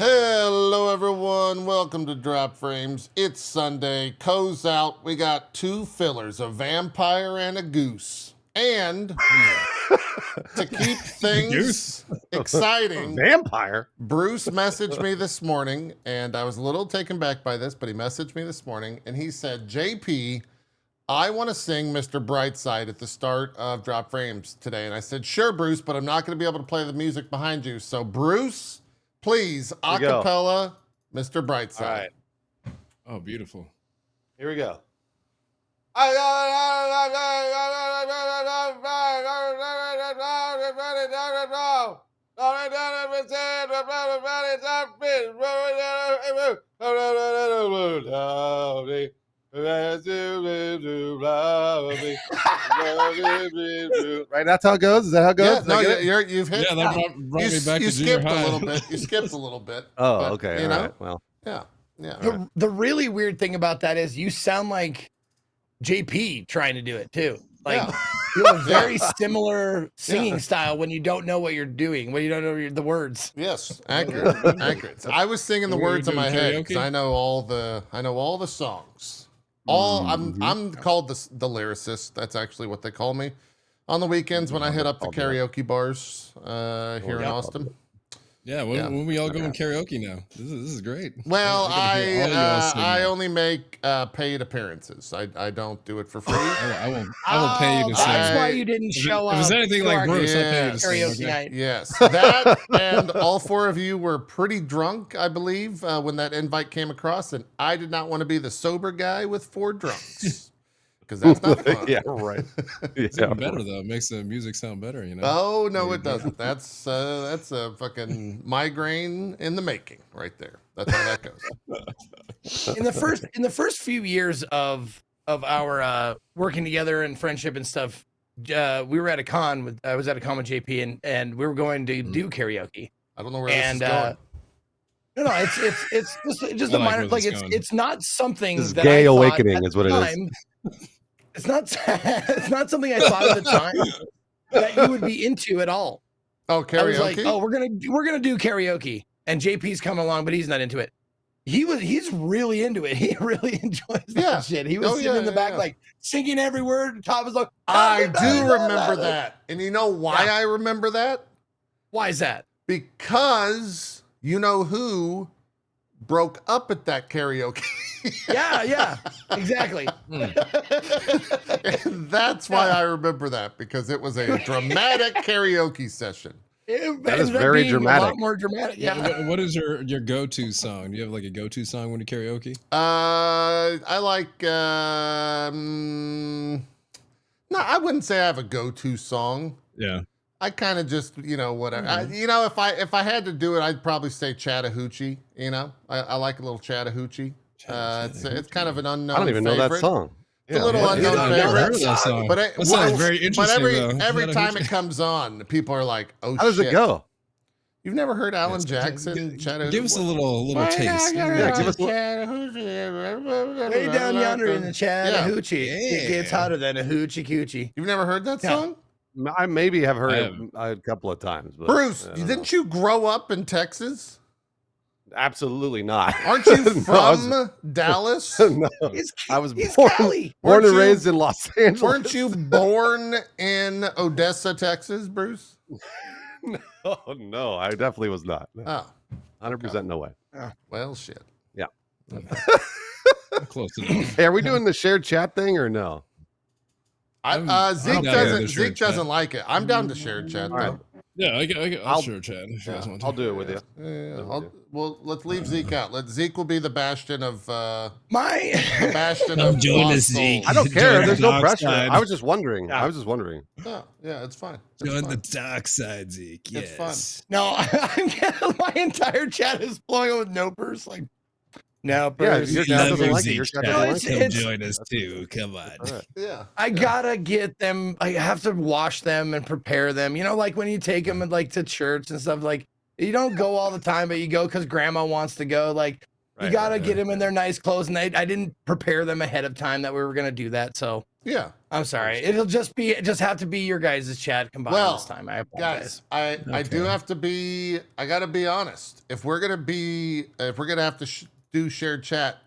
Hello, everyone. Welcome to Drop Frames. It's Sunday. Cohh's out. We got two fillers, a vampire and a goose. And to keep things exciting, vampire. Bruce messaged me this morning, and I was a little taken back by this, but he messaged me this morning, and he said, JP, I want to sing Mr. Brightside at the start of Drop Frames today. And I said, sure, Bruce, but I'm not going to be able to play the music behind you. So, Bruce, please, a cappella, Mr. Brightside. All right. Oh, beautiful. Here we go. Right, that's how it goes. Is that how it goes? Yeah, no, you've hit. Yeah, that brought me back to junior skipped high. a little bit. You skipped a little bit. Oh, but, okay. You know, right. Well, yeah. The really weird thing about that is you sound like JP trying to do it too. Like you have a very similar singing style when you don't know what you're doing, when you don't know the words. Yes, accurate, accurate. So I was singing the words in my head because I know all the songs. I'm called the lyricist. That's actually what they call me on the weekends when I hit up the karaoke bars here in Austin. Yeah, when we all go in karaoke now? This is great. Well, I only make paid appearances. I don't do it for free. I will pay you to sing. That's why you didn't show up. If it's anything like Bruce, I'll pay you to sing. Karaoke night. Yes, that and all four of you were pretty drunk, I believe, when that invite came across, and I did not want to be the sober guy with four drunks. Because that's not fun. Yeah, right. It's even better though. It makes the music sound better, you know. Oh no, it doesn't. That's a fucking migraine in the making, right there. That's how that goes. In the first few years of our working together and friendship and stuff, we were at a con I was at a con with JP and we were going to do karaoke. I don't know where this is going. No, it's just a minor, like it's not something this is that gay I awakening is what it is. It's not something I thought at the time that you would be into at all. Oh, karaoke. I was like, oh, we're gonna do karaoke, and JP's coming along, but he's not into it. He's really into it. He really enjoys that shit. He was sitting in the back like singing every word. Top is like, I do remember that, and you know why I remember that? Why is that? Because you know who broke up at that karaoke. Yeah, exactly. And that's why I remember that, because it was a dramatic karaoke session. That is very dramatic. A lot more dramatic. Yeah. What is your go-to song? Do you have like a go-to song when you karaoke? I like. No, I wouldn't say I have a go-to song. Yeah. I kind of just, whatever. If I had to do it, I'd probably say Chattahoochee. I like a little Chattahoochee. It's kind of an unknown. I don't even know that song. It's a little unknown favorite. That song. But that sounds very interesting. But every time it comes on, people are like, "Oh, shit!" How does it go? You've never heard Alan Jackson? Give us a little taste. Yeah, give us way down yonder in the Chattahoochee. It gets hotter than a hoochie coochie. You've never heard that song? I maybe have heard it a couple of times. But Bruce, didn't you grow up in Texas? Absolutely not. Aren't you from Dallas? No, I was born and raised in Los Angeles. Weren't you born in Odessa, Texas, Bruce? No, I definitely was not. Oh, 100% no way. Well, shit. Yeah. Close enough. Hey, are we doing the shared chat thing or no? Zeke doesn't like it. I'm down to shared chat though. Right. Yeah, I'll share chat. I'll do it with you. Well, let's leave Zeke out. Zeke will be the bastion of Jonas Zeke. I don't care. There's no pressure. I was just wondering. Yeah, it's fine. Join the dark side, Zeke. Yes. It's fun. No, my entire chat is blowing up with no purse. Like, no purse. Your chat doesn't like it. Your chat doesn't like it. Come join us too. Come on. Yeah. I gotta get them. I have to wash them and prepare them. Like when you take them to church and stuff. Like you don't go all the time, but you go because grandma wants to go. Like You got to get them in their nice clothes, and I didn't prepare them ahead of time that we were going to do that. So yeah, I'm sorry. It'll just have to be your guys' chat combined this time. I apologize. Guys, I do have to be. I got to be honest. If we're gonna have to do shared chat,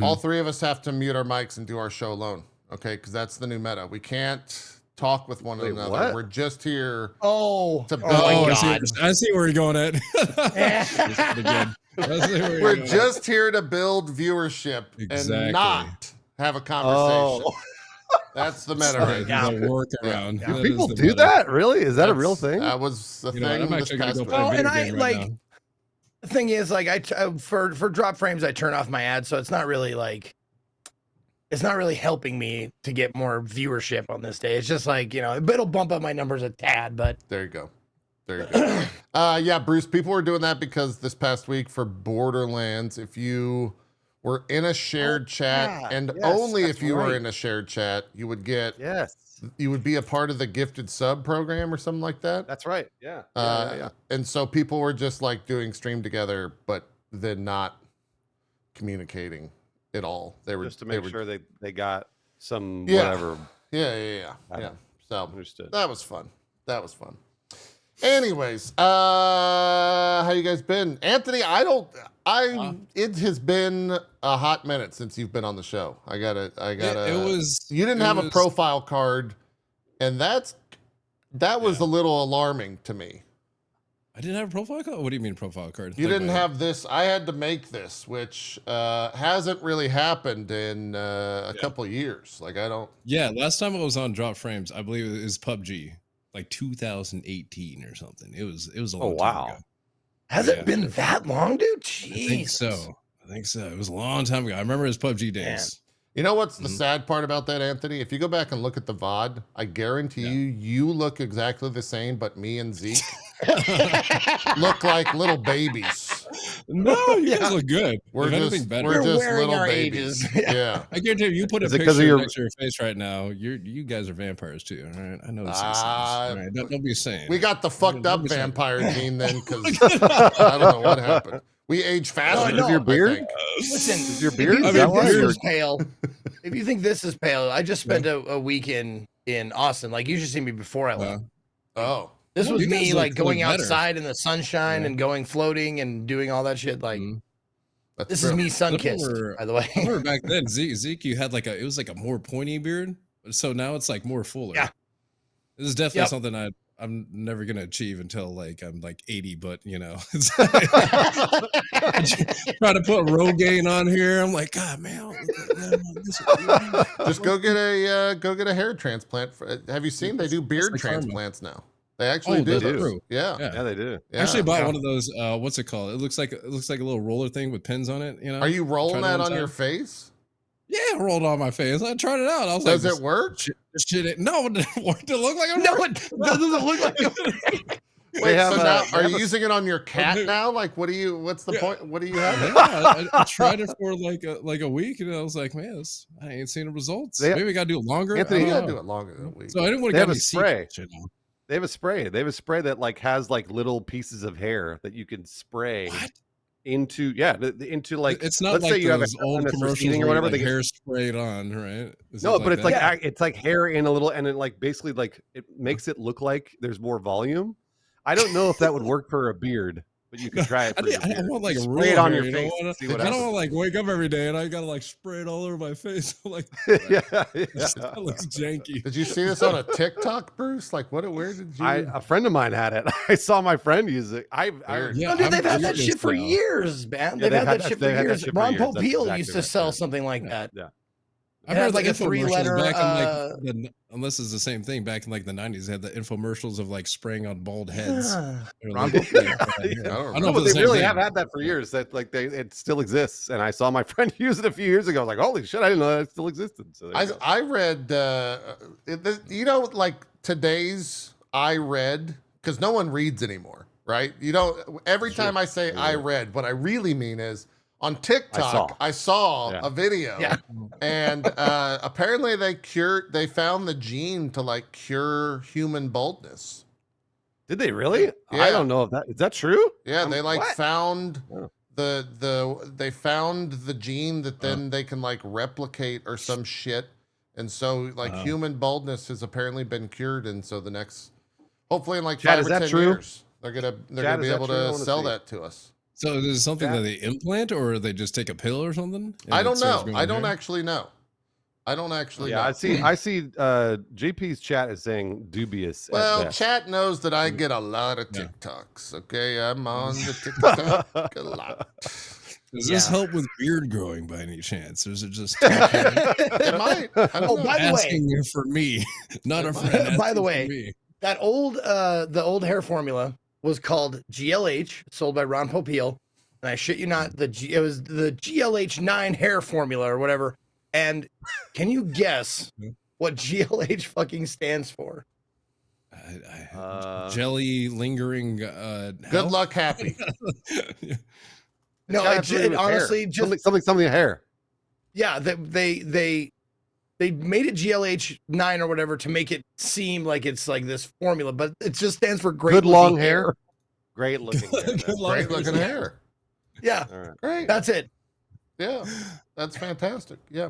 all three of us have to mute our mics and do our show alone. Okay, because that's the new meta. We can't talk with one another. What? We're just here. To build. my God. I see where you're going at. That's pretty good. We're just here to build viewership and not have a conversation. That's the meta right now. Workaround. Do people do that? Really? Is that a real thing? That was the thing. I'm actually gonna go play Well, a and video I game like. right now. The thing is, like, for drop frames, I turn off my ads, so it's not really helping me to get more viewership on this day. It's just like, it'll bump up my numbers a tad, but there you go. Yeah, Bruce, people were doing that because this past week for Borderlands, if you were in a shared chat, and only if you were in a shared chat, you would get you would be a part of the gifted sub program or something like that. That's right. Yeah. And so people were just like doing stream together, but then not communicating at all. They were just to make sure they got some Yeah. whatever. Yeah. So Understood. that was fun. Anyways, how you guys been? Anthony, it has been a hot minute since you've been on the show. I gotta you didn't have a profile card, and that was a little alarming to me. I didn't have a profile card? What do you mean profile card? You didn't have this. I had to make this, which hasn't really happened in a couple of years. Like last time I was on Drop Frames, I believe it was PUBG. Like 2018 or something. It was a long time ago. Has it been that long, dude? Jeez. I think so. It was a long time ago. I remember his PUBG days. Man. You know what's the sad part about that, Anthony? If you go back and look at the VOD, I guarantee you look exactly the same, but me and Zeke look like little babies. No, you guys look good. We're just wearing little our babies. ages. Yeah. I guarantee you put a picture next to your face right now. You guys are vampires too, all right? I know this. All right, don't be saying. We got the fucked up vampire gene then, because I don't know what happened. We age faster. Is your beard? Listen, is your beard? If you think this is pale, if you think this is pale, I just spent a week in Austin. Like, you should see me before I left. Oh. This was me like going outside in the sunshine and going floating and doing all that shit. Like, this is me sun kissed, by the way. I remember back then, Zeke, you had it was like a more pointy beard. So now it's like more fuller. Yeah. This is definitely something I'm never gonna achieve until like I'm like 80, but it's try to put Rogaine on here. I'm like, God, man, just go get a hair transplant. Have you seen they do beard transplants now? They actually do. True. Yeah, they do. I actually bought one of those. What's it called? It looks like a little roller thing with pins on it. Are you rolling that on your face? Yeah, I rolled on my face. I tried it out. I was Does it work? No, it didn't work. It look like it doesn't look like it. Wait, so now, are you using it on your cat now? Like, what's the point? What do you have? I tried it for like a week, and I was like, man, I ain't seen the results. Maybe we gotta do it longer. Anthony, you gotta do it longer than a week. So I didn't want to get a spray. They have a spray. They have a spray that like has like little pieces of hair that you can spray into like. It's not let's like say you have those old commercials or whatever. Like hair sprayed on, right? No, but it's like hair in a little, and it like basically like it makes it look like there's more volume. I don't know if that would work for a beard, but you can try it. I want like a spray it on your face. I don't want to like wake up every day and I gotta like spray it all over my face. Like, that looks janky. Did you see this on a TikTok, Bruce? Like, where did you? A friend of mine had it. I saw my friend use it. They've had that shit for years, man. They've had that shit for years. Ron Popeil used to sell something like that. Yeah. I've heard like a 3-letter. Back in unless it's the same thing, back in like the 90s, they had the infomercials of like spraying on bald heads. I don't know, but they really have had that for years. That like it still exists. And I saw my friend use it a few years ago. I was like, holy shit, I didn't know that it still existed. So I read, like today's I read, because no one reads anymore, right? Every time I say I read, what I really mean is, on TikTok, I saw a video, and apparently they found the gene to like cure human baldness. Did they really? Yeah. I don't know if is that true? Yeah, they like found they found the gene that then they can like replicate or some shit, and so like human baldness has apparently been cured, and so the next, hopefully in like Chad, 5 is or that 10 true? years, they're gonna Chad, be is that able true? I to wanna sell see. that to us. So is it something That- that they implant, or they just take a pill or something? and I it don't starts know. growing I don't hair? actually know. I don't actually Yeah, know. I see JP's chat is saying dubious. Well, at best. chat knows that I get a lot of Yeah. TikToks. Okay, I'm on the TikTok a lot. Does this Yeah. help with beard growing by any chance, or is it just It might. I don't Oh, know. by the way, asking you for me, not It a might. friend? By the asking for way, me. that the old hair formula was called GLH, sold by Ron Popeil, and I shit you not, it was the GLH9 hair formula or whatever. And can you guess what GLH fucking stands for? Jelly lingering. Good health? luck, happy. No, gotta it, have to do it with honestly hair. just something hair. yeah. They made it GLH9 or whatever to make it seem like it's like this formula, but it just stands for great Good long looking hair. Great looking hair. Good That's long Great looking hair. Yeah, all right. Great. that's it. Yeah, that's fantastic. Yeah.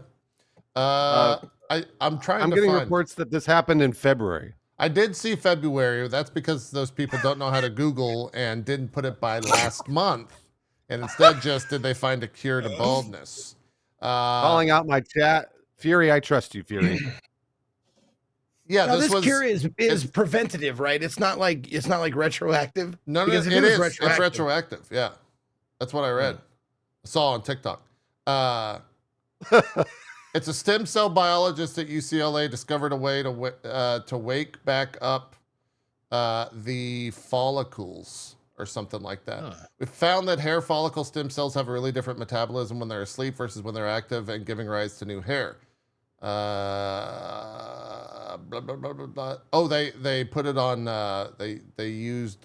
I'm trying I'm to getting find. reports that this happened in February. I did see February. That's because those people don't know how to Google and didn't put it by last month, and instead just did they find a cure to baldness. Calling out my chat. Fury, I trust you, Fury. Yeah, Now, this this was cure is it's- preventative, right? It's not like retroactive. no, because if it was is. It's retroactive. Yeah, that's what I read. I saw on TikTok. It's a stem cell biologist at UCLA discovered a way to wake back up the follicles or something like that. Huh. We found that hair follicle stem cells have a really different metabolism when they're asleep versus when they're active, and giving rise to new hair. Blah, blah, blah, blah, blah. Oh, they put it on. They used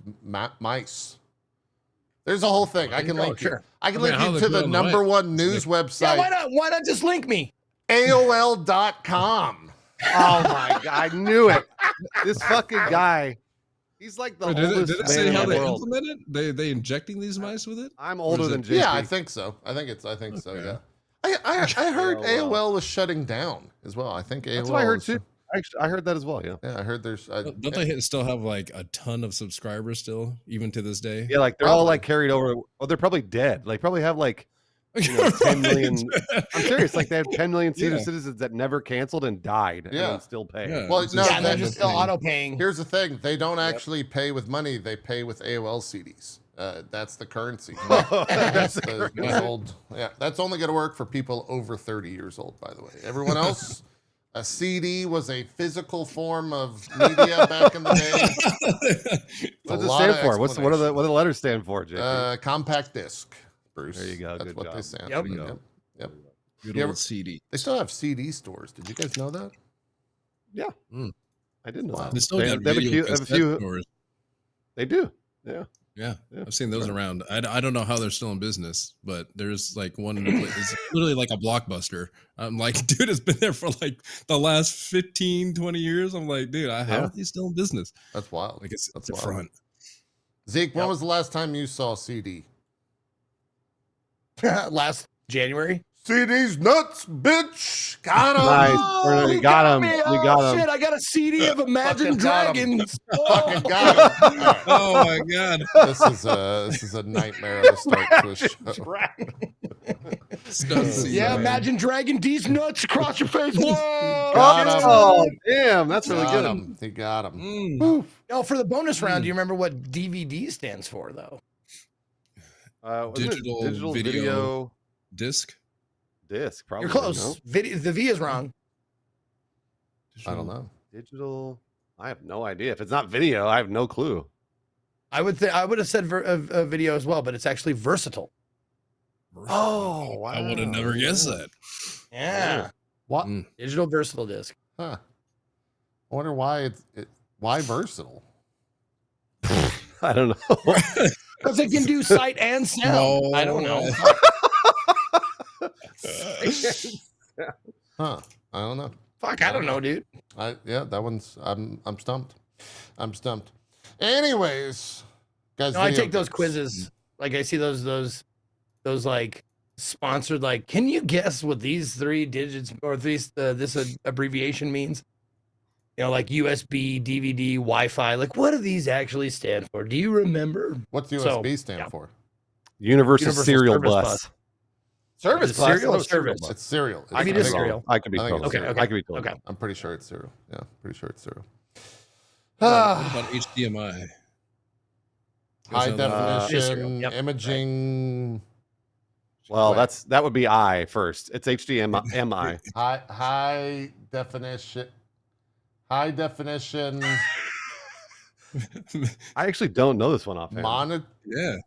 mice. There's a whole thing. I can link you. Sure. I can I mean, link how you they to put it the on the number mice? one news Yeah, website, why not? Why not just link me? AOL.com. Oh my god, I knew it. This fucking guy. He's like the Wait, oldest did it man say in how the they world. implement it? They injecting these mice with it? I'm older is than it- JP. Yeah, I think so. I think so. Okay. Yeah. I heard AOL. AOL was shutting down as well. I think AOL. That's what I heard was- too. I heard that as well. Yeah. Yeah, I heard there's. Don't they still have like a ton of subscribers still, even to this day? Yeah, like they're all Probably. like carried over. Well, they're probably dead. Like probably have like 10 million. I'm serious. Like they have 10 million senior Yeah. citizens that never canceled and died and Yeah. then still pay. Yeah. Well, It's no, just Yeah, and they're that- just still auto paying. Here's the thing: they don't actually pay with money; they pay with AOL CDs. That's the currency. That's the old. Yeah, that's only going to work for people over 30 years old. By the way, everyone else, a CD was a physical form of media back in the day. What does A it lot stand of for? What do the explanation. letters stand for, JP? Compact disc, Bruce. There you go. That's Good what they job. stand. Yep. for. Yep. Yep. Good You old ever- CD. They still have CD stores. Did you guys know that? I didn't know Wow. that. They still They- got they have a video few- have a cassette few- stores. They do. Yeah. Yeah, Yeah, I've seen those around. I don't know how they're still in business, but there's like one. It's literally like a Blockbuster. I'm like, dude, it's been there for like the last 15, 20 years. I'm like, dude, how Yeah. are these still in business? That's wild. Like it's That's the wild. front. Zeke, when Yep. was the last time you saw a CD? Last January. CD's nuts, bitch. Got him. Nice. We got him. me. We Oh, got him. shit, I got a CD of Imagine Fucking got 'em. Dragons. Fucking got him. All right. Oh my god! This is a nightmare of a start to a show. Stuff scene, Yeah, man. Imagine Dragon D's nuts across your face. Whoa! Got him. Oh, damn. That's really Got good. him. He got him. Mm. No, for the bonus round, do you remember what DVD stands for, though? Wasn't it Digital video video Disc. disc. Probably. You're close. no? Video, the V is wrong. I don't know. Digital. I have no idea. If it's not video, I have no clue. I would have said video as well, but it's actually versatile. Oh, wow. I would have never guessed that. Yeah. What? Mm. Digital versatile disc. Huh. I wonder why why versatile? I don't know. Because it can do sight and sound. No. I don't know. Huh. I don't know. Fuck, I don't know, dude. Yeah, that one's I'm stumped. I'm stumped. Anyways, guys, No, I video take those games. quizzes. Like I see those those like sponsored, like, can you guess what these 3 digits or this abbreviation means? You know, like USB, DVD, Wi-Fi. Like, what do these actually stand for? Do you remember? What's USB stand for? Universal Serial Service Bus. Service bus? Cereal or service? It's cereal. I mean, it is cereal. I could be I think told. it's cereal. I could be told. Okay. I'm pretty sure it's cereal. Yeah, pretty sure it's cereal. What about HDMI? High Uh, definition Yep. imaging. Well, Wait. that would be I first. It's HDMI. High definition. High definition I actually don't know this one offhand. monitor. Yeah.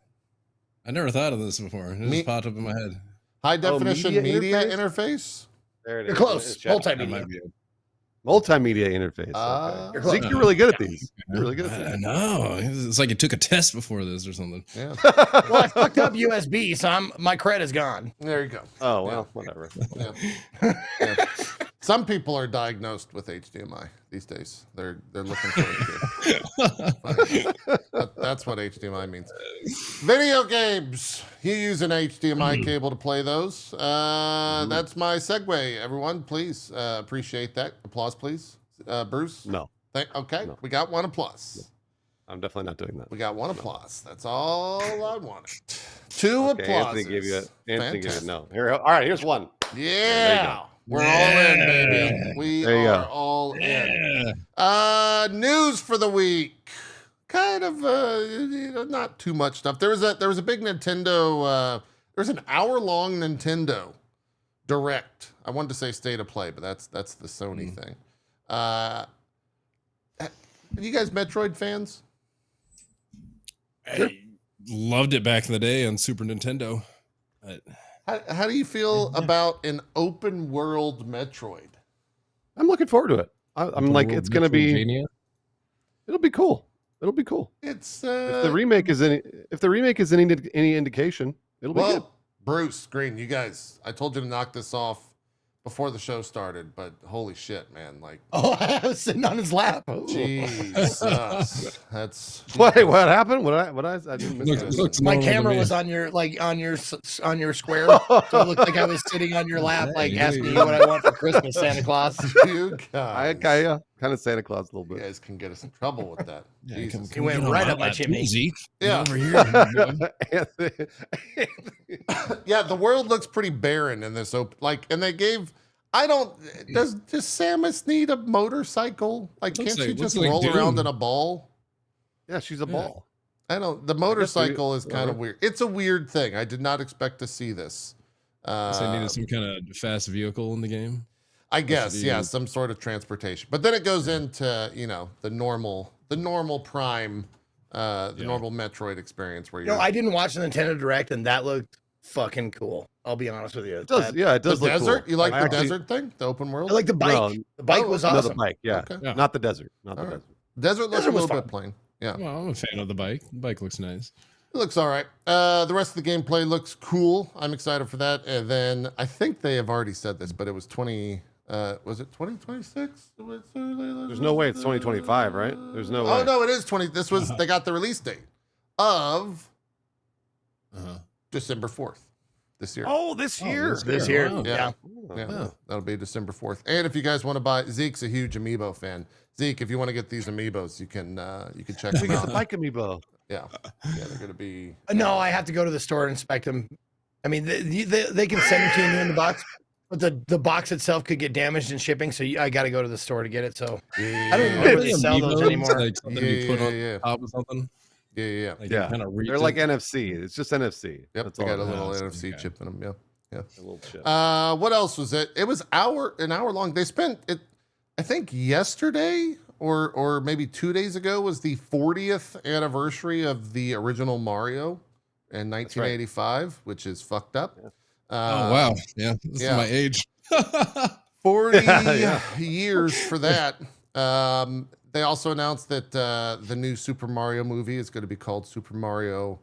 I never thought of this before. It just popped up in my head. High definition media media interface? interface. There it You're is. close. It's chat. That Multimedia. might be it. Multimedia interface. You're Okay. close. Zeke, you're really good at these. You're really good at I these. know. It's like it took a test before this or something. Yeah. Well, I fucked up USB, so my credit's gone. There you go. Oh well, whatever. Yeah. Yeah. Some people are diagnosed with HDMI these days. They're looking for it. That's what HDMI means. Video games. You use an HDMI cable to play those. That's my segue. Everyone, please appreciate that. Applause, please. Bruce. No, Okay, No. we got 1 applause. I'm definitely not doing that. We got 1 applause. That's all I wanted. 2 Okay, applauses. Anthony gave you a. Anthony gave you Fantastic. no. Here, all right. Here's one. Yeah. We're all in, baby. We There you are go. all in. Yeah. News for the week. Kind of not too much stuff. There was a big Nintendo there's an hour-long Nintendo Direct. I wanted to say State of Play, but that's the Sony thing. Are you guys Metroid fans? I loved it back in the day on Super Nintendo. How do you feel about an open world Metroid? I'm looking forward to it. I'm like, it's gonna be. Metroidvania? It'll be cool. It'll be cool. It's If the remake is any indication, it'll be good. well, Bruce, Greene, you guys, I told you to knock this off before the show started, but holy shit, man. Like, Oh, I was sitting on his lap. Ooh. Jesus. That's Wait, what happened? I didn't miss that. Looks My normal to camera me. was on your square, so it looked like I was sitting on your lap, like asking you what I want for Christmas, Santa Claus. you I guys. kind of Santa Claus a little You bit. guys can get us in trouble with that. Yeah, Jesus. He went right up my chimney. Zeke. Yeah. Over here. Yeah, the world looks pretty barren in this open. Like, and they gave. I don't. Does Samus need a motorcycle? Like, Looks can't she like- just looks like roll around Doom. in a ball? Yeah, she's a ball. I don't. The motorcycle is kind of weird. It's a weird thing. I did not expect to see this. So they needed some kind of fast vehicle in the game. I guess, be- yeah, some sort of transportation. But then it goes into, the normal Prime, normal Metroid experience where you're I didn't watch the Nintendo Direct, and that looked fucking cool. I'll be honest with you. It does. Yeah, it the does look desert. cool. You like I the actually- desert thing, the open world. I like the bike. No, The bike oh, was no, No, awesome. the bike. Yeah, Okay. Yeah. not the desert. Not the All right. desert. Desert looks Desert a was little bit fun. plain. Yeah, Well, I'm a fan of the bike. The bike looks nice. it looks all right. The rest of the gameplay looks cool. I'm excited for that. And then I think they have already said this, but it was 20. Was it 2026? There's no way it's 2025, right? There's no way. Oh no, it is 20. This was they got the release date of December 4th this year. Oh, this year. This year. Wow. Yeah. Yeah. Yeah, Wow. that'll be December 4th. And if you guys want to buy, Zeke's a huge Amiibo fan. Zeke, if you want to get these Amiibos, you can check We them get the out. bike amiibo. Yeah, they're gonna be. No, I have to go to the store and inspect them. I mean, they can send them to you in the box, but the box itself could get damaged in shipping, so I got to go to the store to get it. So Yeah, I don't even know where they sell those Amiibos, anymore. Like something you put on Yeah. top of something. Yeah. Like Yeah. Kind of They're like NFC. It's just NFC. Yep, That's they all got a it is. little is. NFC Okay. chip in them. Yeah. A little chip. What else was it? It was an hour long. They spent it. I think yesterday or maybe 2 days ago was the 40th anniversary of the original Mario in 1985, which is fucked up. Oh wow. Yeah. This yeah. is my age. 40 Yeah. years for that. They also announced that the new Super Mario movie is going to be called Super Mario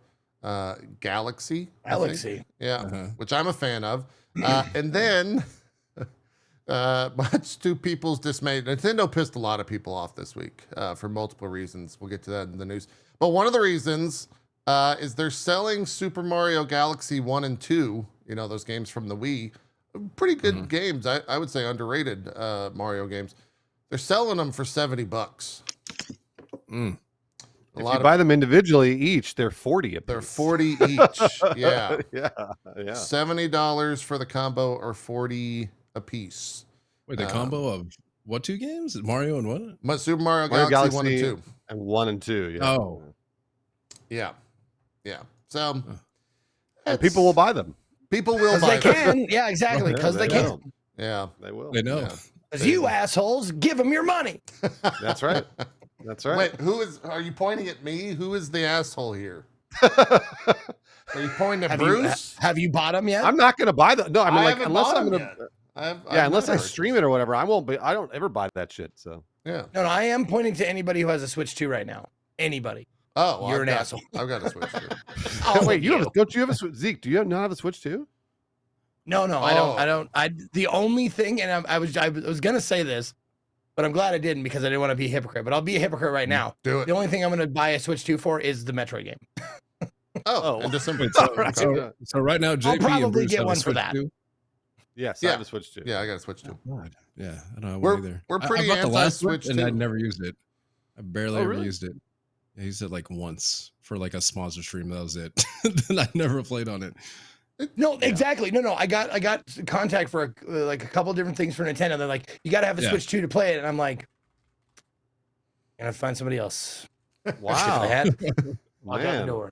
Galaxy. I think. Galaxy. Yeah, which I'm a fan of. And then, much to people's dismay, Nintendo pissed a lot of people off this week for multiple reasons. We'll get to that in the news. But one of the reasons is they're selling Super Mario Galaxy 1 and 2, you know, those games from the Wii. Pretty good games. I would say underrated Mario games. They're selling them for $70. If you buy them individually each, they're 40 a piece. They're 40 each. Yeah. yeah. $70 for the combo or 40 a piece. Wait, the combo of what 2 games? Mario and what? Super Mario Galaxy 1 and 2. And 1 and 2, yeah. Oh. Yeah. So and people will buy them. People will buy they them. can. Yeah, exactly. Because they can. Yeah. They will. They know. Yeah. Because you assholes, give them your money. That's right. That's right. Wait, are you pointing at me? Who is the asshole here? Are you pointing at Bruce? Have you bought them yet? I'm not going to buy them. No, I mean, like, unless I'm going to. Unless I stream it or whatever, I won't. But I don't ever buy that shit. So yeah. No, I am pointing to anybody who has a Switch 2 right now. Anybody. Oh, well, you're an asshole. I've got a Switch 2. Wait, don't you have a Switch? Zeke, do you not have a Switch 2? No, I don't. The only thing, and I was gonna say this, but I'm glad I didn't because I didn't want to be a hypocrite. But I'll be a hypocrite right now. Do it. The only thing I'm gonna buy a Switch 2 for is the Metroid game. In December. So right now, JP I'll probably and Bruce get have a one for Switch that. too? Yes, I have a Switch 2. Yeah, I got a Switch 2. God. Yeah, I don't have We're- one either. we're pretty I bought the last anti-Switch, one, and I too. never used it. I barely ever really? used it. I used it like once for like a sponsor stream. That was it. Then I never played on it. No, exactly. No. I got contact for like a couple different things for Nintendo. They're like, you got to have a Switch 2 to play it, and I'm like, I'm gonna find somebody else. Wow. If I had, walk out the Man. door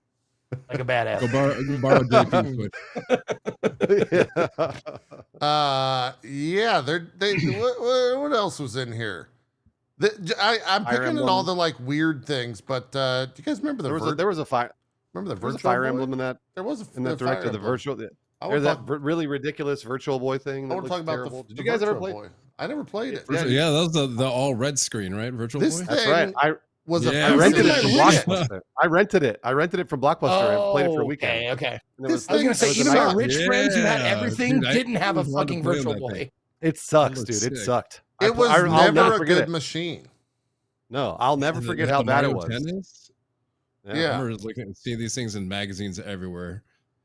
like a badass. Go borrow JP's Switch. What else was in here? I'm Fire picking at Emblem. all the like weird things, but do you guys remember there was a fire. remember the There was a virtual Fire boy? Emblem in that There was in that Fire director. The Emblem. virtual. I There's want that really ridiculous Virtual Boy thing. I That want to looks talk about terrible. the Did you guys ever Virtual play? Boy. I never played it. Yeah, that was the all red screen, right? Virtual This Boy. That's thing right. I Yeah, I rented it When from did I read it? Blockbuster. I rented it from Blockbuster and played it for a weekend. Okay. And it This I was gonna thing say, sucks. even my rich friends who had Yeah, everything dude, I- didn't have a it was hard to fucking play on Virtual that Boy. thing. It sucks, That dude. looks It sick. sucked. It was I'll never never a forget good it. machine. No, I'll never And forget the how bad it Mario was. Tennis? Yeah. I remember looking and seeing these things in magazines everywhere.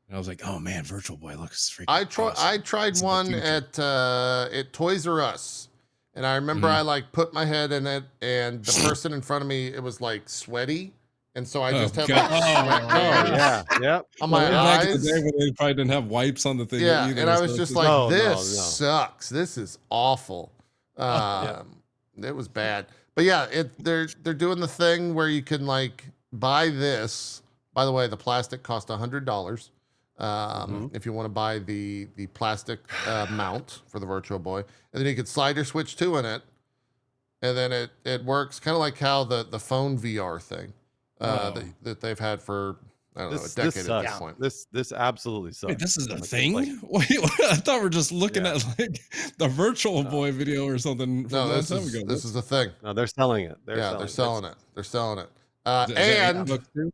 And I was like, oh man, Virtual Boy looks freaking I awesome. tried It's the one future. at Toys R Us, and I remember I like put my head in it, and the person in front of me, it was like sweaty, and so I Oh, just had God. like sweat Oh, glands Yeah, yep. on my Back in the eyes. day when they probably didn't have wipes on the thing Yeah, either. and I so was it's just just like, No, this no. sucks. This is awful. It was bad. But yeah, they're doing the thing where you can like buy this. By the way, the plastic cost $100. If you want to buy the plastic mount for the Virtual Boy, and then you could slide your Switch 2 in it, and then it works kind of like how the phone VR thing that they've had for I don't know a decade at this sucks. point. This absolutely sucks. Wait, this is a Like, thing? like- Wait, I thought we are just looking Yeah. at like the Virtual Boy video or something from No, a long this time is ago. this is the thing. No, they're selling it. They're They're selling it. They're selling it. Is that And $8 too?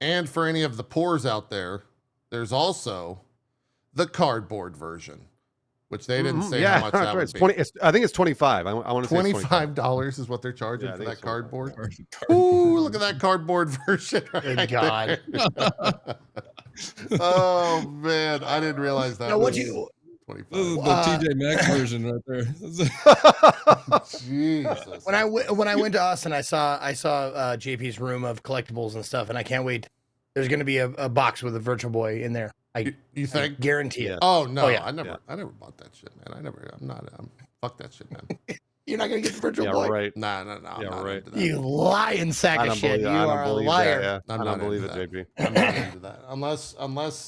and for any of the poors out there, there's also the cardboard version, which they didn't say how much that would it's be. 20. I think it's 25. I want to say it's 25. $25 is what they're charging Yeah, I for think that it's 25. cardboard. Cardboard. Ooh, look at that cardboard version. Good Right God. there. Oh man, I didn't realize that. Now, was what you? This is 25. the TJ Maxx version right there. Jesus. When I went to Austin, I saw JP's room of collectibles and stuff, and I can't wait. There's going to be a box with a Virtual Boy in there. you I think? guarantee it. Yeah. Oh no, Oh, yeah. I never bought that shit, man. Fuck that shit, man. You're not going to get the Virtual Yeah, Boy. right. Nah, I'm Yeah, not right. into that. You lying sack of shit. You are a liar. Yeah. I'm I not don't believe it, into JP. I'm not into that. Unless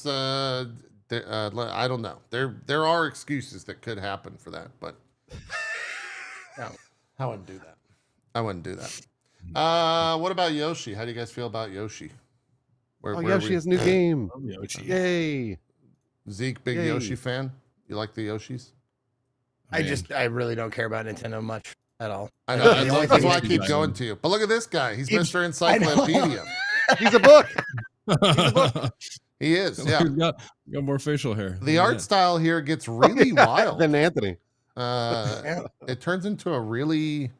I don't know. There are excuses that could happen for that, but no, I wouldn't do that. I wouldn't do that. What about Yoshi? How do you guys feel about Yoshi? Where Yoshi has a new game. Yoshi. Yay. Zeke, big Yay. Yoshi fan? You like the Yoshis? I really don't care about Nintendo much at all. I know. The only That's thing why I is- keep going to you. But look at this guy. He's It's- Mr. I know. Encyclopedia. He's a book. He is. Yeah. He's got more facial hair. The art style here gets really wild. Than Anthony. It turns into a really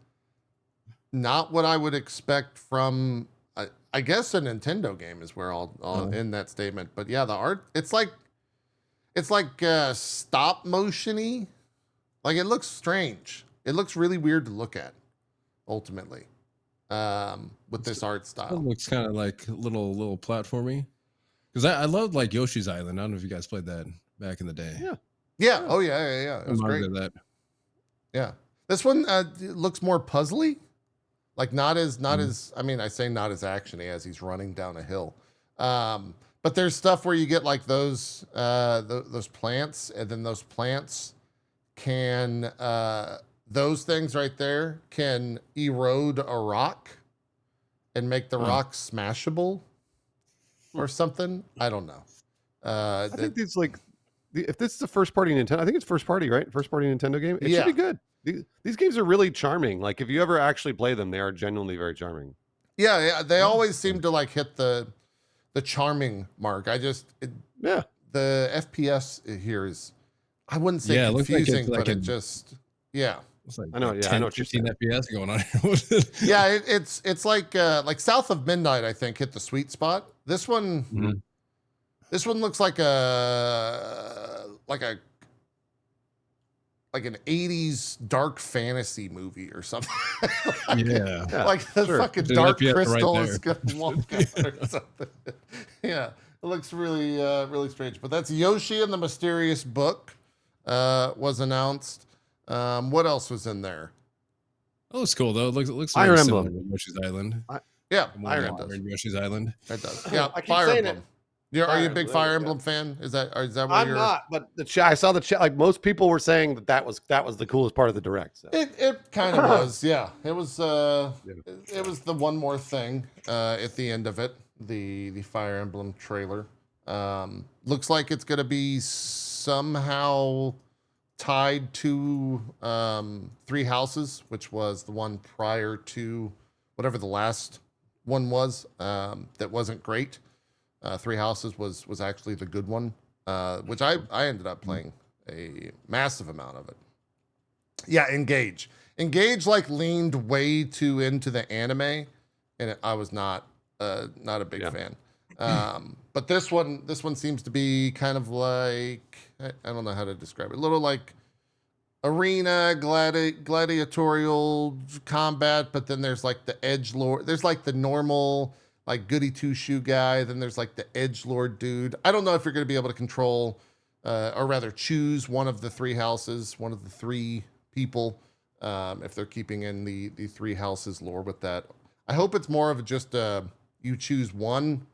not what I would expect from I guess a Nintendo game is where all in that statement. But yeah, the art, it's like stop motion-y. Like it looks strange. It looks really weird to look at, ultimately, with this art It style. looks kind of like little platformy. Because I loved like Yoshi's Island. I don't know if you guys played that back in the day. Yeah. Oh yeah. It was great. That. Yeah. This one looks more puzzly. Like not as I mean, I say not as actiony as he's running down a hill. But there's stuff where you get like those plants, and then those plants can those things right there can erode a rock and make the rock smashable or something. I don't know. I think it's like, if this is a first party Nintendo, I think it's first party, right? First party Nintendo game. It should be good. These games are really charming. Like if you ever actually play them, they are genuinely very charming. Yeah, they always seem to like hit the charming mark. The FPS here is, I wouldn't say confusing, but it just It's like I know, 10, I know what you're 15 saying. FPS going on here. yeah, it's like South of Midnight, I think, hit the sweet spot. This one this one looks like an 80s dark fantasy movie or something. Like the fucking Dark Crystal is gonna walk out or something. Yeah, it looks really really strange. But that's Yoshi and the Mysterious Book was announced. What else was in there? Oh, it's cool though. It looks Fire very Emblem. similar to Yoshi's Island. Fire Emblem. Yoshi's Island. It does. Yeah, I keep Fire saying Emblem. Are you a big Fire Emblem fan? Is that where I'm you're? not, but the chat, I saw the chat. Like most people were saying that was the coolest part of the direct. So. It kind of was. Yeah, it was. It was the one more thing at the end of it. The Fire Emblem trailer. Looks like it's gonna be somehow tied to Three Houses, which was the one prior to whatever the last one was. That wasn't great. Three Houses was actually the good one, which I ended up playing a massive amount of it. Yeah, Engage like leaned way too into the anime, and I was not a big fan. But this one seems to be kind of like, I don't know how to describe it. A little like arena gladiatorial combat, but then there's like the edgelord. There's like the normal like goody two shoe guy. Then there's like the edgelord dude. I don't know if you're going to be able to control, or rather choose one of the three houses, one of the three people, if they're keeping in the Three Houses lore with that. I hope it's more of just you choose one,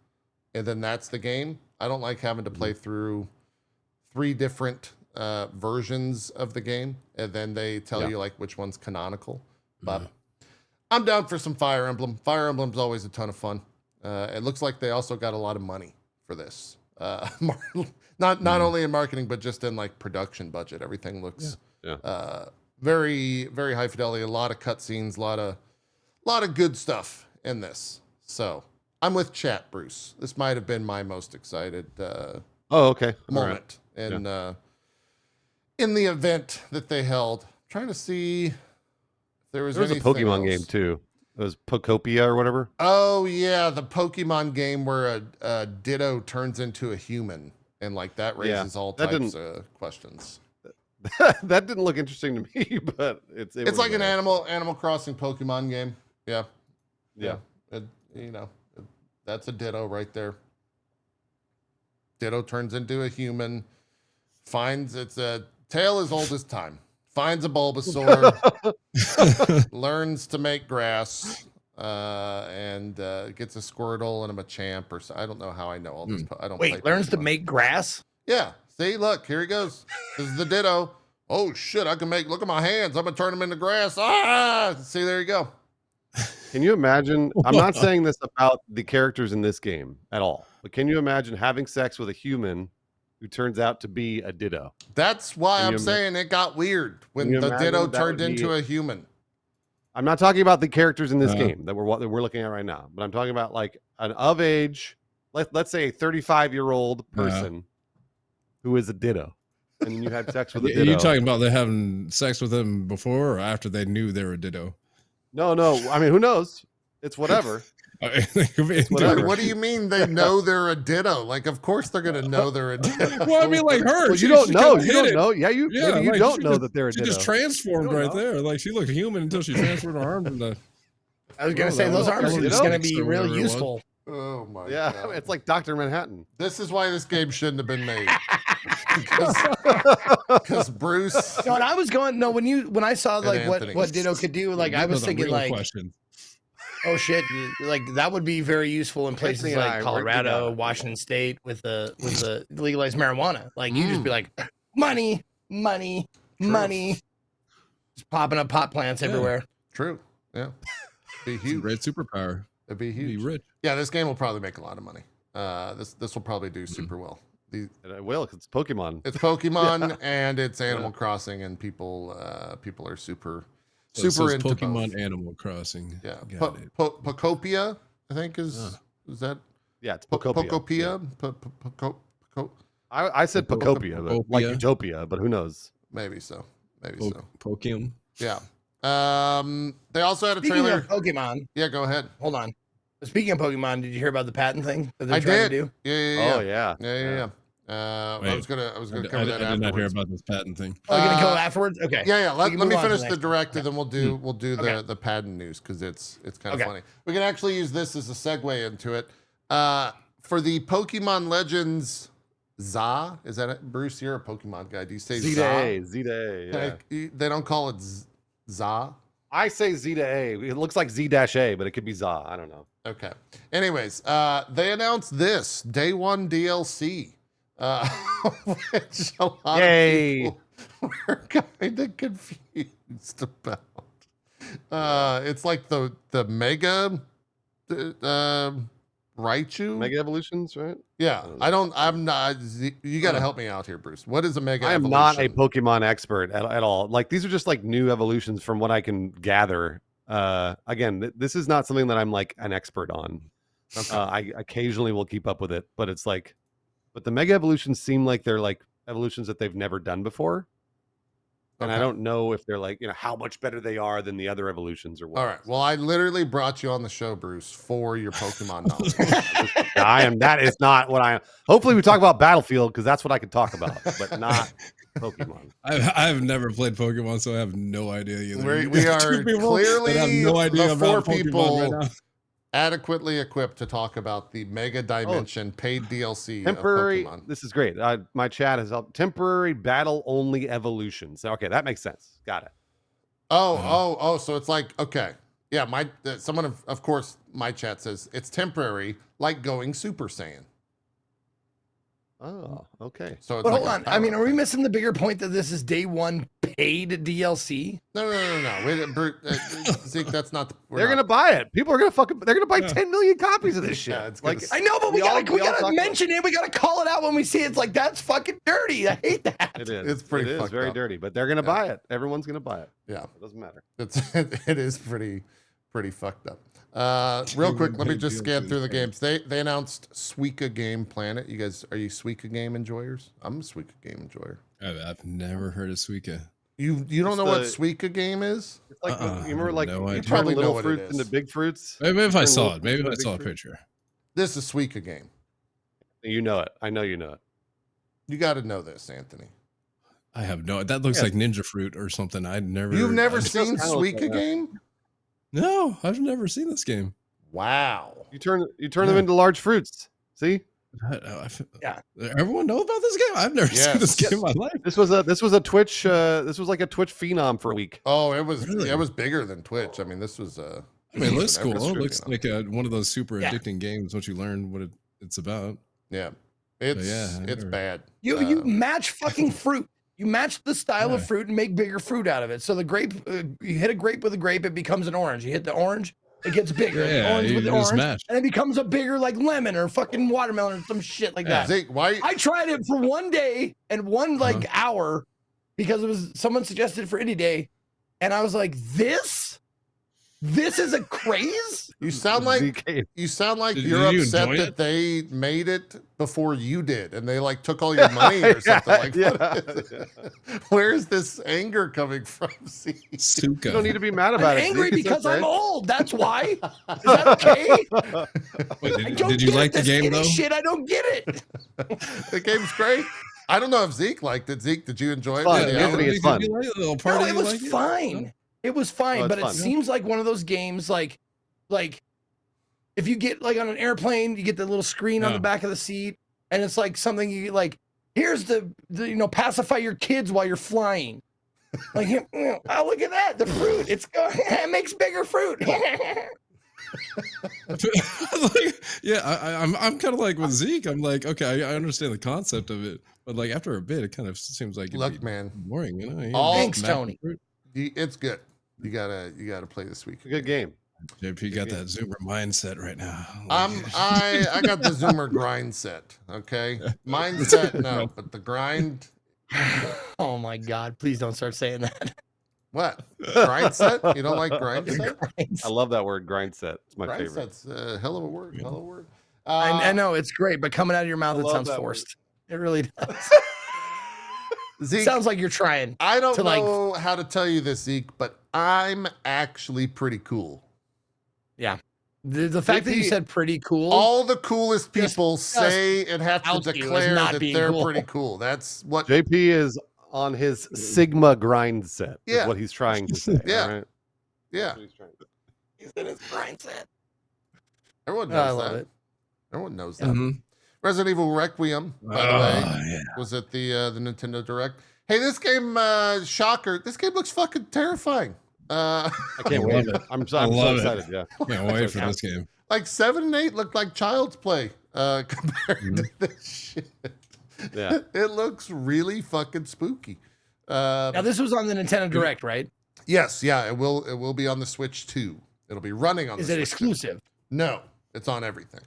and then that's the game. I don't like having to play through 3 different versions of the game, and then they tell you like which one's canonical. But I'm down for some Fire Emblem. Fire Emblem's always a ton of fun. It looks like they also got a lot of money for this. Not only in marketing, but just in like production budget. Everything looks very, very high fidelity. A lot of cutscenes, a lot of good stuff in this. So I'm with chat, Bruce. This might have been my most excited moment in the event that they held. I'm trying to see if there was a Pokemon else. game too. It was Pokopia or whatever. Oh yeah, the Pokemon game where a Ditto turns into a human, and like that raises all types of questions. That didn't look interesting to me, but it's like an Animal Crossing Pokemon game. Yeah. That's a Ditto right there. Ditto turns into a human, finds it's a tale as old as time. Finds a Bulbasaur, learns to make grass, and gets a Squirtle and a Machamp, or I don't know how I know all this. I don't. Wait, learns to make grass? Yeah. See, look, here he goes. This is the Ditto. Oh shit! Look at my hands. I'm gonna turn them into grass. Ah! See, there you go. Can you imagine? I'm not saying this about the characters in this game at all, but can you imagine having sex with a human who turns out to be a Ditto? That's why I'm saying it got weird when the Ditto turned into a human. I'm not talking about the characters in this game that we're looking at right now, but I'm talking about like an of age, let's say a 35-year-old person who is a Ditto, and you had sex with a Ditto. Are you talking about they having sex with them before or after they knew they were a Ditto? No. I mean, who knows? It's whatever. Whatever. Dude, what do you mean they know they're a Ditto? Like, of course they're gonna know they're a Ditto. Well, I mean, like her. Well, she- you don't she know. kinda You hit don't it. know. Yeah, you maybe you like, don't she know just- that they're a She Ditto. just transformed You don't right know. there. Like she looked human until she transferred her arms into. I was gonna say that those was- arms that are was just gonna sticks be or real whatever it was. useful. Oh my Yeah, god. it's like Dr. Manhattan. This is why this game shouldn't have been made. Because Bruce. No, and I was going. No, when I saw like Anthony. what Ditto could do, like I These was are the thinking real like, questions. oh shit, like that would be very useful in places Anthony and I like worked Colorado, together. Washington State with the legalized marijuana. Like you just be like, money, money, True. money, just popping up pot plants Yeah. everywhere. True. Yeah. Be It's a huge. great superpower. It'd be Be huge. rich. Yeah, this game will probably make a lot of money. This will probably do super well. And I will, because it's Pokemon. It's Pokemon and it's Animal Crossing, and people are super So it says into Pokemon both. Animal Crossing. Yeah, Got it. Pokopia, I think is that Yeah, it's Pokopia. Pokopia? I said Pokopia, but like Pokopia. Utopia, but who knows? Maybe so. Maybe so. Pokemon. Yeah. They also had a Speaking trailer. of Pokemon, Yeah, go ahead. hold on. Speaking of Pokemon, did you hear about the patent thing that they're I trying did. to do? Yeah. Oh yeah. Yeah. I Wait. was gonna I cover that did not hear afterwards. about this patent thing. Oh, you're gonna go Uh, afterwards? Okay. Yeah. We Let can me move on to finish the the next directive, then we'll do Okay. the patent news because it's kind of Okay. funny. We can actually use this as a segue into it. For the Pokemon Legends ZA, is that it? Bruce? You're a Pokemon guy. Do you say Z to ZA? A, Z to A. Yeah. Like, they don't call it ZA. I say Z to A. It looks like Z-A, but it could be ZA. I don't know. Okay. Anyways, they announced this day one DLC, which a lot Yay. of people were kind of confused about. It's like the Mega Raichu. Mega Evolutions, right? Yeah, I'm not. You got to help me out here, Bruce. What is a Mega? I am not a Evolution? Pokemon expert at all. Like these are just like new evolutions from what I can gather. Again, this is not something that I'm like an expert on. Okay. I occasionally will keep up with it, but it's like, but the Mega Evolutions seem like they're like evolutions that they've never done before. And I Okay. don't know if they're like, how much better they are than the other evolutions or what. All right. Well, I literally brought you on the show, Bruce, for your Pokemon knowledge. That is not what I am. Hopefully we talk about Battlefield because that's what I can talk about, but not Pokemon. I've never played Pokemon, so I have no idea either. We Two are people that have clearly no idea the about four Pokemon people right now. adequately equipped to talk about the Mega Dimension paid DLC Temporary. of Pokemon. This is great. My chat has helped. Temporary battle only evolutions. Okay, that makes sense. Got it. Oh, so it's like, okay. Yeah, someone of course my chat says it's temporary, like going Super Saiyan. Oh, okay. So it's But like hold a on. I mean, power are we thing. missing the bigger point that this is day one paid DLC? No. Wait, Zeke, that's not. They're gonna buy it. People are gonna They're gonna buy Yeah. 10 million copies of this shit. Yeah, it's gonna like s- I know, but we gotta talk mention it. We gotta call it out when we see it. It's like that's fucking dirty. I hate that. it is. It's pretty It is fucked very up. dirty, but they're gonna Yeah. buy it. Everyone's gonna buy it. Yeah, It doesn't matter. it is pretty fucked up. Real quick, let me just scan through the games. They announced Suika Game Planet. You guys, are you Suika game enjoyers? I'm a Suika game enjoyer. I've never heard of Suika. You don't It's know what the- Suika game is? It's like Uh-uh, you remember, like no you idea. turn Probably know little what it fruits is. into big fruits. Maybe if I Turn saw little it. Maybe if I fruits into saw a big fruits. picture. This is Suika game. You know it. I know you know it. You got to know this, Anthony. I have no. That looks Yeah. like Ninja Fruit or something. I never. You've never I- seen kinda look Suika like that. game? No, I've never seen this game. Wow. You turn Yeah. them into large fruits. See, Yeah. Everyone know about this game? I've never seen this Yes. game in my life. this was a Twitch. This was like a Twitch phenom for a week. Oh, it was Really? it was bigger than Twitch. I mean, this was I mean, it looks an cool. It industry looks phenom. like one of those super Yeah. addicting games once you learn what it's about. Yeah. It's yeah, I it's never- bad. You match fucking fruit. You match the style of Yeah. fruit and make bigger fruit out of it. So the grape, you hit a grape with a grape, it becomes an orange. You hit the orange, it gets bigger. The Yeah, orange you with the just orange, match. and it becomes a bigger like lemon or fucking watermelon or some shit like Yeah. that. Zeke, why I tried it for one day and one like hour because it was someone suggested it for Indie Day, and I was like, this This is a craze? You sound like ZK. Did you're you upset enjoy that it? they made it before you did, and they like took all your money or something. Like, what is it? Where is this anger coming from? See? Suka. You don't need to be mad I'm about it. angry Zeke. It's because okay. I'm old. That's why. Is that okay? Wait, I did, don't did you get like the this game kitty though? shit. I don't get it. The game's great. I don't know if Zeke liked it. Zeke, did you enjoy it? Fun. Did you- Anthony, it's Did fun. you like it? A little No, party, it you was like it? fine. It was fine, Oh, it's but it fun. seems like one of those games like if you get like on an airplane, you get the little screen on the Yeah. back of the seat, and it's like something you like. Here's the pacify your kids while you're flying. Like, oh look at that, the fruit. It makes bigger fruit. Like, yeah, I'm kind of like with Zeke. I'm like, okay, I understand the concept of it, but like after a bit, it kind of seems like it'd Look, be man, boring. You know? You All- just Thanks, smack Tony. the fruit. it's good. You gotta play this week. It's a good game. JP got that Zoomer mindset right now. I got the Zoomer grind set. Okay, mindset no, but the grind. Oh my God! Please don't start saying that. What grind set? You don't like grind set? I love that word, grind set. It's my Grind favorite. set's a hell of a word. Hell of a word. I know it's great, but coming out of your mouth, I it love sounds that word. forced. It really does. Zeke, Sounds like you're trying. I don't to, like- know how to tell you this, Zeke, but I'm actually pretty cool. The fact that you JP said pretty cool. All the coolest people just say and have to out you as declare not that being they're cool. pretty cool. That's what. JP is on his Sigma grind set. Yeah. Is what he's trying to say. Yeah. all right? Yeah, That's what he's trying to say. He's in his grind set. everyone Oh, I knows love that. it. Everyone knows that. Mhm. Resident Evil Requiem, by the way, Oh, yeah. was at the Nintendo Direct. Hey, this game, shocker! This game looks fucking terrifying. I can't I wait. love it. I'm so love it. excited. Yeah. Can't wait for this game. Like 7 and 8 look like child's play compared to this shit. Yeah. It looks really fucking spooky. Now this was on the Nintendo Direct, right? Yes, yeah, it will be on the Switch too. It'll be running on. Is the it Switch 2. exclusive? No, it's on everything.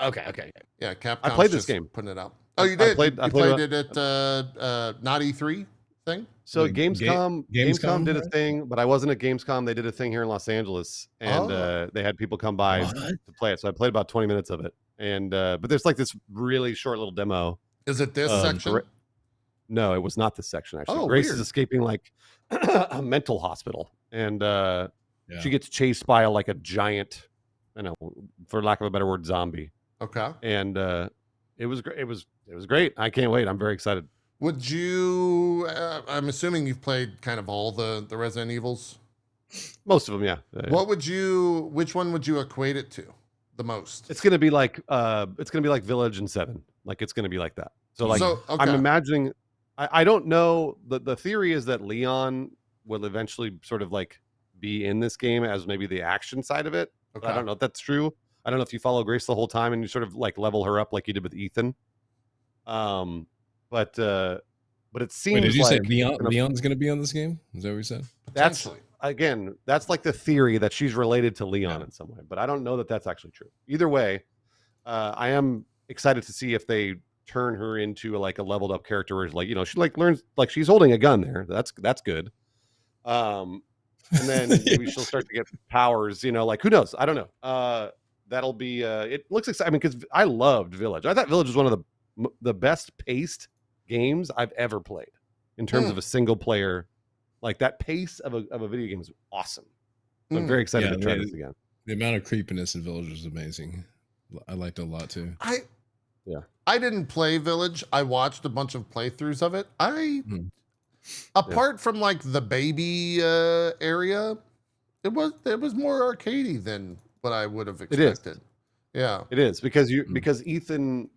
Okay. Yeah, Capcom. I played this game. Putting it out. Oh, you did. played- I you played played it at not E3 thing. So Like, Gamescom Gamescom, did a right? thing, but I wasn't at Gamescom. They did a thing here in Los Angeles, and Oh. they had people come by What? to play it. So I played about 20 minutes of it, and but there's like this really short little demo. Is it this Um, section? Gra- No, it was not this section actually. Oh, Grace weird. is escaping like a mental hospital, and Yeah. she gets chased by like a giant, for lack of a better word, zombie. Okay. And it was great. It was great. I can't wait. I'm very excited. Would you? I'm assuming you've played kind of all the Resident Evils. Most of them, yeah. What would you? Which one would you equate it to the most? It's gonna be like Village and 7. Like it's gonna be like that. So like okay. I'm imagining. I don't know. The theory is that Leon will eventually sort of like be in this game as maybe the action side of it. But I don't know if that's true. I don't know if you follow Grace the whole time and you sort of like level her up like you did with Ethan. But it seems Wait, did you like say Leon's going to be on this game? Is that what you said? that's Potentially. again, that's like the theory that she's related to Leon in some way, but I don't know that that's actually true. Either way, I am excited to see if they turn her into like a leveled up character where it's like, she like learns, like she's holding a gun there. That's good. And then maybe she'll start to get powers, like who knows? I don't know. That'll be it looks exciting because I loved Village. I thought Village was one of the best paced games I've ever played in terms of a single player. Like that pace of a video game is awesome. So I'm very excited to try this again. The amount of creepiness in Village is amazing. I liked it a lot too. I didn't play Village. I watched a bunch of playthroughs of it. Apart from like the baby area, it was more arcadey than what I would have expected. Yeah, It is because Ethan,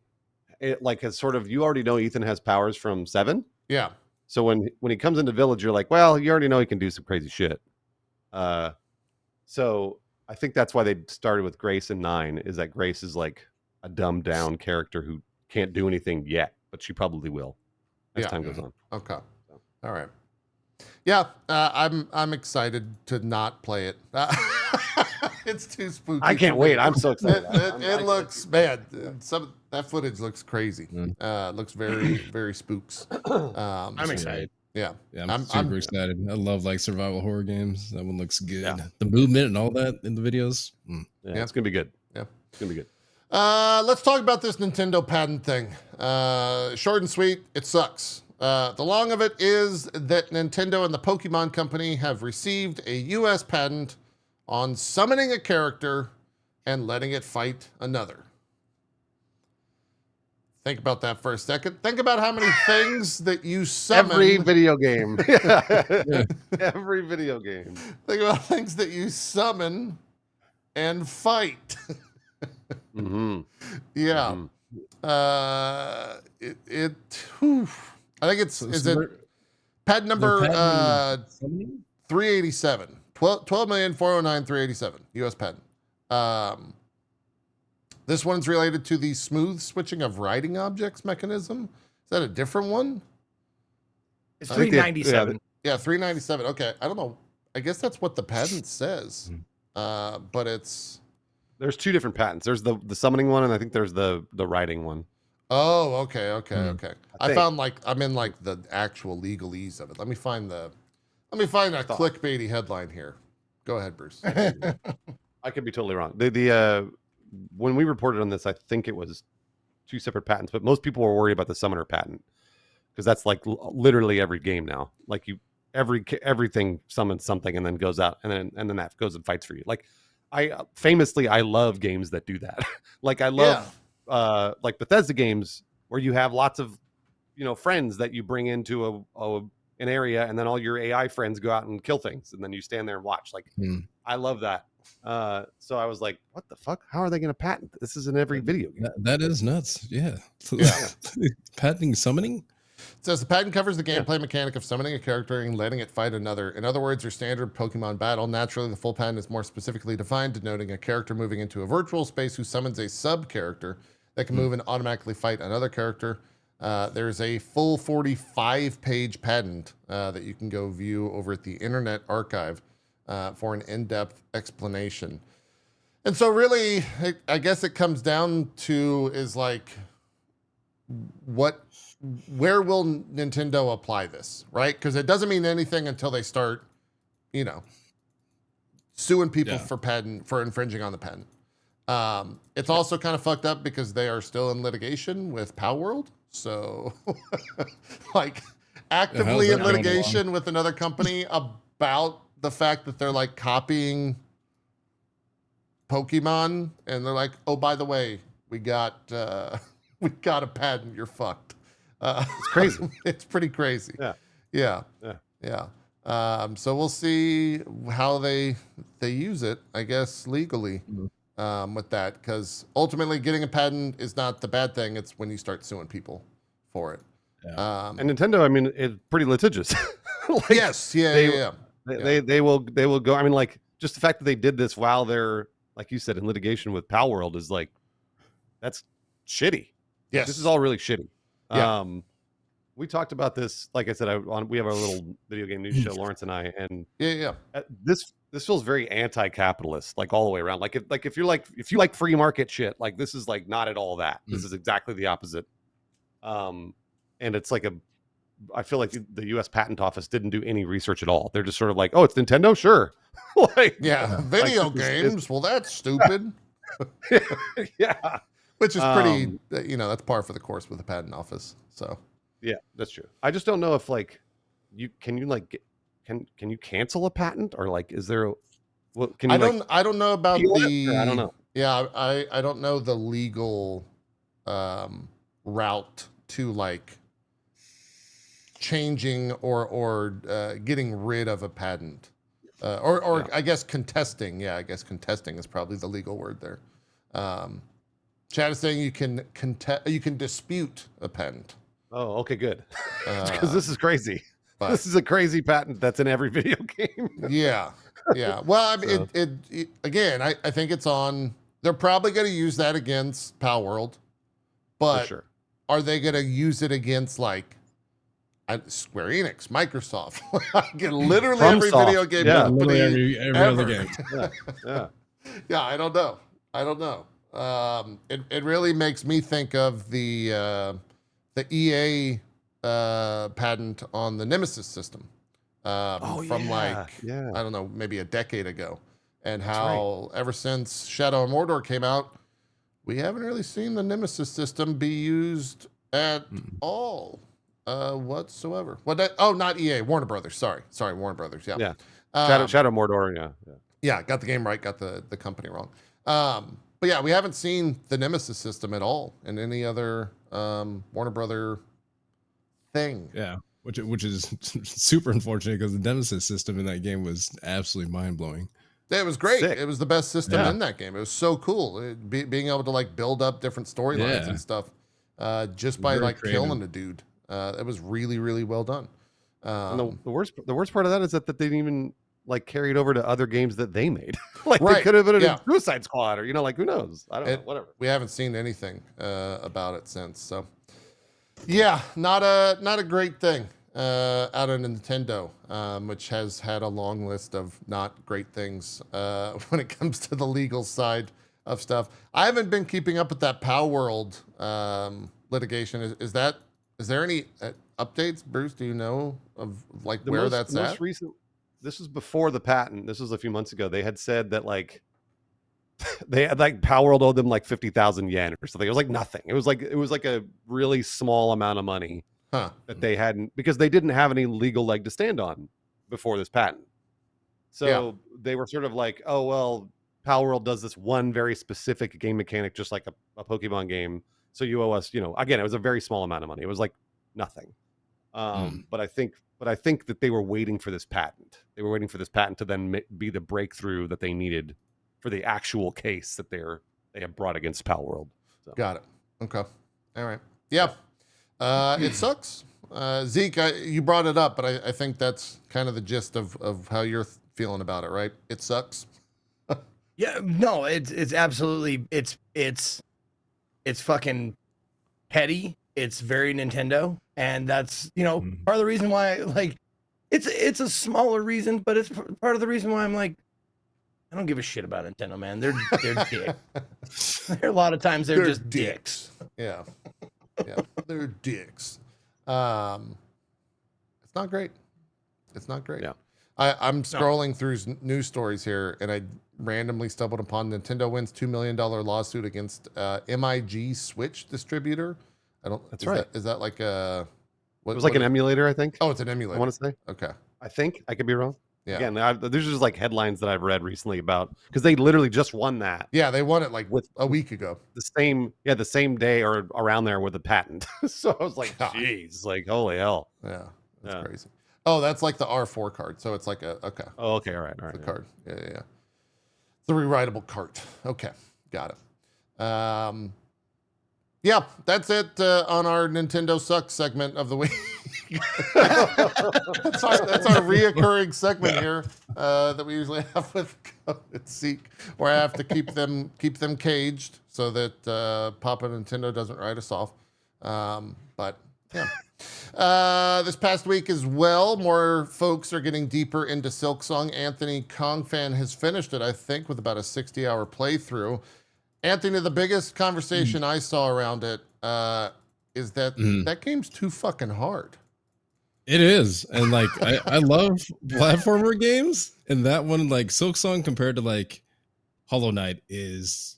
it like has sort of, you already know Ethan has powers from 7. yeah. So when he comes into Village, you're like, well, you already know he can do some crazy shit. So I think that's why they started with Grace in 9, is that Grace is like a dumbed down character who can't do anything yet, but she probably will as time goes on. Okay. All right. Yeah, I'm excited to not play it. It's too spooky. I can't for me. wait. I'm so excited. It looks bad. That footage looks crazy. Looks very, very spooks. I'm excited. Yeah. Yeah, I'm I'm super excited. I love like survival horror games. That one looks good. Yeah. The movement and all that in the videos. Yeah, Yeah. it's gonna be good. Yeah. It's gonna be good. Let's talk about this Nintendo patent thing. Short and sweet, it sucks. The long of it is that Nintendo and the Pokemon Company have received a US patent on summoning a character and letting it fight another. Think about that for a second. Think about how many things that you summon. Every video game. Every video game. Think about things that you summon and fight. Mm-hmm. Yeah. Mhm. Whew. I think it's, is it pad number 387, 12,409,387 US patent. This one's related to the smooth switching of writing objects mechanism. Is that a different one? It's I think 397. Yeah, 397. Okay, I don't know. I guess that's what the patent says. But it's There's two different patents. There's the summoning one, and I think there's the writing one. oh, okay. I think. found I'm in like the actual legalese of it. Let me find a clickbaity headline here. Go ahead, Bruce. I could be totally wrong. The when we reported on this, I think it was two separate patents, but most people were worried about the summoner patent because that's like literally every game now. Like everything summons something and then goes out and then that goes and fights for you. Like I love games that do that. Like I love like Bethesda games where you have lots of friends that you bring into an area, and then all your AI friends go out and kill things, and then you stand there and watch. Like I love that. So I was like, what the fuck? How are they going to patent this? Is in every video game. That is nuts. Yeah. Patenting summoning? It says the patent covers the gameplay mechanic of summoning a character and letting it fight another. In other words, your standard Pokemon battle. Naturally, the full patent is more specifically defined, denoting a character moving into a virtual space who summons a sub-character that can move and automatically fight another character. There's a full 45-page patent that you can go view over at the Internet Archive for an in-depth explanation. And so really, I guess it comes down to is like, where will Nintendo apply this, right? Because it doesn't mean anything until they start, suing people for infringing on the patent. It's also kind of fucked up because they are still in litigation with Palworld. So like actively in litigation with another company about the fact that they're like copying Pokemon, and they're like, oh, by the way, we got a patent. You're fucked. It's crazy. It's pretty crazy. Yeah. So we'll see how they use it, I guess, legally with that, because ultimately getting a patent is not the bad thing. It's when you start suing people for it. And Nintendo, I mean, it's pretty litigious. Like, yes. They will go. I mean, like, just the fact that they did this while they're, like you said, in litigation with Palworld is like, that's shitty. Yes. This is all really shitty. Yeah. We talked about this, like I said, we have our little video game news show, Lawrence and I, and this feels very anti-capitalist, like all the way around. Like if you like free market shit, like this is like not at all that. This is exactly the opposite. And it's like I feel like the U.S. Patent Office didn't do any research at all. They're just sort of like, oh, it's Nintendo, sure. Video like, games. Well, that's stupid. Yeah. Which is pretty, that's par for the course with the patent office. So yeah, that's true. I just don't know if like can you cancel a patent, or like is there can you I don't know about I don't know. Yeah, I don't know the legal route to like changing or getting rid of a patent. I guess contesting. Yeah, I guess contesting is probably the legal word there. Chad is saying you can dispute a patent. Oh, okay, good. Because this is crazy. This is a crazy patent that's in every video game. Yeah. Well, I mean, it again, I think it's on. They're probably going to use that against Palworld, but sure. Are they going to use it against like Square Enix, Microsoft? Literally every video game company, every other game. Yeah, I don't know. It really makes me think of the EA patent on the Nemesis system from like yeah. I don't know, maybe a decade ago, and That's how ever since Shadow of Mordor came out, we haven't really seen the Nemesis system be used at all whatsoever. What? Oh, not EA, Warner Brothers. Sorry, Warner Brothers. Yeah. Yeah. Um, Shadow Mordor. Yeah. yeah, got the game right, got the company wrong. But yeah, we haven't seen the Nemesis system at all in any other Warner Brother thing. Yeah, which is super unfortunate because the Nemesis system in that game was absolutely mind blowing. It was great. Sick. It was the best system Yeah. in that game. It was so cool. Being able to like build up different storylines Yeah. and stuff just by Very like creative. killing a dude. It was really, really well done. And the worst part of that is that they didn't even like carry it over to other games that they made. Like they Right, could have been yeah. a Suicide Squad, or like who knows? I don't know. Whatever. We haven't seen anything about it since. So yeah, not a great thing out of Nintendo, which has had a long list of not great things when it comes to the legal side of stuff. I haven't been keeping up with that Pow World litigation. Is there any updates, Bruce? Do you know of like where that's the at? most recent. This was before the patent. This was a few months ago. They had said that like they had like Power World owed them like 50,000 yen or something. It was like nothing. It was like a really small amount of money Huh. that they hadn't, because they didn't have any legal leg to stand on before this patent. So they were sort of like, oh well, Power World does this one very specific game mechanic, just like a Pokemon game. So you owe us, again, it was a very small amount of money. It was like nothing. But I think that they were waiting for this patent. They were waiting for this patent to then be the breakthrough that they needed for the actual case that they have brought against Power World. So. Got it. Okay. All right. Yeah. It sucks. Zeke, you brought it up, but I think that's kind of the gist of how you're feeling about it, right? It sucks. Yeah, no, it's absolutely it's fucking petty. It's very Nintendo, and that's part of the reason why like it's a smaller reason, but it's part of the reason why I'm like I don't give a shit about Nintendo, man. They're dicks. There are a lot of times they're just dicks. Yeah. Yeah. They're dicks. It's not great. It's not great. Yeah. I'm scrolling through news stories here, and I randomly stumbled upon Nintendo wins $2 million lawsuit against MIG Switch distributor. That's right. Is that like a? It was like an emulator, I think. Oh, it's an emulator. I want to say. Okay. I think I could be wrong. Yeah. Again, there's just like headlines that I've read recently about, because they literally just won that. Yeah, they won it like with a week ago. The same day or around there with the patent. So I was like, geez, like holy hell. Yeah, that's crazy. Oh, that's like the R4 card. So it's like okay. Oh, okay, all right. The card. Yeah. It's a rewritable cart. Okay, got it. Yeah, that's it on our Nintendo Sucks segment of the week. that's our reoccurring segment here that we usually have with Zeke, where I have to keep them caged so that Papa Nintendo doesn't write us off. But yeah. This past week as well, more folks are getting deeper into Silksong. Anthony Kongphan has finished it, I think, with about a 60-hour playthrough. Anthony, the biggest conversation I saw around it is that that game's too fucking hard. It is. And like I love platformer games, and that one, like Silksong compared to like Hollow Knight, is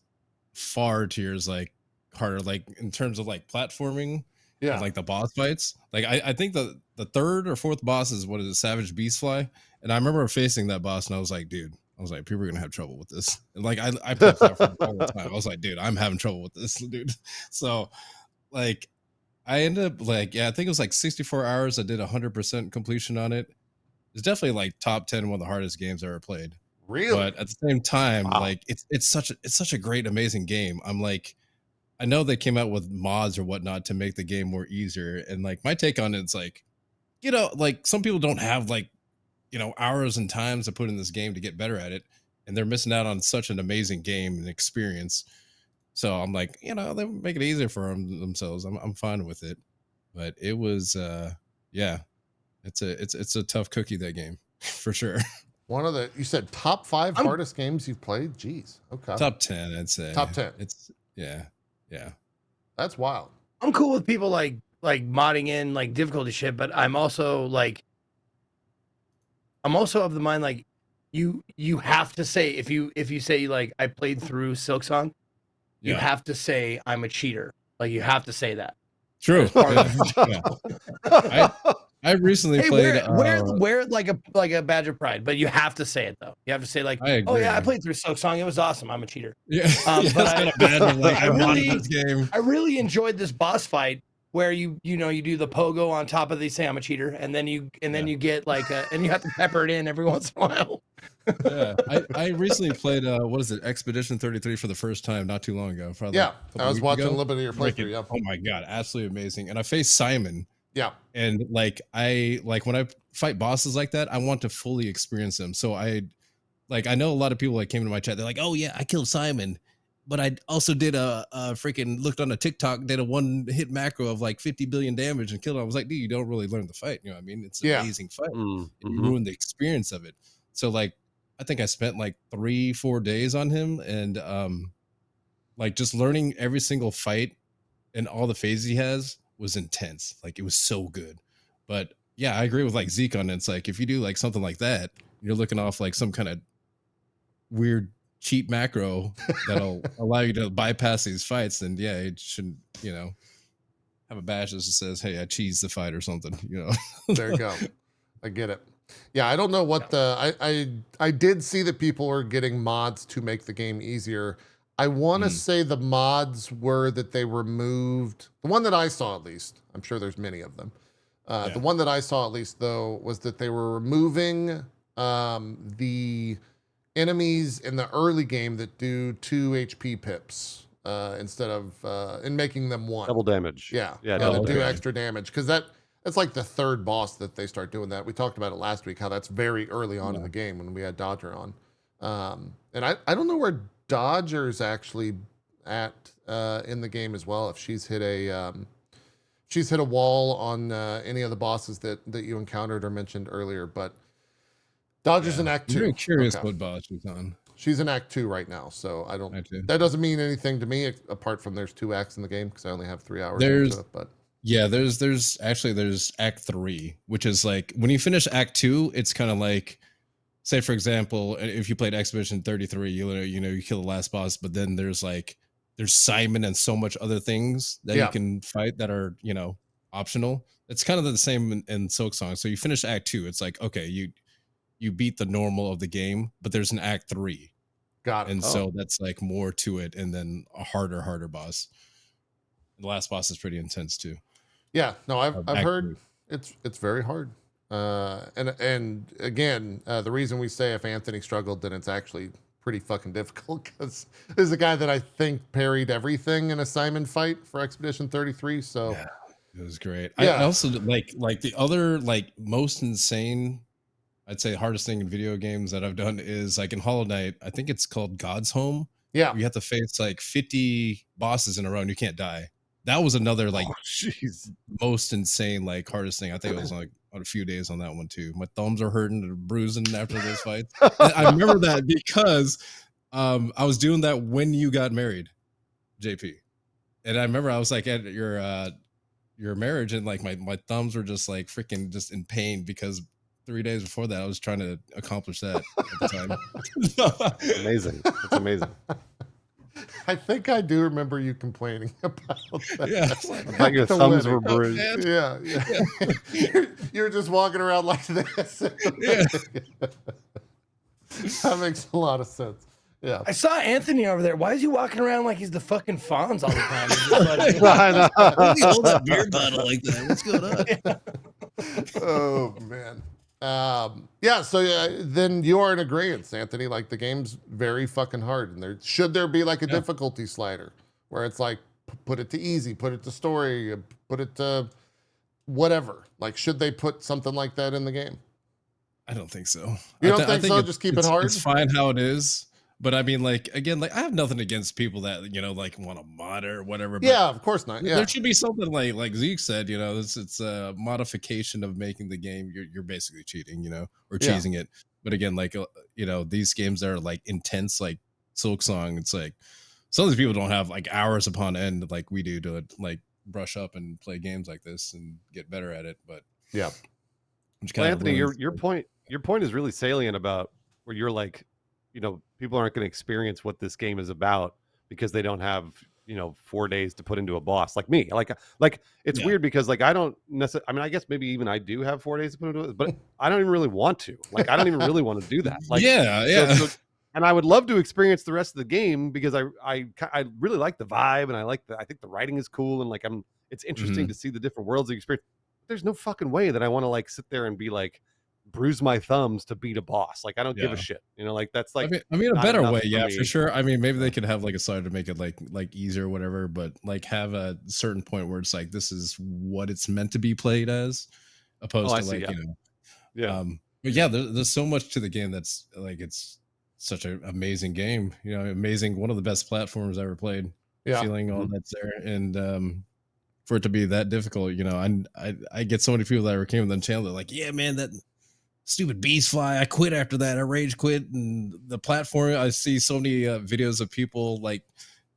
far tiers like harder, like in terms of like platforming. Yeah. And, like the boss fights. Like I think the third or fourth boss is what is it, Savage Beastfly? And I remember facing that boss and I was like, dude, people are gonna have trouble with this. And like I play platform all the time. I was like, dude, I'm having trouble with this, dude. So like I ended up like, I think it was like 64 hours. I did 100% completion on it. It's definitely like top 10 one of the hardest games I ever played. Really? But at the same time, like it's such a great, amazing game. I'm like, I know they came out with mods or whatnot to make the game more easier. And like my take on it's like, like some people don't have like, hours and times to put in this game to get better at it. And they're missing out on such an amazing game and experience. So I'm like, they make it easier for themselves. I'm fine with it. But it was, it's a tough cookie, that game, for sure. One of you said top 5 hardest games you've played? Jeez. Okay. Top 10, I'd say. Top 10. Yeah. That's wild. I'm cool with people like like modding in like difficulty shit, but I'm also of the mind like you have to say if you say like I played through Silksong, you have to say I'm a cheater. Like you have to say that. True. Part Yeah. I recently played. Wear like a badge of pride, but you have to say it though. You have to say like, oh yeah, I played through Silksong. It was awesome. I'm a cheater. Yeah, but I I really enjoyed this boss fight where you do the pogo on top of the say I'm a cheater, and then you get like and you have to pepper it in every once in a while. Yeah, I recently played what is it, Expedition 33 for the first time not too long ago. Probably I was watching a little bit of your playthrough. Yeah. Oh my god, absolutely amazing! And I faced Simon. Yeah. And like when I fight bosses like that, I want to fully experience them. So I know a lot of people that came into my chat. They're like, "Oh yeah, I killed Simon, but I also did a freaking looked on a TikTok, did a one hit macro of like 50 billion damage and killed him." I was like, "Dude, you don't really learn the fight." You know what I mean? It's an amazing fight. And you ruin the experience of it. So like, I think I spent like 3-4 days on him, and like just learning every single fight and all the phases he has was intense. Like it was so good. But yeah, I agree with like Zeke on it. It's like if you do like something like that, you're looking off like some kind of weird cheat macro that'll allow you to bypass these fights, then yeah, it shouldn't, have a badge that says, "Hey, I cheesed the fight" or something, There you go. I get it. Yeah, I don't know what I did see that people were getting mods to make the game easier. I want to say the mods were that they removed, the one that I saw at least, I'm sure there's many of them. The one that I saw at least though, was that they were removing the enemies in the early game that do 2 HP pips instead of, and making them 1. Double damage. Yeah, double do damage. extra damage. Because that's like the 3rd boss that they start doing that. We talked about it last week, how that's very early on in the game when we had Dodger on. And I don't know where Dodger's actually at in the game as well. If she's hit a wall on any of the bosses that you encountered or mentioned earlier, but Dodger's in Act 2. I'm very curious what boss she's on. She's in Act 2 right now, so I don't. Act 2. That doesn't mean anything to me apart from there's 2 acts in the game because I only have 3 hours into it. But yeah, there's Act 3, which is like when you finish Act 2, it's kind of like, say for example, if you played Expedition 33, you kill the last boss, but then there's Simon and so much other things that you can fight that are optional. It's kind of the same in Silksong. So you finish Act 2, it's like, okay, you beat the normal of the game, but there's an Act 3. Got it. And so that's like more to it, and then a harder boss. The last boss is pretty intense too. Yeah, no, I've heard 3. it's very hard. And again, the reason we say if Anthony struggled, then it's actually pretty fucking difficult because this is a guy that I think parried everything in a Simon fight for Expedition 33. So yeah, it was great. Yeah. I also like the other most insane, I'd say hardest thing in video games that I've done is like in Hollow Knight, I think it's called God's Home. Yeah. You have to face like 50 bosses in a row and you can't die. That was another most insane, hardest thing. I think it was like on a few days on that one too. My thumbs are hurting and bruising after those fights. I remember that because I was doing that when you got married, JP. And I remember I was like at your marriage and like my thumbs were just like freaking just in pain because 3 days before that I was trying to accomplish that at the time. Amazing. It's amazing. I think I do remember you complaining about that. Yeah, Like your thumbs were bruised. Yeah. You're just walking around like this. Yeah. That makes a lot of sense. Yeah. I saw Anthony over there. Why is he walking around like he's the fucking Fonz all the time? He's just like, I know. Why do you hold that beer bottle like that? What's going on? Oh man. Yeah, so then you are in agreement, Anthony. Like the game's very fucking hard, and should there be like a difficulty slider where it's like put it to easy, put it to story, put it to whatever. Like, should they put something like that in the game? I don't think so. You don't think so? Just keep it hard? It's fine how it is. But I mean, again, I have nothing against people that, want to mod or whatever. But Yeah, of course not. Yeah. there should be something like Zeke said, it's a modification of making the game. You're basically cheating, or cheesing it. But again, these games that are like intense, like Silksong, it's like some of these people don't have like hours upon end like we do to brush up and play games like this and get better at it. But Yeah. which Well, kind Anthony, ruins your point is really salient about where you're like, people aren't going to experience what this game is about because they don't have 4 days to put into a boss like me. Like it's Yeah. weird because like I don't necessarily. I mean, I guess maybe even I do have 4 days to put into it, but I don't even really want to. Like I don't even really want to do that. Like yeah. and I would love to experience the rest of the game because I really like the vibe and I think the writing is cool and like it's interesting to see the different worlds that you experience. There's no fucking way that I want to like sit there and be like bruise my thumbs to beat a boss. Like I don't give a shit. Like that's like I mean a not better enough way, for yeah, me. for sure. I mean, maybe they could have like a side to make it like easier or whatever, but like have a certain point where it's like this is what it's meant to be played as, opposed to like but yeah, there's so much to the game that's like it's such an amazing game, amazing, one of the best platforms I ever played. Feeling all that's there, and for it to be that difficult, I get so many people that ever came on the channel, they're like, yeah man, that stupid beast fly, I quit after that, I rage quit. And the platform, I see so many videos of people like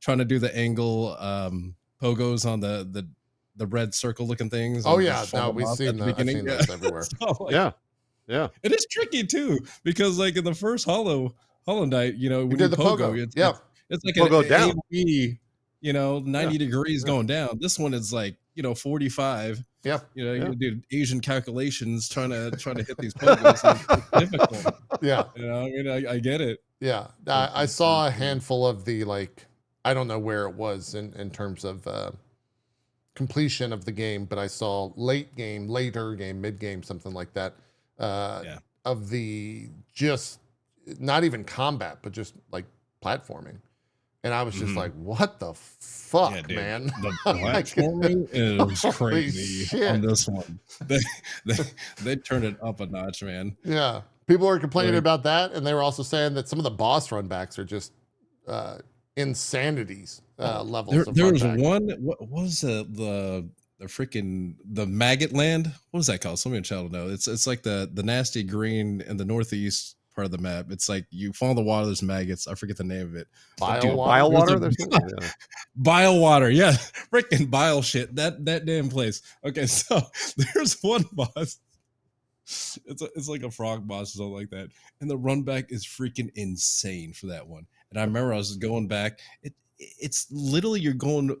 trying to do the angle pogos on the red circle looking things. Oh yeah, no, we've seen that. I've seen those everywhere. So, like, yeah. It is tricky too, because like in the first Hollow Knight, when you did the pogo. It's like pogo an down. AOE, 90 degrees going down. This one is like 45. Yeah. You do Asian calculations trying to hit these pogos. It's difficult. Yeah. I mean, I get it. Yeah. I saw a handful of the like, I don't know where it was in terms of completion of the game, but I saw later game, mid game, something like that. Of the just not even combat, but just like platforming. And I was just like, what the fuck, man? The platforming is crazy on this one. They turned it up a notch, man. Yeah. People were complaining about that, and they were also saying that some of the boss runbacks are just insanities levels. There was one. What was the freaking the maggot land? What was that called? Somebody in chat will know. It's like the nasty green in the northeast part of the map. It's like you fall in the water, there's maggots. I forget the name of it. Bile water. Bile water. Yeah, freaking bile shit. That damn place. Okay, so there's one boss. It's like a frog boss or something like that, and the run back is freaking insane for that one. And I remember I was going back. It's literally you're going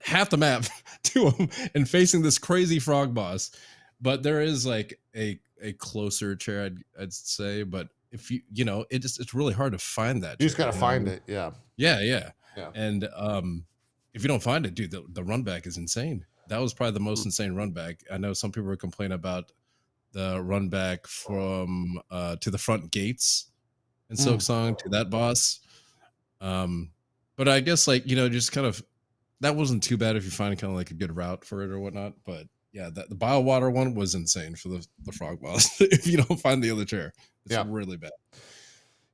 half the map to him and facing this crazy frog boss. But there is like a closer chair, I'd say. But if it's really hard to find that. You just gotta find it. Yeah. And if you don't find it, dude, the run back is insane. That was probably the most insane run back. I know some people were complaining about the run back from to the front gates in Silksong to that boss. But I guess like just kind of that wasn't too bad if you find kind of like a good route for it or whatnot. But yeah, the bile water one was insane for the frog boss. If you don't find the other chair, it's really bad.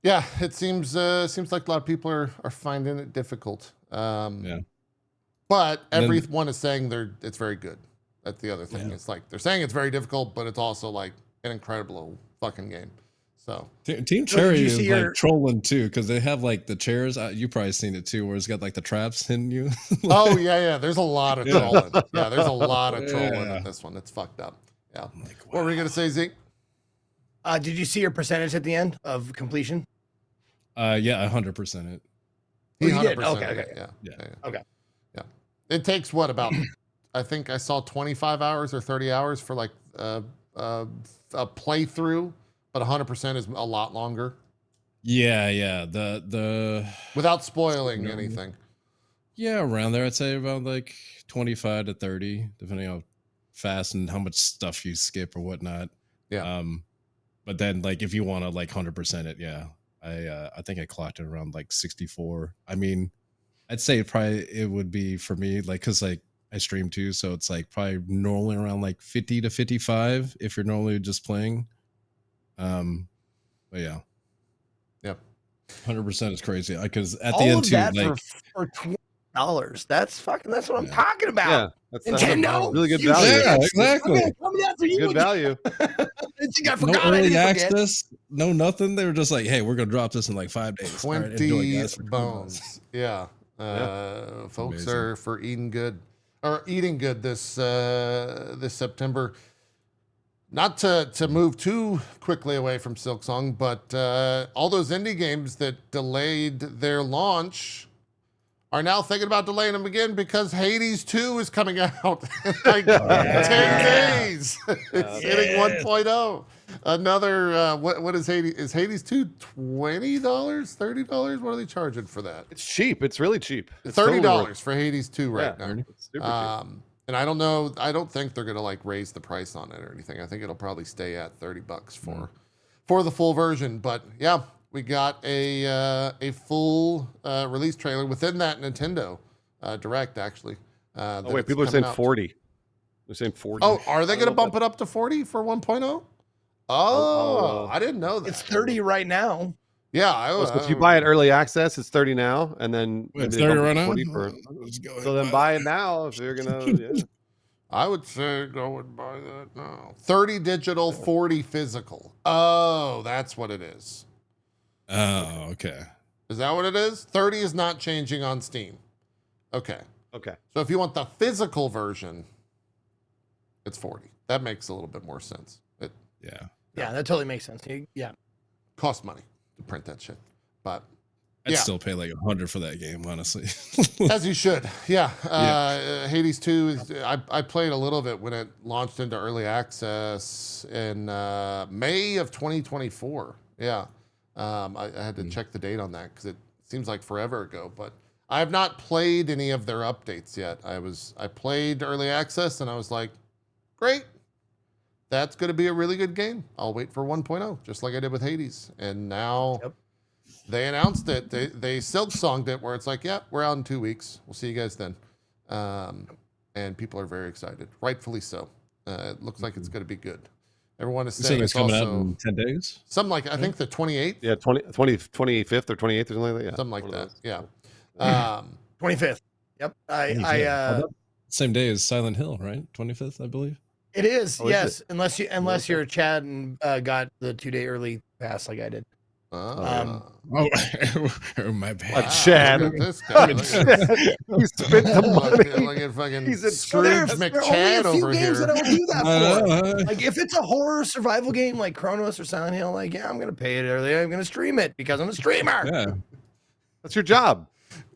Yeah, it seems like a lot of people are finding it difficult. But everyone is saying it's very good. That's the other thing. It's like they're saying it's very difficult, but it's also like an incredible fucking game. So Team Cherry is like trolling too, because they have like the chairs. You probably seen it too, where it's got like the traps hitting you. Oh yeah. There's a lot of trolling. Yeah, there's a lot of trolling in this one. It's fucked up. Yeah. Like, wow. What were you gonna say, Zeke? Did you see your percentage at the end of completion? Yeah, 100% it. He 100%. Okay. Yeah. Okay. Yeah. It takes what about? I think I saw 25 hours or 30 hours for like a playthrough, but 100% is a lot longer. Yeah. The without spoiling anything. Yeah, around there, I'd say about like 25 to 30, depending on how fast and how much stuff you skip or whatnot. Yeah. But then like if you want to like 100% it, yeah, I think I clocked it around like 64. I mean, I'd say it would be for me like because like I stream too, so it's like probably normally around like 50 to 55 if you're normally just playing. But yeah. Yep. 100% is crazy because at the end too, like for $20. That's what I'm talking about. Yeah, that's Nintendo. Really good value. Yeah, exactly. Good value. No early access, no nothing. They were just like, "Hey, we're gonna drop this in like 5 days." 20 bones. Yeah. Folks are for eating good. or eating good this this September. Not to move too quickly away from Silksong, but all those indie games that delayed their launch are now thinking about delaying them again because Hades 2 is coming out in like 10 days. It's hitting 1.0. Another, what is Hades? Is Hades 2 $20? $30? What are they charging for that? It's cheap. It's really cheap. It's $30 totally for Hades 2 right Yeah, now. it's super cheap. And I don't know. I don't think they're gonna like raise the price on it or anything. I think it'll probably stay at $30 for the full version. But yeah, we got a full release trailer within that Nintendo Direct actually. Oh wait, people are saying 40. They're saying 40. Oh, are they gonna bump it up to 40 for 1.0? Oh, I didn't know that. It's 30 right now. Yeah, So if you buy it early access, it's 30 now, and then It's they 30 bump it right to now. 40 so then buy it now if you're gonna. Yeah. I would say go and buy that now. 30 digital, 40 physical. Oh, that's what it is. Oh, okay. Is that what it is? 30 is not changing on Steam. Okay. Okay. So if you want the physical version, it's 40. That makes a little bit more sense. It Yeah. Yeah, that totally makes sense. Yeah. costs money to print that shit. But I'd Yeah. still pay like $100 for that game, honestly. as you should. Yeah. Hades 2 is I played a little of it when it launched into early access in May of 2024. Yeah. I had to check the date on that because it seems like forever ago, but I have not played any of their updates yet. I played early access and I was like, great. That's going to be a really good game. I'll wait for 1.0, just like I did with Hades. And now they announced it. They Silksonged it where it's like, yeah, we're out in 2 weeks. We'll see you guys then. And people are very excited, rightfully so. It looks like it's going to be good. Everyone is You saying saying it's it's coming out also in 10 days? something like, I think the 28th, Yeah, 25th or 28th or something like that. Yeah. something like One of that. those. Yeah. 25th. Yep. Same day as Silent Hill, right? 25th, I believe. It is, Oh, is yes. it? Unless you're Chad and got the 2-day early pass like I did. Oh, my bad. Wow, Chad. look at this guy. Look at- He spent the money. Look at fucking He's a Scrooge There are only McChad a few over games here. that I'll do that for. Uh, Like if it's a horror survival game like Cronos or Silent Hill, like yeah, I'm gonna pay it early. I'm gonna stream it because I'm a streamer. yeah. That's your job.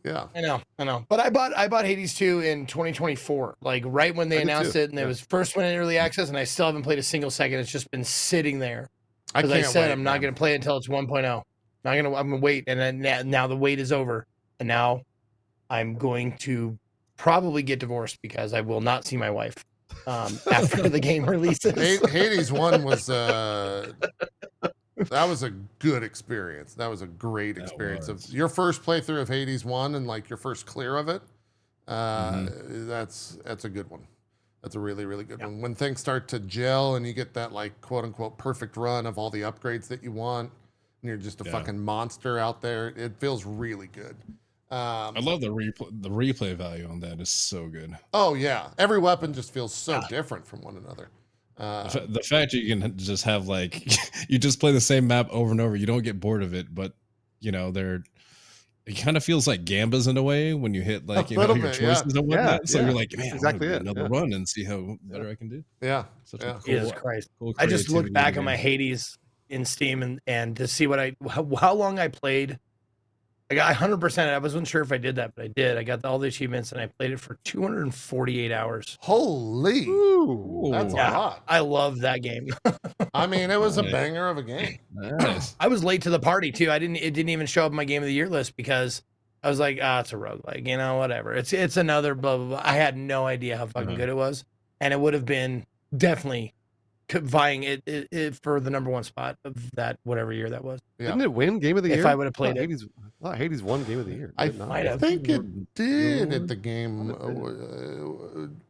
Yeah. I know. But I bought Hades 2 in 2024, like right when they I did announced too, it, and it was first one in early access, and I still haven't played a single second. It's just been sitting there. I Because can't I said wait, I'm not man. gonna play it until it's 1.0. I'm gonna wait, and then now the wait is over, and now I'm going to probably get divorced because I will not see my wife after the game releases. Hades 1 was that was a good experience. That was a great That experience. Of was. your first playthrough of Hades 1 and like your first clear of it. That's a good one. That's a really, really good one. When things start to gel and you get that like quote unquote perfect run of all the upgrades that you want, and you're just a fucking monster out there, it feels really good. I love the replay value on that is so good. Oh yeah, every weapon just feels so different from one another. The fact you can just have like you just play the same map over and over, you don't get bored of it, but you know it kind of feels like Gambas in a way when you hit like your little choices bit, and whatnot. So yeah. you're like, That's man, exactly I it, wanna do another yeah. run and see how better I can do. Yeah, Such yeah. a cool, Jesus Christ! cool I just looked creativity back in on my the game. Hades in Steam and to see what how long I played. I got 100%. I wasn't sure if I did that, but I did. I got all the achievements and I played it for 248 hours. Holy, Ooh. that's a Yeah. lot. I love that game. I mean, it was a Nice. banger of a game. Nice. I was late to the party too. It didn't even show up in my game of the year list because I was like, it's a roguelike, whatever. It's another blah blah blah. I had no idea how fucking good it was, and it would have been definitely vying it for the number one spot of that whatever year that was. Yeah. Didn't it win Game of the If Year? I would have played it. Hades won Game of the Year. I Did it not? might have. think it did at the game.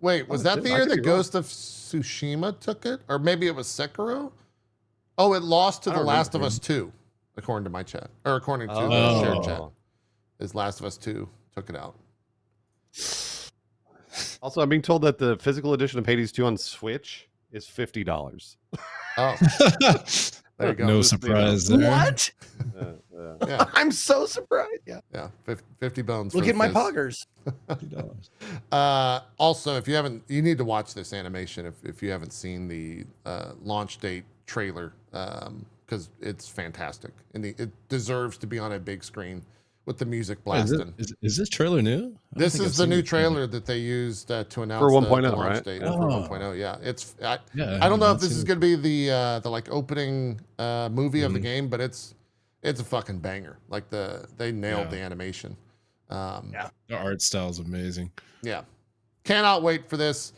Wait, was that the I year could that be wrong. Ghost of Tsushima took it? Or maybe it was Sekiro? Oh, it lost to I The don't Last of remember. Us 2, according to my chat. Or according to the shared chat. Oh. Is Last of Us 2 took it out. Also, I'm being told that the physical edition of Hades 2 on Switch is $50. Oh, There you go. No Just, you know. surprise there. What? Yeah, I'm so surprised. Yeah. yeah. 50 bones. Look for at my Fizz. poggers. Also, if you haven't, you need to watch this animation if you haven't seen the launch date trailer, because it's fantastic and it deserves to be on a big screen with the music blasting. Is this trailer new? I don't This think is I've the seen new it. trailer that they used to announce For the 1.0, launch right? date Oh. for 1.0. Yeah, it's I Yeah, don't know I've if this seen is it. going to be the like opening movie of the Mhm. game, but it's a fucking banger. Like they nailed Yeah. the animation. Yeah. The art style is amazing. Yeah. Cannot wait for this.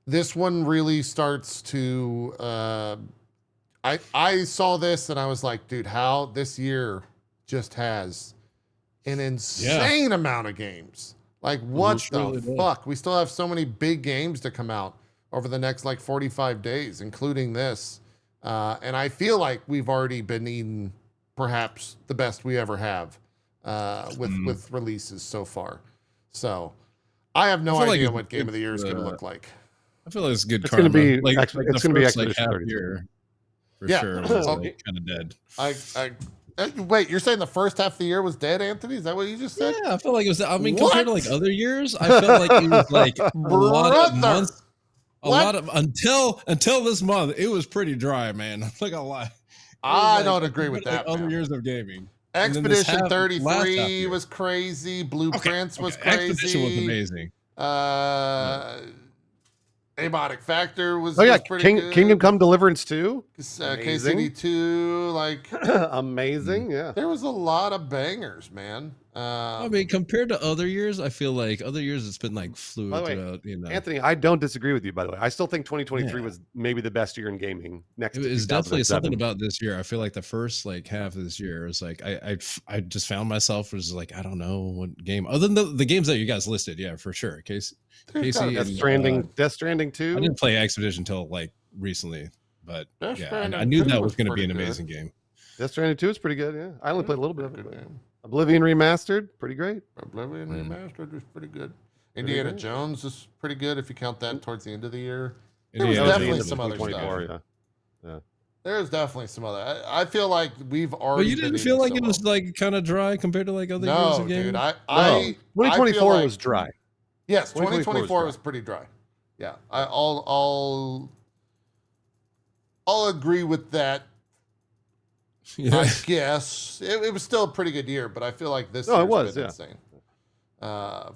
This one really starts to I saw this and I was like, dude, how this year just has an insane amount of games. Like what the really does. fuck? We still have so many big games to come out over the next like 45 days, including this. And I feel like we've already been eating perhaps the best we ever have with releases so far. So I have no I feel like idea it's- what game of the year is going to it's, look like. I feel like it's good It's karma. gonna be like it's the gonna be first, like, Expedition half 32. year for Yeah. sure was Oh. like kind of dead. Wait, you're saying the first half of the year was dead, Anthony? Is that what you just said? Yeah, I feel like it was. I mean, compared to What? like other years, I felt like it was like a lot of Brother! months. A What? lot of until this month, it was pretty dry, man. I'm not gonna lie. I don't agree with compared to that, Other man. years of gaming. And then this Expedition last half 33 year. was crazy. Blueprints was crazy. Expedition was amazing. Abiotic Factor was, Oh yeah, was pretty good. Kingdom Come Deliverance 2. Amazing. KCD2, like Amazing, yeah. there was a lot of bangers, man. I mean, compared to other years, I feel like other years it's been like By fluid the way, throughout. You know, Anthony, I don't disagree with you, by the way. I still think 2023 Yeah. was maybe the best year in gaming. Next to it's definitely 2007. something about this year. I feel like the first like half of this year was like I just found myself was like I don't know what game other than the games that you guys listed. Yeah, for sure. Casey gotta be Death and, Stranding, Death Stranding 2. I didn't play Expedition until like recently, but Death yeah, Stranding I knew 2 that was was going to be pretty an good. amazing game. Death Stranding 2 is pretty good, yeah. I only played a little bit of Pretty it. good but game. Oblivion Remastered, pretty great. Oblivion Mm. Remastered was pretty good. Indiana good. Jones is pretty good if you count that towards the end of the year. It There was is definitely amazing. some other 2024, yeah. There's definitely some other. I feel like we've already. But you been didn't feel eating like so it was well. like kind of dry compared to like other years No, of gaming. dude. I No, feel 2024 like- was dry. Yes, 2024 2024 was was pretty dry. Yeah, I'll agree with that. Yeah. I guess it was still a pretty good year, but I feel like this No, it year's was, been yeah. insane.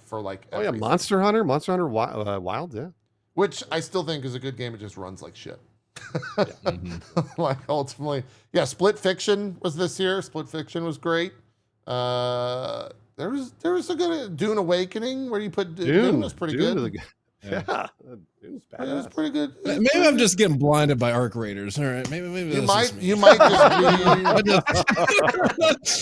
For like Oh yeah, everything. Monster Hunter Wild, yeah. Which I still think is a good game. It just runs like shit. Mhm. Like ultimately, yeah. Split Fiction was this year. Split Fiction was great. There was a good Dune Awakening where you put Dune was pretty Dune good. is yeah, Dune's It was badass. pretty good. It was Maybe pretty I'm good. just getting blinded by Arc Raiders. All right, maybe You that's might just me. you might I just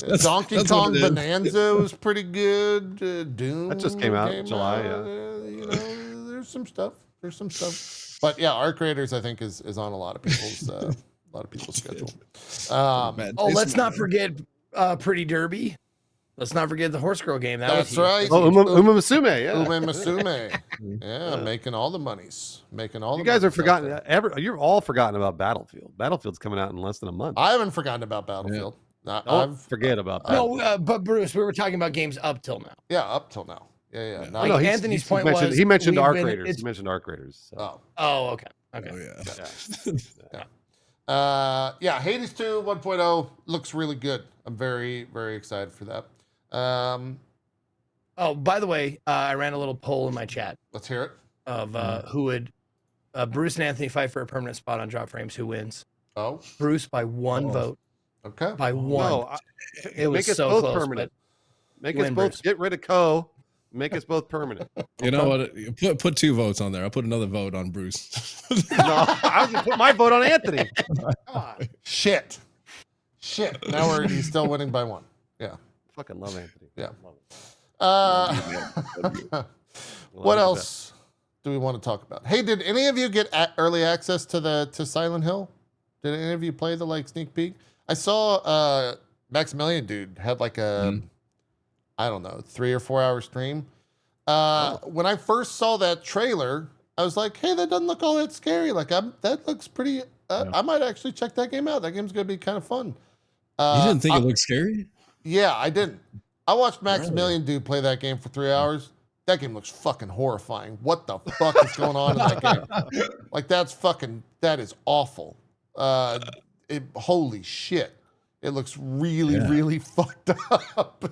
just- Donkey that's Kong what it is. Bonanza was pretty good. Doom That just came out in July, yeah. You know, there's some stuff. But yeah, Arc Raiders I think is on a lot of people's schedule. Bad Oh, taste let's in not my forget Pretty Derby. Let's not forget the horse girl game. That That's was right. Oh, Uma Musume, yeah. Ume Musume. mouth. Yeah, making all the monies. Making all You the guys are monies out there. forgotten. You're all forgotten about Battlefield. Battlefield's coming out in less than a month. I haven't forgotten about Battlefield. Don't forget about that. No, but Bruce, we were talking about games up till now. Yeah, up till now. Yeah. Yeah. Not- Oh, no, Anthony's point mentioned, was he mentioned we've Arc been- Raiders. it's- He mentioned Arc Raiders. So. oh. Oh, okay. Oh yeah. Yeah, Hades 2 1.0 looks really good. I'm very, very excited for that. Oh, by the way, I ran a little poll in my chat Let's hear it. of who would Bruce and Anthony fight for a permanent spot on Drop Frames. Who wins? Oh, Bruce by one vote. okay. By one. No, It was make us so both close, permanent. Make win, us both Bruce. get rid of Cohh. Make us both permanent. You know what? Put 2 votes on there. I'll put another vote on Bruce. No, I was gonna put my vote on Anthony. Come on. Shit. Now he's still winning by 1. Yeah. Fucking love Anthony. Yeah. Love it. What Love else do we want to talk about? Hey, did any of you get early access to Silent Hill? Did any of you play the like sneak peek? I saw Maximilian dude had like a I don't know 3 or 4 hour stream. When I first saw that trailer, I was like, hey, that doesn't look all that scary. Like that looks pretty I might actually check that game out. That game's gonna be kind of fun. You didn't think it looked scary? Yeah, I didn't. I watched Maximilian Dude play that game for 3 hours. That game looks fucking horrifying. What the fuck is going on in that game? Like that is awful. Holy shit. It looks really, really fucked up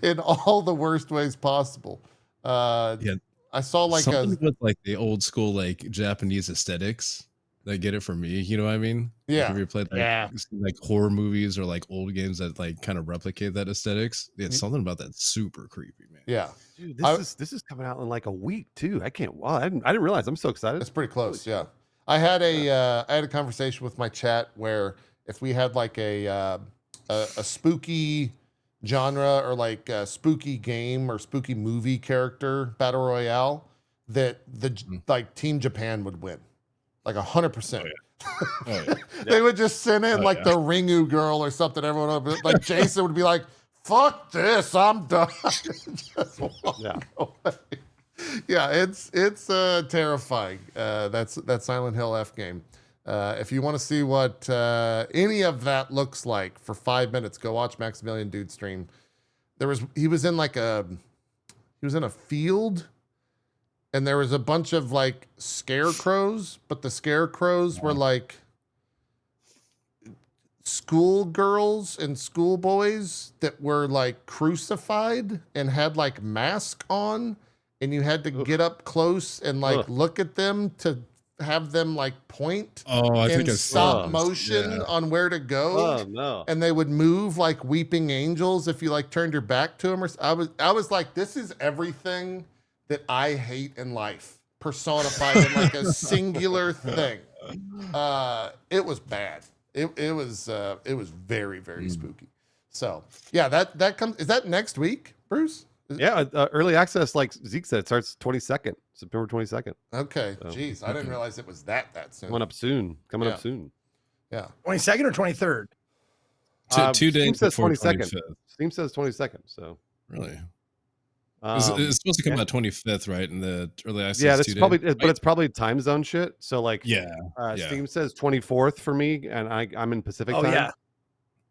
in all the worst ways possible. I saw like something with like the old school like Japanese aesthetics that get it for me. You know what I mean? Yeah. Like, have you played like horror movies or like old games that like kind of replicate that aesthetics? It's something about that super creepy, man. Yeah. Dude, this is coming out in like a week too. I can't. Wow, I didn't realize. I'm so excited. It's pretty close. Yeah. I had a conversation with my chat where if we had like a spooky genre or like a spooky game or spooky movie character battle royale, that like Team Japan would win, like 100%. They would just send in like the Ringu girl or something. Everyone would, like Jason would be like, "Fuck this, I'm done." Just walk away. Yeah, it's terrifying. That's that Silent Hill F game. If you want to see what any of that looks like for 5 minutes, go watch Maximilian Dude stream. He was in a field, and there was a bunch of like scarecrows, but the scarecrows were like schoolgirls and schoolboys that were like crucified and had like mask on, and you had to get up close and like look at them to have them like point in stop motion on where to go. Oh no! And they would move like weeping angels if you like turned your back to them. Or I was like, this is everything that I hate in life personified in like a singular thing. It was bad. It was very, very spooky. So yeah, that comes. Is that next week, Bruce? Yeah, early access, like Zeke said, it starts 22nd, September 22nd. Okay, So, jeez, I didn't realize it was that soon. Coming up soon. Yeah. 22nd or 23rd? 2 days Steam says before 22nd. 25th. Steam says 22nd. So Really? It's supposed to come out 25th, right? In the early access. Yeah, that's 2 days, probably, right? but it's probably time zone shit. So like, Yeah. Steam says 24th for me, and I'm in Pacific time. Yeah.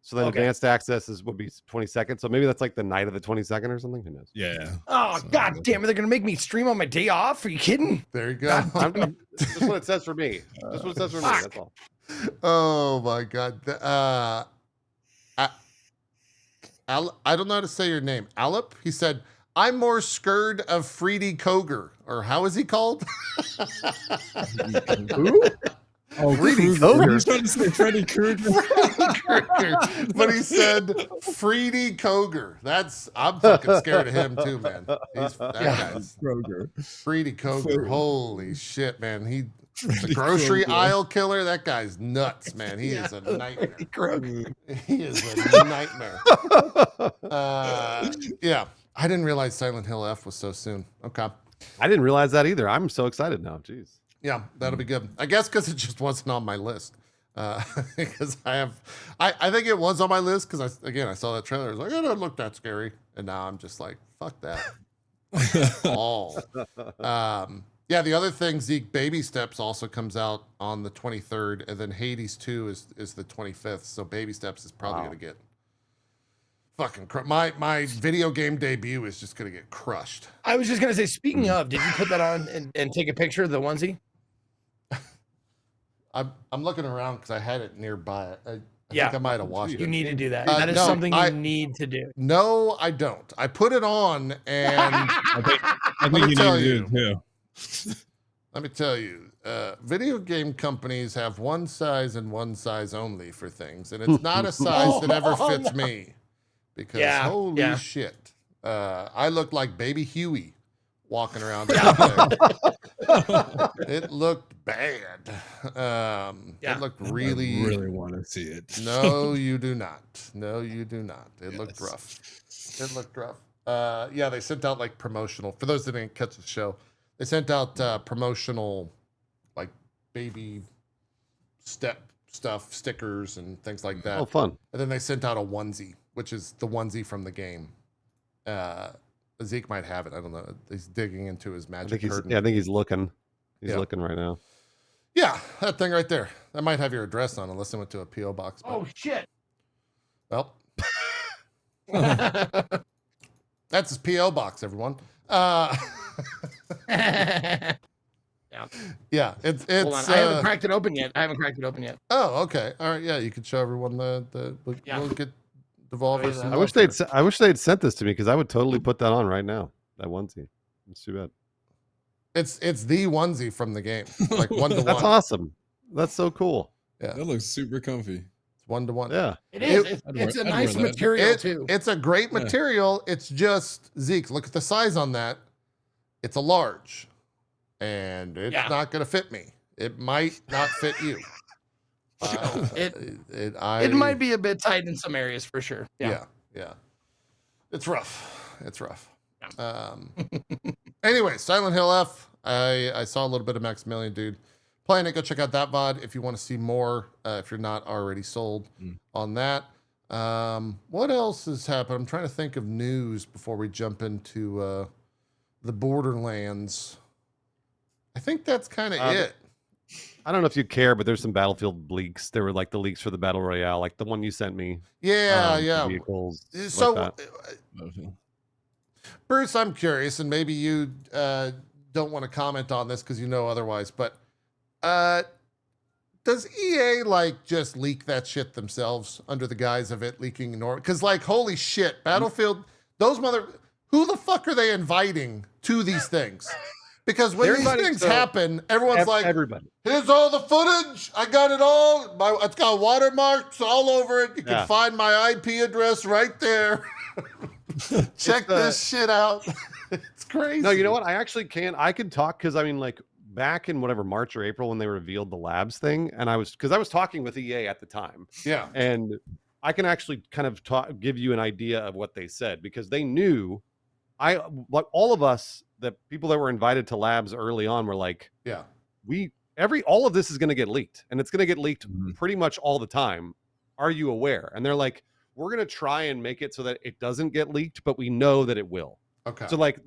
So then advanced access would be 22nd. So maybe that's like the night of the 22nd or something. Who knows? Yeah. Oh, god damn it. They're going to make me stream on my day off? Are you kidding? There you go. That's what it says for me. That's what it says for me. That's all. Oh my god. I don't know how to say your name. Alep? He said, "I'm more scared of Freddy Krueger." Or how is he called? Who? Oh, Freddy Krueger. He's trying to say Freddy Krueger. But he said Freddy Krueger. I'm fucking scared of him too, man. That guy's Krueger. Freddy Krueger. Holy shit, man. The grocery aisle killer. That guy's nuts, man. He is a nightmare. He is a nightmare. Yeah. I didn't realize Silent Hill F was so soon. Okay. I didn't realize that either. I'm so excited now. Jeez. Yeah, that'll be good. I guess because it just wasn't on my list. Because I think it was on my list because I saw that trailer. I was like, it doesn't look that scary. And now I'm just like, fuck that. Yeah, the other thing, Zeke, Baby Steps also comes out on the 23rd, and then Hades 2 is the 25th. So Baby Steps is probably going to get fucking my video game debut is just going to get crushed. I was just going to say, speaking of, did you put that on and take a picture of the onesie? I'm looking around because I had it nearby. I think I might have watched it. You need to do that. That is something you need to do. No, I don't. I put it on, and I think you need to do it too. Let me tell you, video game companies have one size and one size only for things, and it's not a size that ever fits me. Because holy shit, I look like Baby Huey walking around. It looked bad. It looked really. I really want to see it. No, you do not. No, you do not. It looked rough. It looked rough. Yeah, they sent out like promotional. For those that didn't catch the show, they sent out promotional, like baby step stuff, stickers, and things like that. Oh, fun! And then they sent out a onesie, which is the onesie from the game. Zeke might have it. I don't know. He's digging into his magic curtain. I think he's looking. He's looking right now. Yeah, that thing right there. That might have your address on unless I went to a P.O. box. But, Oh shit. well, that's his P.O. box, everyone. Yeah. Yeah, it's. Hold on. I haven't cracked it open yet. Oh, okay. All right. Yeah, you could show everyone we'll get Devolver. that. some I love wish here. I wish they'd sent this to me because I would totally put that on right now. That onesie. It's too bad. It's the onesie from the game, like 1-to-1. That's awesome. That's so cool. Yeah, That looks super comfy. it's 1-to-1. Yeah. It is. I'd It's a wear nice that. material too. It's a great Yeah. material. It's just Zeke. Look at the size on that. It's a large, and it's Yeah. not going to fit me. It might not fit you. It might be a bit tight in some areas for sure. Yeah. It's rough. It's rough. Anyway, Silent Hill F. I saw a little bit of Maximilian, dude. Playing it, go check out that VOD if you want to see more, if you're not already sold on that. What else has happened? I'm trying to think of news before we jump into the Borderlands. I think that's kind of it. I don't know if you care, but there's some Battlefield leaks. There were like the leaks for the Battle Royale, like the one you sent me. Yeah. Vehicles. So, like that. Bruce, I'm curious, and maybe you don't want to comment on this because you know otherwise, but does EA like just leak that shit themselves under the guise of it leaking normal? Because like, holy shit, Battlefield, who the fuck are they inviting to these things? Because when these things happen, everyone's like, everybody. Here's all the footage. I got it all. It's got watermarks all over it. You can find my IP address right there. Check this shit out. It's crazy. No, you know what? I actually can. I can talk because I mean, like back in whatever March or April when they revealed the labs thing, and I was talking with EA at the time. Yeah, and I can actually kind of give you an idea of what they said because they knew. Like all of us, the people that were invited to labs early on were like, yeah, all of this is going to get leaked, and it's going to get leaked pretty much all the time. Are you aware? And they're like, we're going to try and make it so that it doesn't get leaked, but we know that it will. Okay. So like,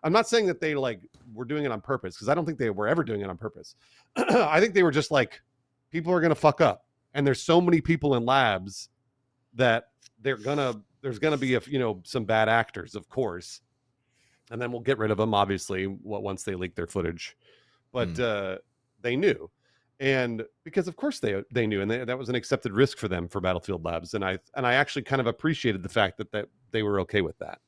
I'm not saying that they like were doing it on purpose because I don't think they were ever doing it on purpose. I think they were just like, people are going to fuck up, and there's so many people in labs that there's going to be some bad actors, of course, and then we'll get rid of them obviously once they leak their footage. But they knew, and because of course they knew, and that was an accepted risk for them for Battlefield Labs, and I actually kind of appreciated the fact that they were okay with that,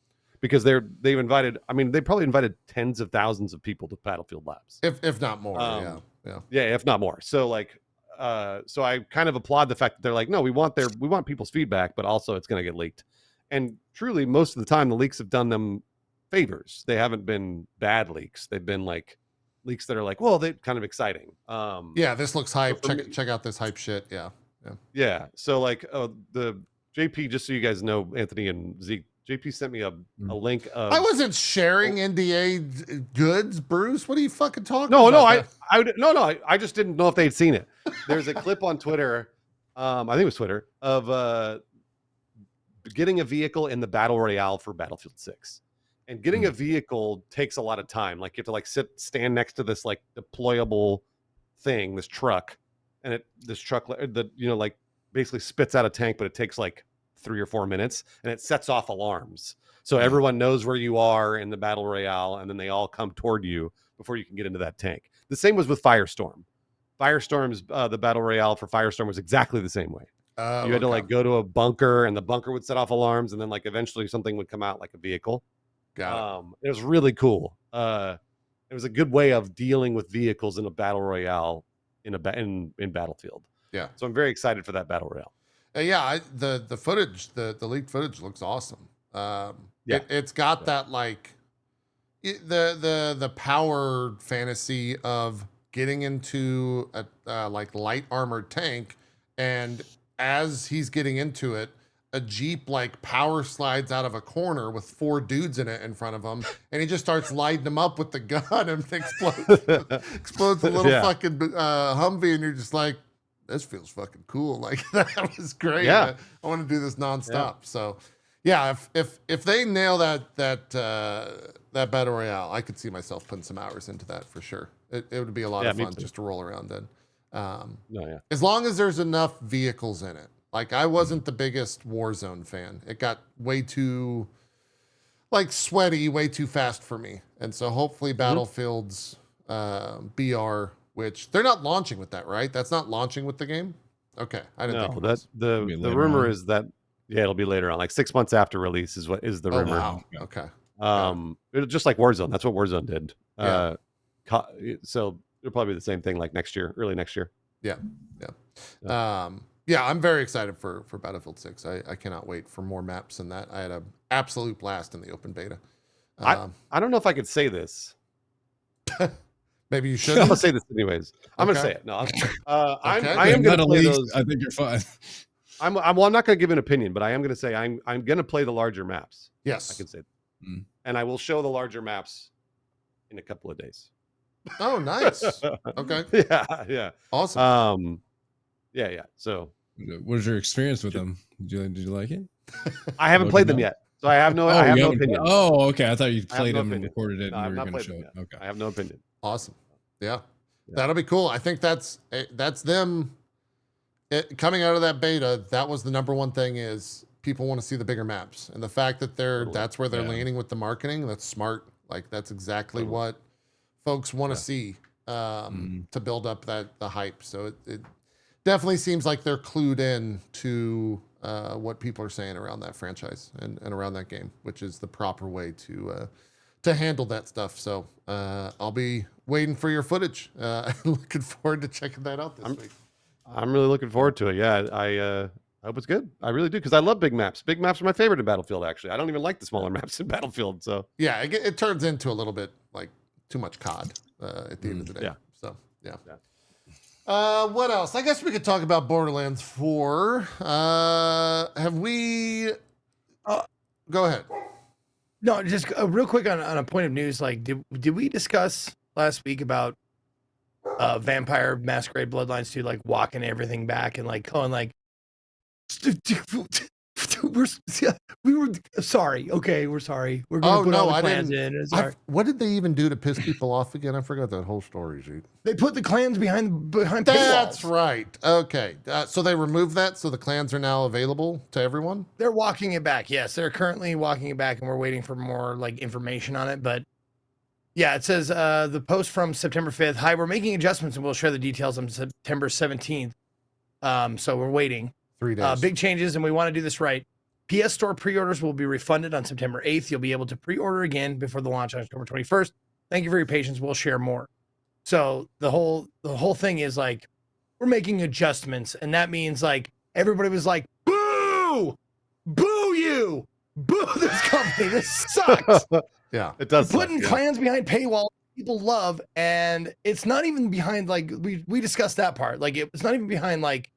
because they've invited, I mean, they probably invited tens of thousands of people to Battlefield Labs, if not more. Yeah, if not more. So like, so I kind of applaud the fact that they're like, no, we want people's feedback, but also it's going to get leaked. And truly, most of the time, the leaks have done them favors. They haven't been bad leaks. They've been like leaks that are like, well, they're kind of exciting. This looks hype. So Check out this hype shit. Yeah. So like, the JP, just so you guys know, Anthony and Zeke, JP sent me a link of. I wasn't sharing NDA goods, Bruce. What are you fucking talking No, about? I just didn't know if they'd seen it. There's a clip on Twitter, I think it was Twitter, of getting a vehicle in the Battle Royale for Battlefield 6. And getting a vehicle takes a lot of time. Like you have to stand next to this like deployable thing, this truck, and this truck like basically spits out a tank, but it takes like 3 or 4 minutes, and it sets off alarms. So everyone knows where you are in the Battle Royale, and then they all come toward you before you can get into that tank. The same was with Firestorm. Firestorm's the Battle Royale for Firestorm was exactly the same way. You had to like go to a bunker, and the bunker would set off alarms, and then like eventually something would come out like a vehicle. Got it. It was really cool. It was a good way of dealing with vehicles in a Battle Royale in Battlefield. Yeah. So I'm very excited for that Battle Royale. The footage, the leaked footage looks awesome. It's got that like the power fantasy of getting into a like light armored tank, and as he's getting into it, a Jeep like power slides out of a corner with 4 dudes in it in front of him, and he just starts lighting them up with the gun and explodes the little fucking Humvee, and you're just like, this feels fucking cool. Like that was great. Yeah. I want to do this nonstop. Yeah. So yeah, if they nail that Battle Royale, I could see myself putting some hours into that for sure. It would be a lot Yeah, of me fun too. just to roll around in. No, yeah. As long as there's enough vehicles in it. Like I wasn't the biggest Warzone fan. It got way too like sweaty, way too fast for me. And so hopefully Battlefield's BR, which they're not launching with that, right? That's not launching with the game. Okay, I didn't think No, it that was. the Maybe the later rumor on. is that it'll be later on, like 6 months after release is what is the Oh rumor. wow. Okay. It'll just like Warzone. That's what Warzone did. Yeah. So it'll probably be the same thing like next year, early next year. Yeah. Yeah, I'm very excited for Battlefield 6. I cannot wait for more maps than that. I had an absolute blast in the open beta. I don't know if I could say this. Maybe you should. I'm gonna say this anyways. I'm gonna Okay. say it. No, Okay. I am gonna Not play least, those. I think you're fine. Well, I'm not gonna give an opinion, but I am gonna say I'm gonna play the larger maps. Yes. I can say that. Mm. And I will show the larger maps in a couple of days. Oh, nice. Okay. Yeah. Awesome. Yeah. So What was your experience with them? Did you like it? I haven't Look played it them up. yet. So I have no you no haven't- opinion. Oh, okay. I thought you I have played no them and opinion. recorded it No, and I've you were not going to played show them it. yet. Okay. I have no opinion. Awesome. Yeah. Yeah. That'll be cool. I think that's them coming out of that beta. That was the number one thing is people want to see the bigger maps, and the fact that Totally. that's where they're Yeah. leaning with the marketing. That's smart. Like that's exactly Totally. what folks want to Yeah. see Mhm. to build up the hype. So it definitely seems like they're clued in to what people are saying around that franchise and around that game, which is the proper way to handle that stuff. So I'll be waiting for your footage. Looking forward to checking that out this week. I'm really looking forward to it. Yeah, I hope it's good. I really do because I love big maps. Big maps are my favorite in Battlefield. Actually, I don't even like the smaller maps in Battlefield. So Yeah, it turns into a little bit like too much COD at the end of the day. Yeah. So yeah. What else? I guess we could talk about Borderlands 4. Have we? Go ahead. No, just real quick on a point of news. Like, did we discuss last week about Vampire Masquerade Bloodlines 2, like walking everything back and like going like, we were sorry. Okay, we're sorry. We're gonna put all the clans in. and sorry. What did they even do to piss people off again? I forgot that whole story, Jeet. They put the clans behind That's paywalls. right. Okay, so they removed that, so the clans are now available to everyone. They're walking it back. Yes, they're currently walking it back, and we're waiting for more like information on it. But yeah, it says the post from September 5th. Hi, we're making adjustments, and we'll share the details on September 17th. So we're waiting. 3 days. Big changes, and we want to do this right. PS Store pre-orders will be refunded on September 8th. You'll be able to pre-order again before the launch on October 21st. Thank you for your patience. We'll share more. So the whole thing is like we're making adjustments, and that means like everybody was like, "Boo, boo you, boo this company. This sucks." Yeah, it does. Putting suck, clans behind paywall, people love, and it's not even behind like we discussed that part. Like it's not even behind like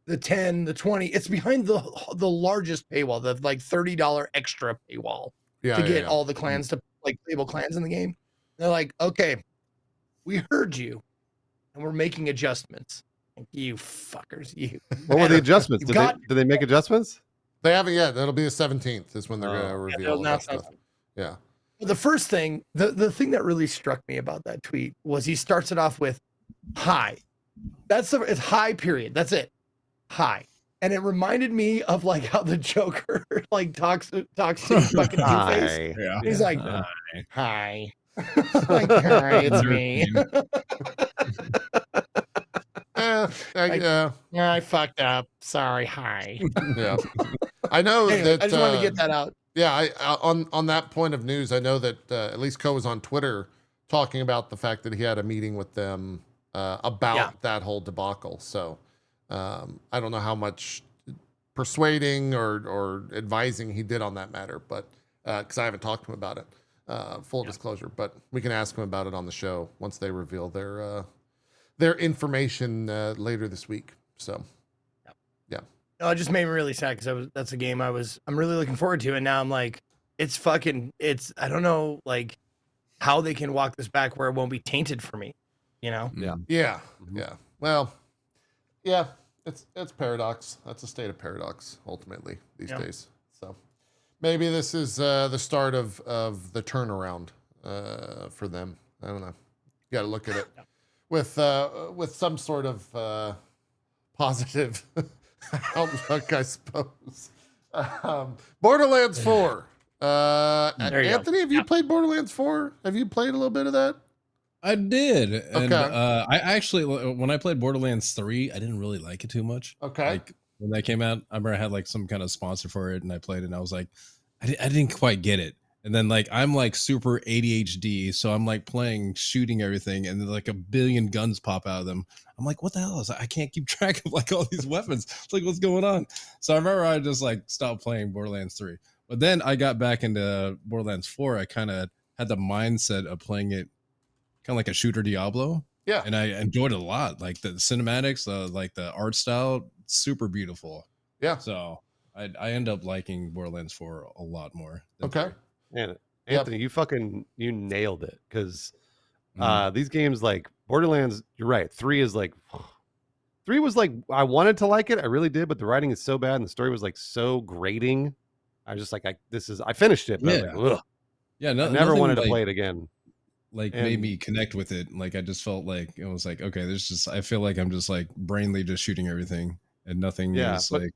the 10, the 20. It's behind the largest paywall, the like $30 extra paywall to get all the clans to like playable clans in the game. They're like, okay, we heard you, and we're making adjustments. Like, you fuckers, you. What were the adjustments? You Did they make adjustments? They haven't yet. That'll be the 17th is when they're gonna reveal all that stuff. Yeah. The first thing, the thing that really struck me about that tweet was he starts it off with hi. It's hi period. That's it. Hi. And it reminded me of like how the Joker like talks to fucking Two-Face. Yeah. He's like, hi. Like, hi, it's me. Yeah. I fucked up. Sorry, hi. Yeah. I know Anyway, that. I just wanted to get that out. Yeah, on that point of news, I know that at least Cohh was on Twitter talking about the fact that he had a meeting with them about that whole debacle. So I don't know how much persuading or advising he did on that matter, but because I haven't talked to him about it. Full disclosure, but we can ask him about it on the show once they reveal their information later this week. So, yeah. No, it just made me really sad because that's a game I'm really looking forward to, and now I'm like, I don't know like how they can walk this back where it won't be tainted for me, you know? Yeah. Yeah. Yeah. Well, yeah, it's paradox. That's a state of paradox ultimately these days. So maybe this is the start of the turnaround for them. I don't know. got to look at it with some sort of positive outlook, I suppose. Borderlands 4. Anthony, have you played Borderlands 4? Have you played a little bit of that? I did. And Okay. I actually, when I played Borderlands 3, I didn't really like it too much. Okay. Like when that came out, I remember I had like some kind of sponsor for it and I played it and I was like, I didn't quite get it. And then like, I'm like super ADHD. So I'm like playing, shooting everything. And then like a billion guns pop out of them. I'm like, what the hell is that? I can't keep track of like all these weapons. It's like, what's going on? So I remember I just like stopped playing Borderlands 3. But then I got back into Borderlands 4. I kind of had the mindset of playing it kind of like a shooter Diablo. Yeah. And I enjoyed it a lot. Like the cinematics, like the art style, super beautiful. Yeah. So I end up liking Borderlands 4 a lot more. Okay. Man, Anthony, you nailed it. Because Mhm. these games like Borderlands, you're right. 3 is like 3 was like I wanted to like it. I really did, but the writing is so bad and the story was like so grating. I was just like, I finished it, but I was like, ugh. Yeah, no, I never nothing, wanted to like, play it again. Like And- made me connect with it. Like I just felt like it was like, okay, there's just I feel like I'm just like brainly just shooting everything and nothing is but like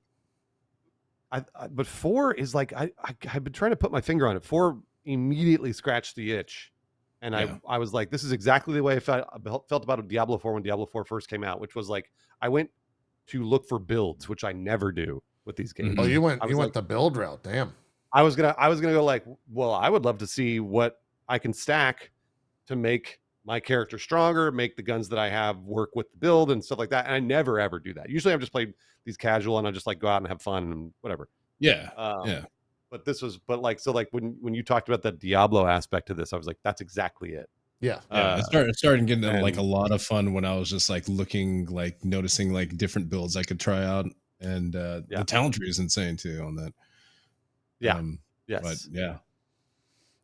but 4 is like I've been trying to put my finger on it. 4 immediately scratched the itch, and Yeah. I was like, this is exactly the way I felt about Diablo 4 when Diablo 4 first came out, which was like I went to look for builds, which I never do with these games. Oh, you went like, the build route. Damn. I was gonna go like, well, I would love to see what I can stack to make my character stronger, make the guns that I have work with the build and stuff like that. And I never ever do that. Usually I've just played these casual and I just like go out and have fun and whatever. yeah. But this was, so when you talked about the Diablo aspect to this, I was like, that's exactly it. Yeah. Yeah, it started getting like a and- lot of fun when I was just like looking, like noticing like different builds I could try out, and the talent tree is insane too on that. Yeah. But Yes. yeah,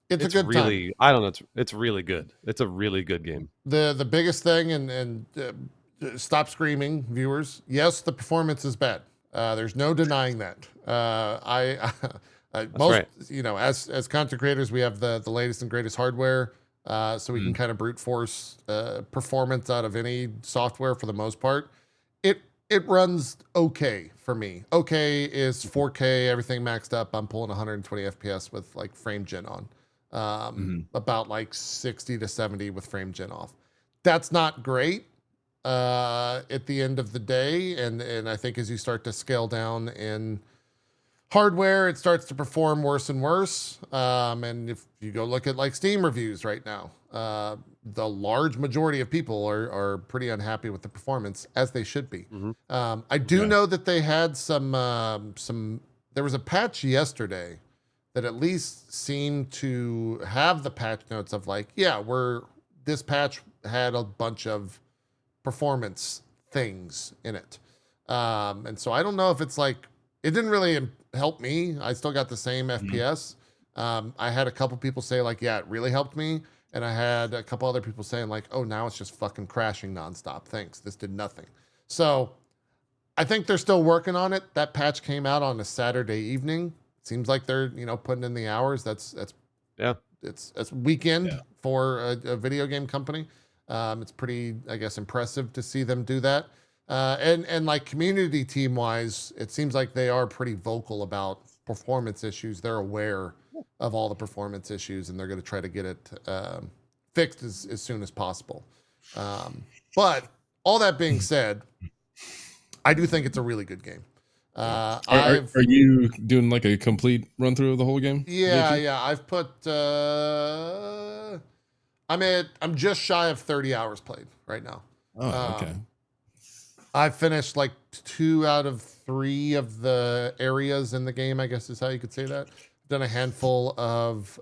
It's a good really, time. I don't know. It's really good. It's a really good game. The biggest thing, and stop screaming, viewers. Yes, the performance is bad. There's no denying that. Most, right. as content creators, we have the latest and greatest hardware, so we can kind of brute force performance out of any software for the most part. It runs okay for me. Okay is 4K, everything maxed up. I'm pulling 120 FPS with like frame gen on. About like 60 to 70 with frame gen off. That's not great at the end of the day. And I think as you start to scale down in hardware, it starts to perform worse and worse. And if you go look at like Steam reviews right now, the large majority of people are pretty unhappy with the performance, as they should be. I do know that they had some, there was a patch yesterday that at least seemed to have the patch notes of like, this patch had a bunch of performance things in it. And so I don't know if it's like, it didn't really help me. I still got the same FPS. I had a couple people say like, yeah, it really helped me. And I had a couple other people saying like, oh, now it's just fucking crashing nonstop. Thanks. This did nothing. So I think they're still working on it. That patch came out on a Saturday evening. Seems like they're, putting in the hours. That's weekend for a video game company. It's pretty, I guess, impressive to see them do that. And like community team wise, it seems like they are pretty vocal about performance issues. They're aware of all the performance issues and they're going to try to get it fixed as soon as possible. But all that being said, I do think it's a really good game. are you doing like a complete run through of the whole game? Yeah. I've put, I'm just shy of 30 hours played right now. Oh, okay. I've finished like 2 out of 3 of the areas in the game, I guess is how you could say that. Done a handful of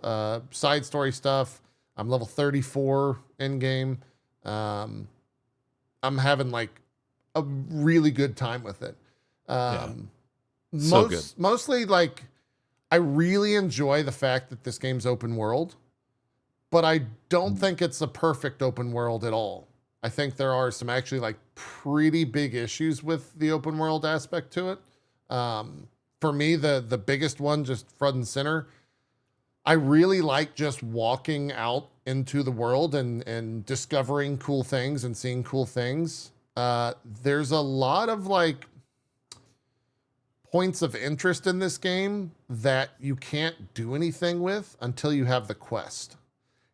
side story stuff. I'm level 34 in game. I'm having like a really good time with it. So good. Mostly like I really enjoy the fact that this game's open world, but I don't think it's a perfect open world at all. I think there are some actually like pretty big issues with the open world aspect to it. For me, the biggest one, just front and center, I really like just walking out into the world and discovering cool things and seeing cool things. There's a lot of like points of interest in this game that you can't do anything with until you have the quest.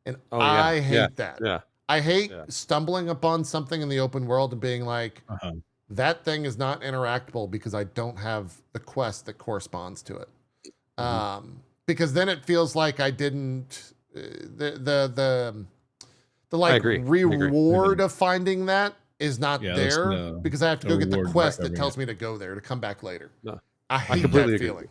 And I hate that. Yeah. I hate stumbling upon something in the open world and being like, that thing is not interactable because I don't have the quest that corresponds to it. Because then it feels like I didn't the like reward of finding that is not there because I have to go get the quest that tells me to go there to come back later. No, I hate that feeling.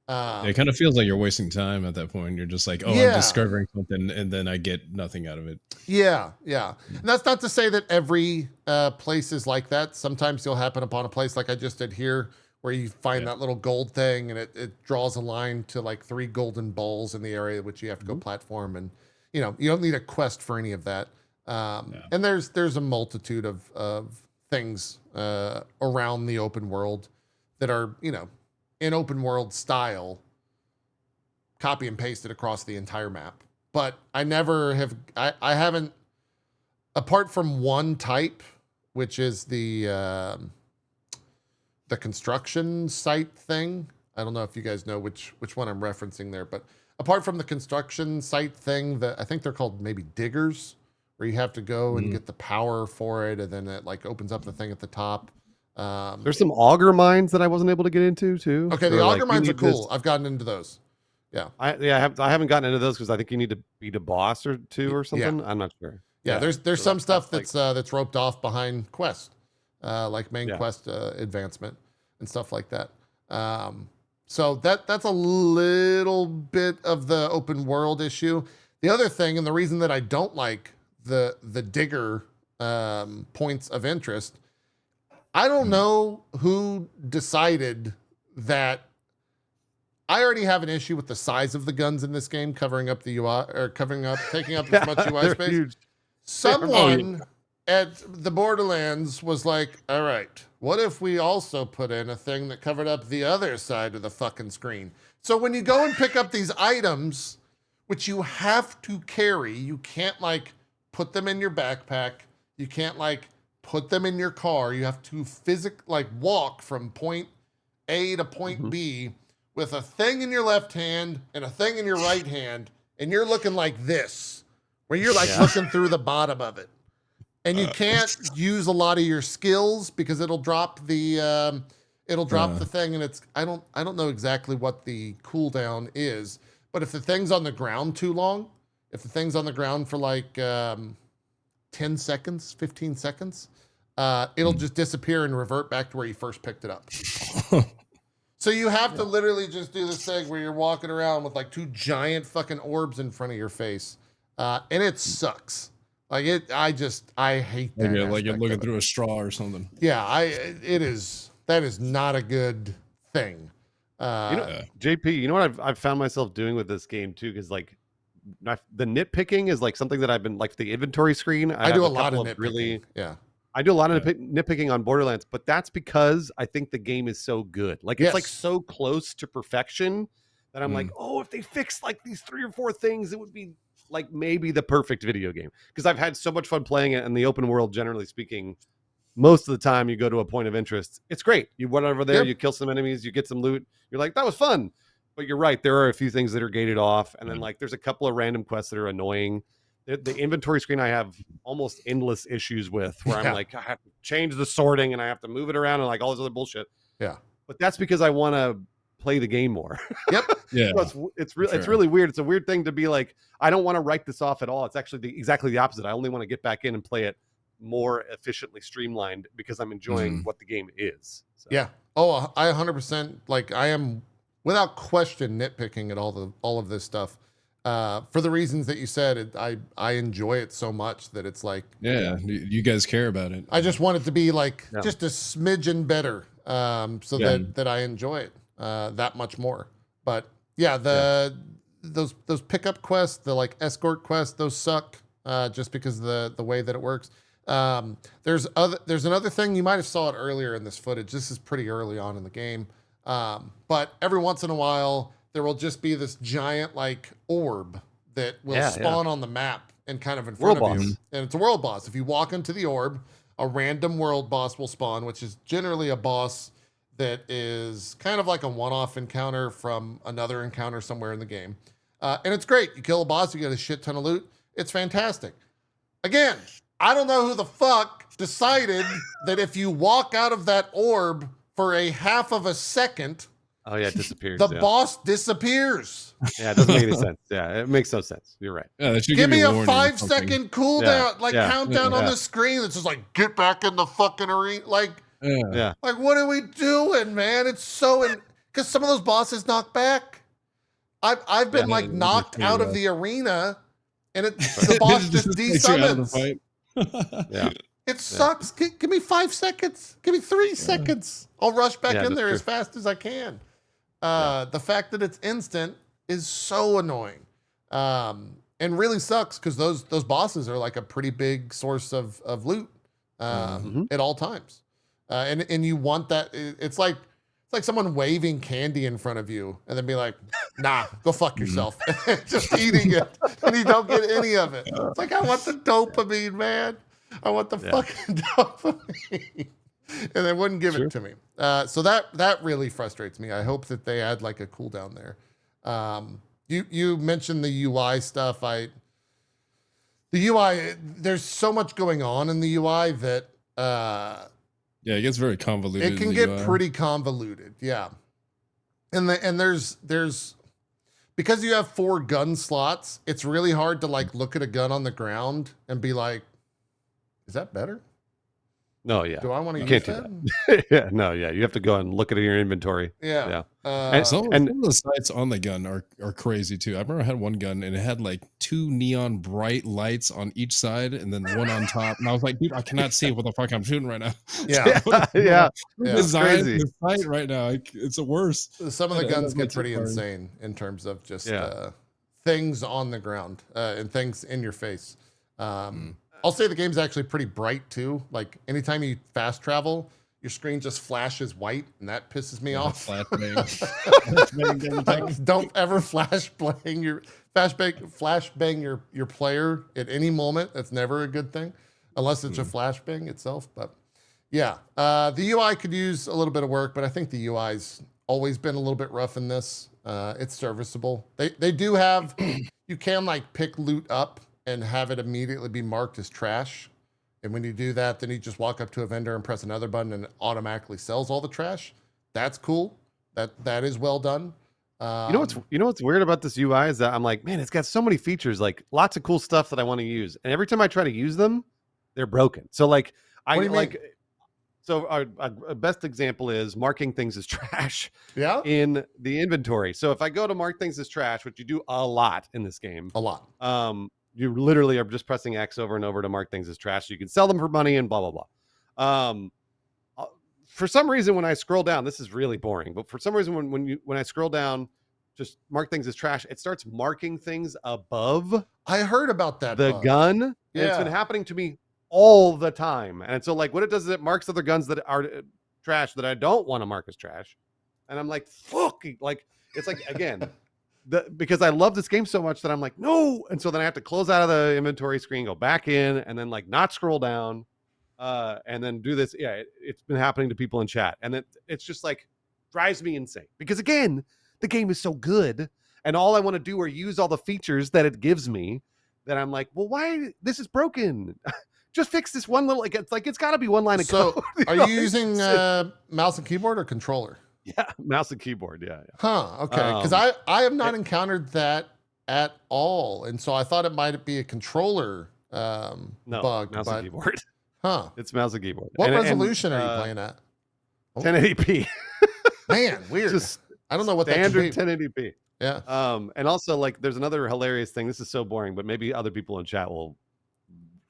It kind of feels like you're wasting time at that point. You're just like, oh, I'm discovering something, and then I get nothing out of it. Yeah. And that's not to say that every place is like that. Sometimes you'll happen upon a place like I just did here, where you find that little gold thing, and it draws a line to like 3 golden balls in the area which you have to go platform, and you don't need a quest for any of that. And there's a multitude of things around the open world that are in open world style, copy and pasted across the entire map. But I never have, I haven't, apart from one type, which is the construction site thing. I don't know if you guys know which one I'm referencing there, but apart from the construction site thing, I think they're called maybe diggers, where you have to go and get the power for it, and then it like opens up the thing at the top. There's some auger mines that I wasn't able to get into too. Okay, the auger mines are cool. I've gotten into those. Yeah. I haven't gotten into those because I think you need to beat a boss or 2 or something. I'm not sure. Yeah, there's some stuff that's roped off behind quest, like main quest advancement and stuff like that. So that's a little bit of the open world issue. The other thing, and the reason that I don't like the digger points of interest, I don't know who decided that. I already have an issue with the size of the guns in this game, covering up the UI or taking up as much UI space. Huge. Someone at the Borderlands was like, all right, what if we also put in a thing that covered up the other side of the fucking screen? So when you go and pick up these items, which you have to carry, you can't like put them in your backpack. You can't like put them in your car. You have to walk from point A to point B with a thing in your left hand and a thing in your right hand, and you're looking like this, where you're like looking through the bottom of it. And you can't use a lot of your skills because it'll drop the thing, and I don't know exactly what the cooldown is, but if the thing's on the ground too long, if the thing's on the ground for like 10 seconds, 15 seconds, it'll just disappear and revert back to where you first picked it up. So you have to literally just do this thing where you're walking around with like 2 giant fucking orbs in front of your face. And it sucks. Like I hate that. Like you're looking through a straw or something. Yeah, that is not a good thing. JP, you know what I've found myself doing with this game too? Because like the nitpicking is like something that I've been like the inventory screen. I do a lot of nitpicking. I do a lot of nitpicking on Borderlands, but that's because I think the game is so good. Like it's like so close to perfection that I'm like, oh, if they fixed like these 3 or 4 things, it would be like maybe the perfect video game. Because I've had so much fun playing it, and the open world, generally speaking, most of the time you go to a point of interest, it's great. You went over there, you kill some enemies, you get some loot, you're like, that was fun. But you're right, there are a few things that are gated off, and then like there's a couple of random quests that are annoying. The inventory screen I have almost endless issues with, where I'm like, I have to change the sorting and I have to move it around and like all this other bullshit. Yeah. But that's because I want to play the game more. Yep. Yeah. So it's really weird. It's a weird thing to be like, I don't want to write this off at all. It's actually exactly the opposite. I only want to get back in and play it more efficiently streamlined because I'm enjoying what the game is. So. Yeah. Oh, I 100% like I am without question nitpicking at all of this stuff. For the reasons that you said, I enjoy it so much that it's like, you guys care about it. I just want it to be like just a smidgen better, so that I enjoy it that much more. But those pickup quests, the like escort quests, those suck just because of the way that it works. There's another thing, you might have saw it earlier in this footage. This is pretty early on in the game, but every once in a while there will just be this giant like orb that will Yeah, spawn on the map and kind of in front World of you. boss. And it's a world boss. If you walk into the orb, a random world boss will spawn, which is generally a boss that is kind of like a one-off encounter from another encounter somewhere in the game. And it's great. You kill a boss, you get a shit ton of loot. It's fantastic. Again, I don't know who the fuck decided that if you walk out of that orb for a half of a second, Oh yeah, it disappears. the yeah. boss disappears. Yeah, it doesn't make any sense. Yeah, it makes no sense. You're right. Yeah, that should Give me you a warning or 5 something. second cooldown, Yeah, like yeah, countdown on yeah. the screen that's just like, get back in the fucking arena. Like, Yeah. what are we doing, man? It's so, because some of those bosses knock back. I've been Yeah, like it's knocked pretty out of rough. the arena and the boss just takes you out of the desummons. fight. Yeah. It sucks. Give me 5 seconds. Give me 3 seconds. I'll rush back Yeah, in that's there true. as fast as I can. The fact that it's instant is so annoying. And really sucks because those bosses are like a pretty big source of loot at all times. And you want that. It's like someone waving candy in front of you and then be like, nah, go fuck yourself. Just eating it. And you don't get any of it. It's like, I want the dopamine, man. I want the fucking dopamine. And they wouldn't give it to me. So that really frustrates me. I hope that they add like a cooldown there. You mentioned the UI stuff. The UI, there's so much going on in the UI that Yeah, it gets very convoluted. it can in the get UI. pretty convoluted. Yeah. And there's because you have 4 gun slots, it's really hard to like look at a gun on the ground and be like, is that better? No, yeah. Do I want to You use can't do that? Yeah, no, yeah. You have to go and look at your inventory. Yeah. Some And- of the sights on the gun are crazy too. I remember I had one gun and it had like 2 neon bright lights on each side and then one on top. And I was like, dude, I cannot see what the fuck I'm shooting right now. Yeah. Yeah. It's crazy. the sight right now. It's the worst. Some of the Yeah, guns that get makes it pretty hard. insane in terms of just Yeah. things on the ground and things in your face. I'll say the game's actually pretty bright too. Like anytime you fast travel, your screen just flashes white, and that pisses me off. Flat bang. Like, don't ever flash bang your player at any moment. That's never a good thing, unless it's a flashbang itself. But yeah, the UI could use a little bit of work, but I think the UI's always been a little bit rough in this. It's serviceable. They do have you can like pick loot up and have it immediately be marked as trash. And when you do that, then you just walk up to a vendor and press another button and it automatically sells all the trash. That's cool. That is well done. You know what's weird about this UI is that I'm like, man, it's got so many features, like lots of cool stuff that I want to use, and every time I try to use them, they're broken. So like, What do you mean? So our best example is marking things as trash Yeah, in the inventory. So if I go to mark things as trash, which you do a lot in this game, a lot. you literally are just pressing X over and over to mark things as trash. So you can sell them for money and blah blah blah. For some reason, when I scroll down, this is really boring, but for some reason, when I scroll down, just mark things as trash, it starts marking things above I heard about that. the bug. gun. And it's been Yeah. happening to me all the time. And so like what it does is it marks other guns that are trash that I don't want to mark as trash. And I'm like, fuck, like, it's like, again, because I love this game so much that I'm like, no. And so then I have to close out of the inventory screen, go back in, and then like not scroll down, and then do this. Yeah, it's been happening to people in chat. And it's just like drives me insane because again, the game is so good and all I want to do are use all the features that it gives me that I'm like, well, why this is broken? Just fix this one little, it's got to be one line of So, code. are know? you using mouse and keyboard or controller? Yeah, mouse and keyboard. Yeah. Huh. Okay. Because I have not encountered that at all, and so I thought it might be a controller No, bug. mouse But and keyboard. huh. It's mouse and keyboard. What And- resolution and, are you playing at? 1080p. Man, weird. Just I don't know what that standard could be. 1080p. Yeah. And also like there's another hilarious thing. This is so boring, but maybe other people in chat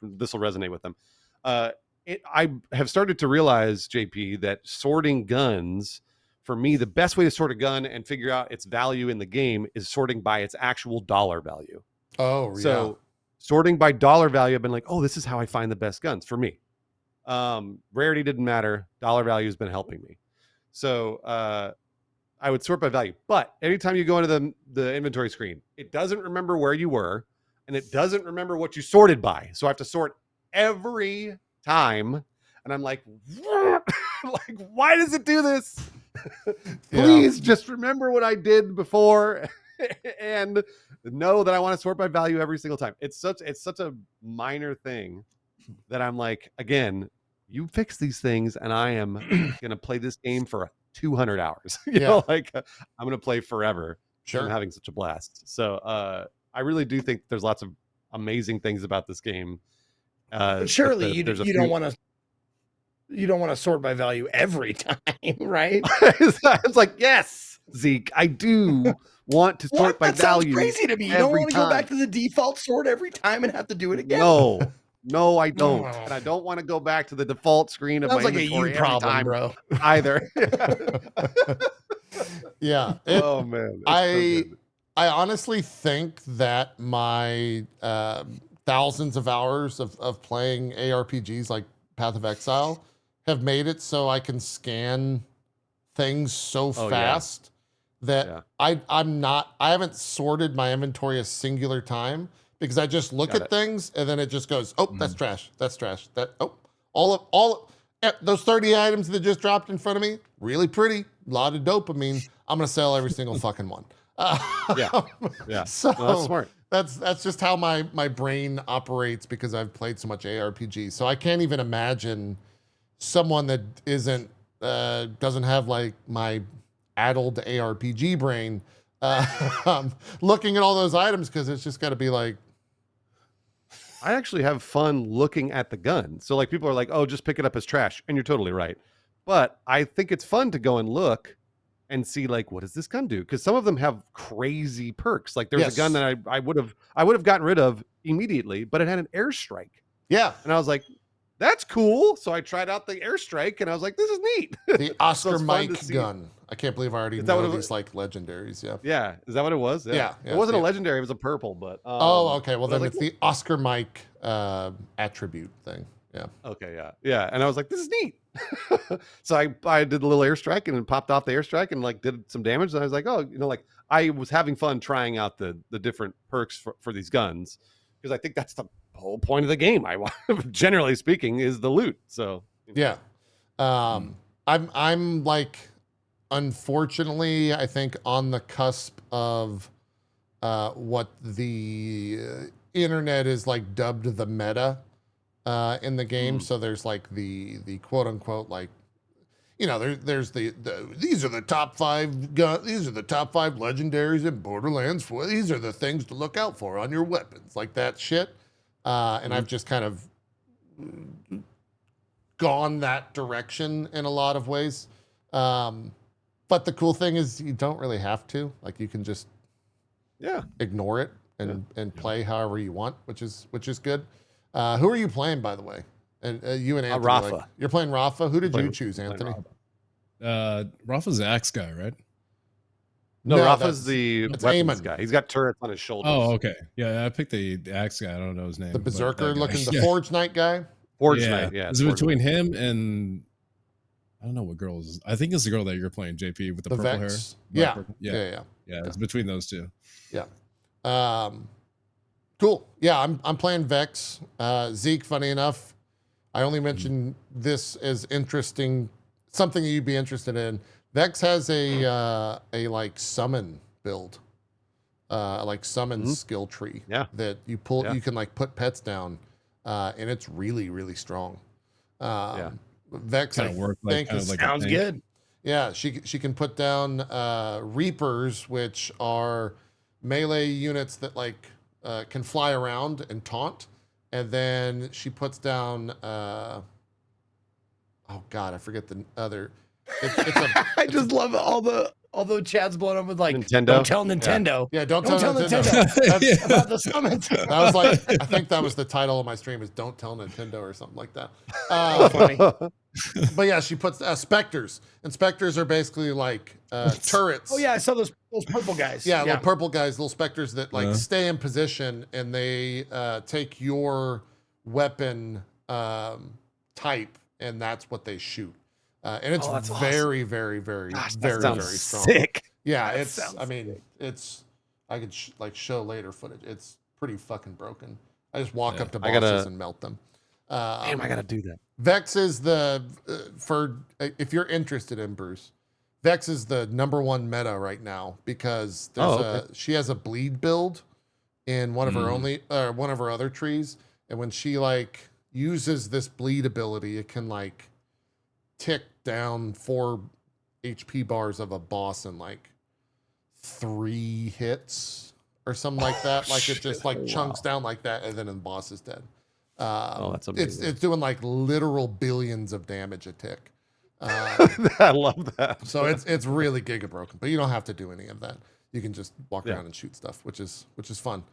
this will resonate with them. I have started to realize, JP, that sorting guns, for me, the best way to sort a gun and figure out its value in the game is sorting by its actual dollar value. Oh, yeah. So sorting by dollar value, I've been like, oh, this is how I find the best guns for me. Rarity didn't matter. Dollar value has been helping me. So I would sort by value. But anytime you go into the inventory screen, it doesn't remember where you were, and it doesn't remember what you sorted by. So I have to sort every time, and I'm like, like, why does it do this? Please just remember what I did before, and know that I want to sort by value every single time. It's such a minor thing that I'm like, again, you fix these things, and I am gonna play this game for 200 hours. You know, like I'm gonna play forever. Sure. I'm having such a blast. So I really do think there's lots of amazing things about this game. But surely you don't want to sort by value every time, right? It's like, yes, Zeke, I do want to sort by that sounds value. crazy to me. You don't want to go back to the default sort every time and have to do it again. No, I don't. And I don't want to go back to the default screen of Sounds my like a inventory you problem, every time bro. either. Yeah. Oh man. I honestly think that my thousands of hours of playing ARPGs like Path of Exile have made it so I can scan things so fast that I haven't sorted my inventory a singular time, because I just look at things and then it just goes, oh, that's trash. That's trash. Those 30 items that just dropped in front of me, really pretty, a lot of dopamine. I'm gonna sell every single fucking one. So that's smart. That's just how my brain operates, because I've played so much ARPG. So I can't even imagine someone that doesn't have like my addled ARPG brain looking at all those items, because it's just got to be like, I actually have fun looking at the gun. So like people are like, oh, just pick it up as trash. And you're totally right. But I think it's fun to go and look and see like, what does this gun do? Because some of them have crazy perks. Like there's a gun that I would have gotten rid of immediately, but it had an airstrike. Yeah. And I was like, that's cool. So I tried out the airstrike and I was like, this is neat. The Oscar Mike gun. I can't believe I already know these like legendaries. Yeah. Yeah. Is that what it was? Yeah. It wasn't a legendary. It was a purple, but. Okay. Well, then it's the Oscar Mike attribute thing. Yeah. Okay. Yeah. Yeah. And I was like, this is neat. So I did a little airstrike and then popped off the airstrike and like did some damage. And I was like, oh, like I was having fun trying out the different perks for these guns, because I think that's the whole point of the game. Generally speaking, is the loot. So yeah. I'm like, unfortunately, I think on the cusp of what the internet is like dubbed the meta in the game. So there's like the quote unquote, like, you know, there's these are the top 5 these are the top 5 legendaries in Borderlands. These are the things to look out for on your weapons, like that shit. And I've just kind of gone that direction in a lot of ways. But the cool thing is you don't really have to. Like you can just ignore it and play however you want, which is good. Who are you playing, by the way? And you and Anthony. Rafa. Like, you're playing Rafa. Who did you choose, Anthony? Rafa's the axe guy, right? No, Rafa's the weapons Eamon guy. He's got turrets on his shoulders. Oh, okay. Yeah, I picked the axe guy. I don't know his name. The Berserker looking, the yeah. Forge Knight guy? Forge Knight, yeah. It's between him and I don't know what girl is. I think it's the girl that you're playing, JP, with the purple Vex. hair. Yeah. Yeah, it's between those two. Yeah. Cool. Yeah, I'm playing Vex. Zeke, funny enough, I only mentioned this as interesting, something you'd be interested in. Vex has a like summon build, like summon skill tree. That you pull. You can like put pets down, and it's really, really strong. Vex, I think, sounds good. Yeah, she can put down Reapers, which are melee units that like can fly around and taunt, and then she puts down oh god, I forget the other. I just love it. Although Chad's blown up with like, Nintendo. Don't tell Nintendo. Yeah, don't tell Nintendo. That's about the summons. That was like, I think that was the title of my stream, is "Don't Tell Nintendo" or something like that. Funny. But yeah, she puts specters, and specters are basically like turrets. Oh yeah, I saw those purple guys. Yeah, little purple guys, little specters that like stay in position, and they take your weapon type, and that's what they shoot. And it's that's very, very, very, Gosh, that very, sounds very strong. sick. Yeah, That it's. sounds I mean, it's. I could like show later footage. It's pretty fucking broken. I just walk Yeah. up to I bosses gotta- and melt them. Damn, I gotta do that. Vex is the for if you're interested in Bruce, Vex is the #1 meta right now because there's she has a bleed build in one of her one of her other trees, and when she like uses this bleed ability, it can like tick down 4 HP bars of a boss in like 3 hits or something like that. Like it just like chunks down like that, and then the boss is dead. That's amazing. It's doing like literal billions of damage a tick. I love that. So it's really giga broken, but you don't have to do any of that. You can just walk around and shoot stuff, which is fun.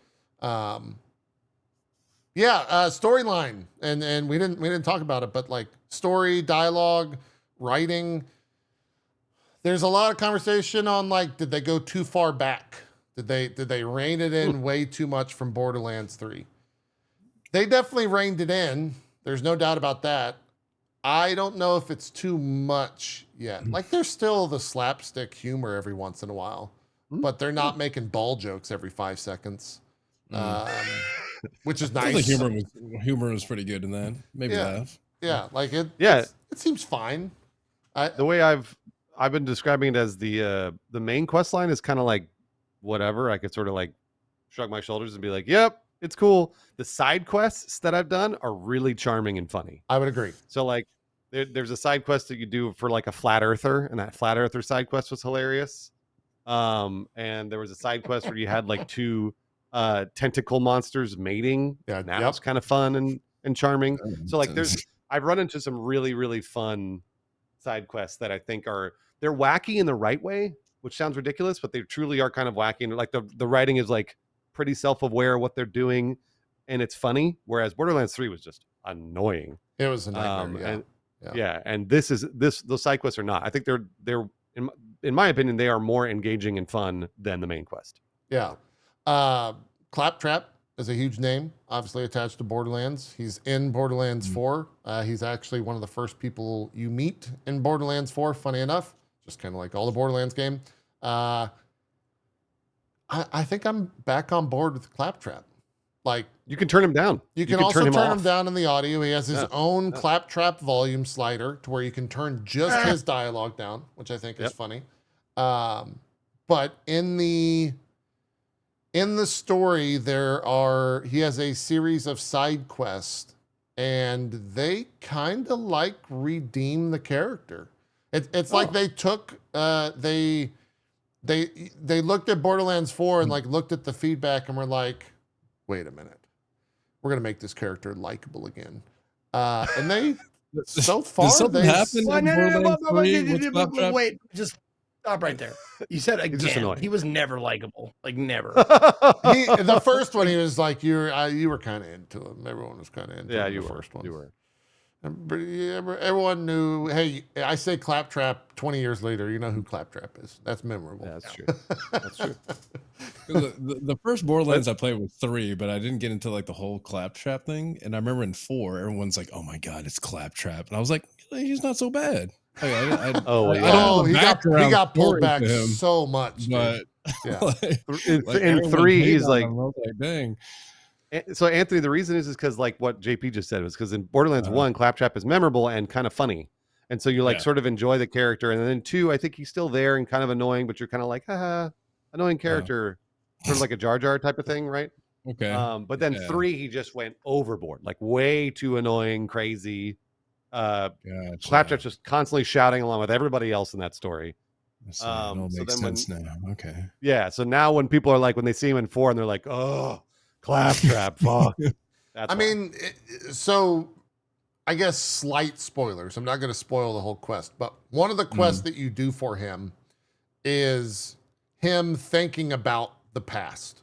Storyline, and we didn't talk about it, but like story, dialogue, writing. There's a lot of conversation on like, did they go too far back? Did they rein it in way too much from Borderlands 3? They definitely reined it in. There's no doubt about that. I don't know if it's too much yet. Like there's still the slapstick humor every once in a while, but they're not making ball jokes every 5 seconds, which is I nice. think the humor was pretty good in that. Maybe laugh. Yeah, like it. Yeah. It seems fine. The way I've been describing it as the main quest line is kind of like whatever. I could sort of like shrug my shoulders and be like, yep, it's cool. The side quests that I've done are really charming and funny. I would agree. So like there's a side quest that you do for like a flat earther, and that flat earther side quest was hilarious. And there was a side quest where you had like 2 tentacle monsters mating. Yeah, that was kind of fun and charming. So like I've run into some really, really fun side quests that I think they're wacky in the right way, which sounds ridiculous, but they truly are kind of wacky. And like the writing is like pretty self-aware of what they're doing, and it's funny. Whereas Borderlands 3 was just annoying. It was a nightmare. And those side quests are not. I think they're in my opinion, they are more engaging and fun than the main quest. Yeah. Claptrap is a huge name, obviously attached to Borderlands. He's in Borderlands 4. He's actually one of the first people you meet in Borderlands 4, funny enough. Just kind of like all the Borderlands game. I think I'm back on board with Claptrap. Like you can turn him down. You can also turn him off. down in the audio. He has his own Claptrap volume slider to where you can turn just his dialogue down, which I think is funny. But in the story, he has a series of side quests, and they kind of like redeem the character. It's like they took they looked at Borderlands 4 and like looked at the feedback and were like, wait a minute, we're gonna make this character likable again. And they so far something happen in Borderlands 3 with Claptrap? Wait, just stop right there. You said again, he was never likable, like never. The first one, he was like, you were kind of into him. Everyone was kind of into him. You the were. First one. You were. Everyone knew. Hey, I say Claptrap 20 years later. You know who Claptrap is. That's memorable. Yeah, that's true. That's true. The first Borderlands I played was 3, but I didn't get into like the whole Claptrap thing. And I remember in 4, everyone's like, "Oh my god, it's Claptrap," and I was like, "He's not so bad." Like, I don't know the he got pulled backstory back to him, so much. but yeah. In 3, he's like, dang. So Anthony, the reason is because like what JP just said was because in Borderlands 1, Claptrap is memorable and kind of funny, and so you like sort of enjoy the character, and then 2, I think he's still there and kind of annoying, but you're kind of like, haha, annoying character, sort of like a Jar Jar type of thing, right? Okay. But then 3, he just went overboard, like way too annoying, crazy. Claptrap's just constantly shouting along with everybody else in that story. It all makes sense now. Okay. Yeah. So now when people are like, when they see him in 4 and they're like, oh, Claptrap, fuck. So I guess slight spoilers. I'm not going to spoil the whole quest, but one of the quests that you do for him is him thinking about the past.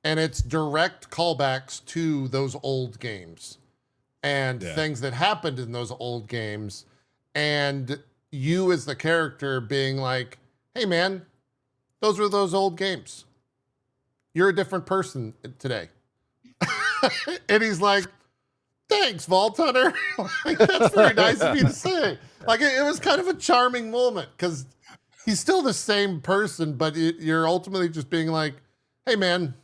And it's direct callbacks to those old games and things that happened in those old games. And you as the character being like, hey man, those were those old games. You're a different person today. And he's like, thanks, Vault Hunter. Like, that's very nice of you to say. Like, it was kind of a charming moment because he's still the same person, but you're ultimately just being like, hey, man,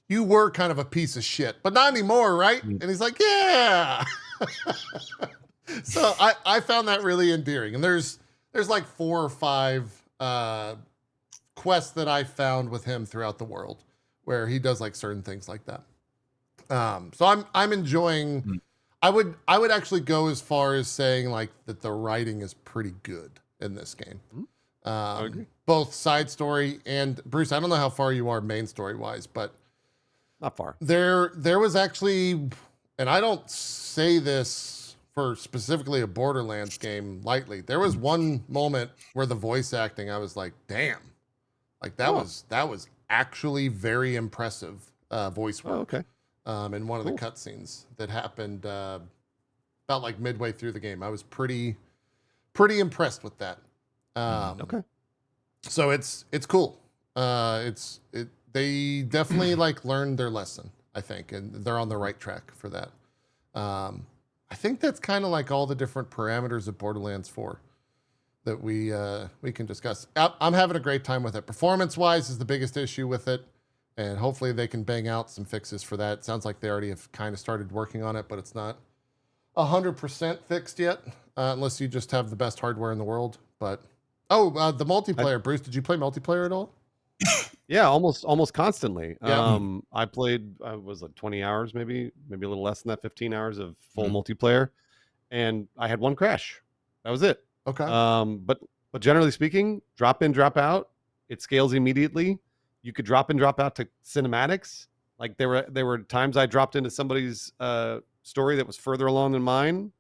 you were kind of a piece of shit, but not anymore, right? And he's like, yeah. So I found that really endearing. And there's like 4 or 5 quests that I found with him throughout the world where he does like certain things like that. So I'm enjoying. I would actually go as far as saying like that the writing is pretty good in this game. I agree. Both side story and Bruce, I don't know how far you are main story wise, but Not far. there was actually, and I don't say this for specifically a Borderlands game lightly. There was one moment where the voice acting, I was like, damn, like that was actually very impressive voice work. Oh, okay. In one of the cutscenes that happened about like midway through the game. I was pretty impressed with that. Okay. So it's cool. They definitely like learned their lesson, I think, and they're on the right track for that. I think that's kind of like all the different parameters of Borderlands 4 that we can discuss. I'm having a great time with it. Performance-wise is the biggest issue with it, and hopefully they can bang out some fixes for that. It sounds like they already have kind of started working on it, but it's not 100% fixed yet, unless you just have the best hardware in the world. But the multiplayer, Bruce, did you play multiplayer at all? Yeah, almost constantly. Yeah. I played, was like 20 hours, maybe a little less than that, 15 hours of full multiplayer, and I had one crash. That was it. Okay. But generally speaking, drop in, drop out. It scales immediately. You could drop in, drop out to cinematics. Like there were times I dropped into somebody's story that was further along than mine.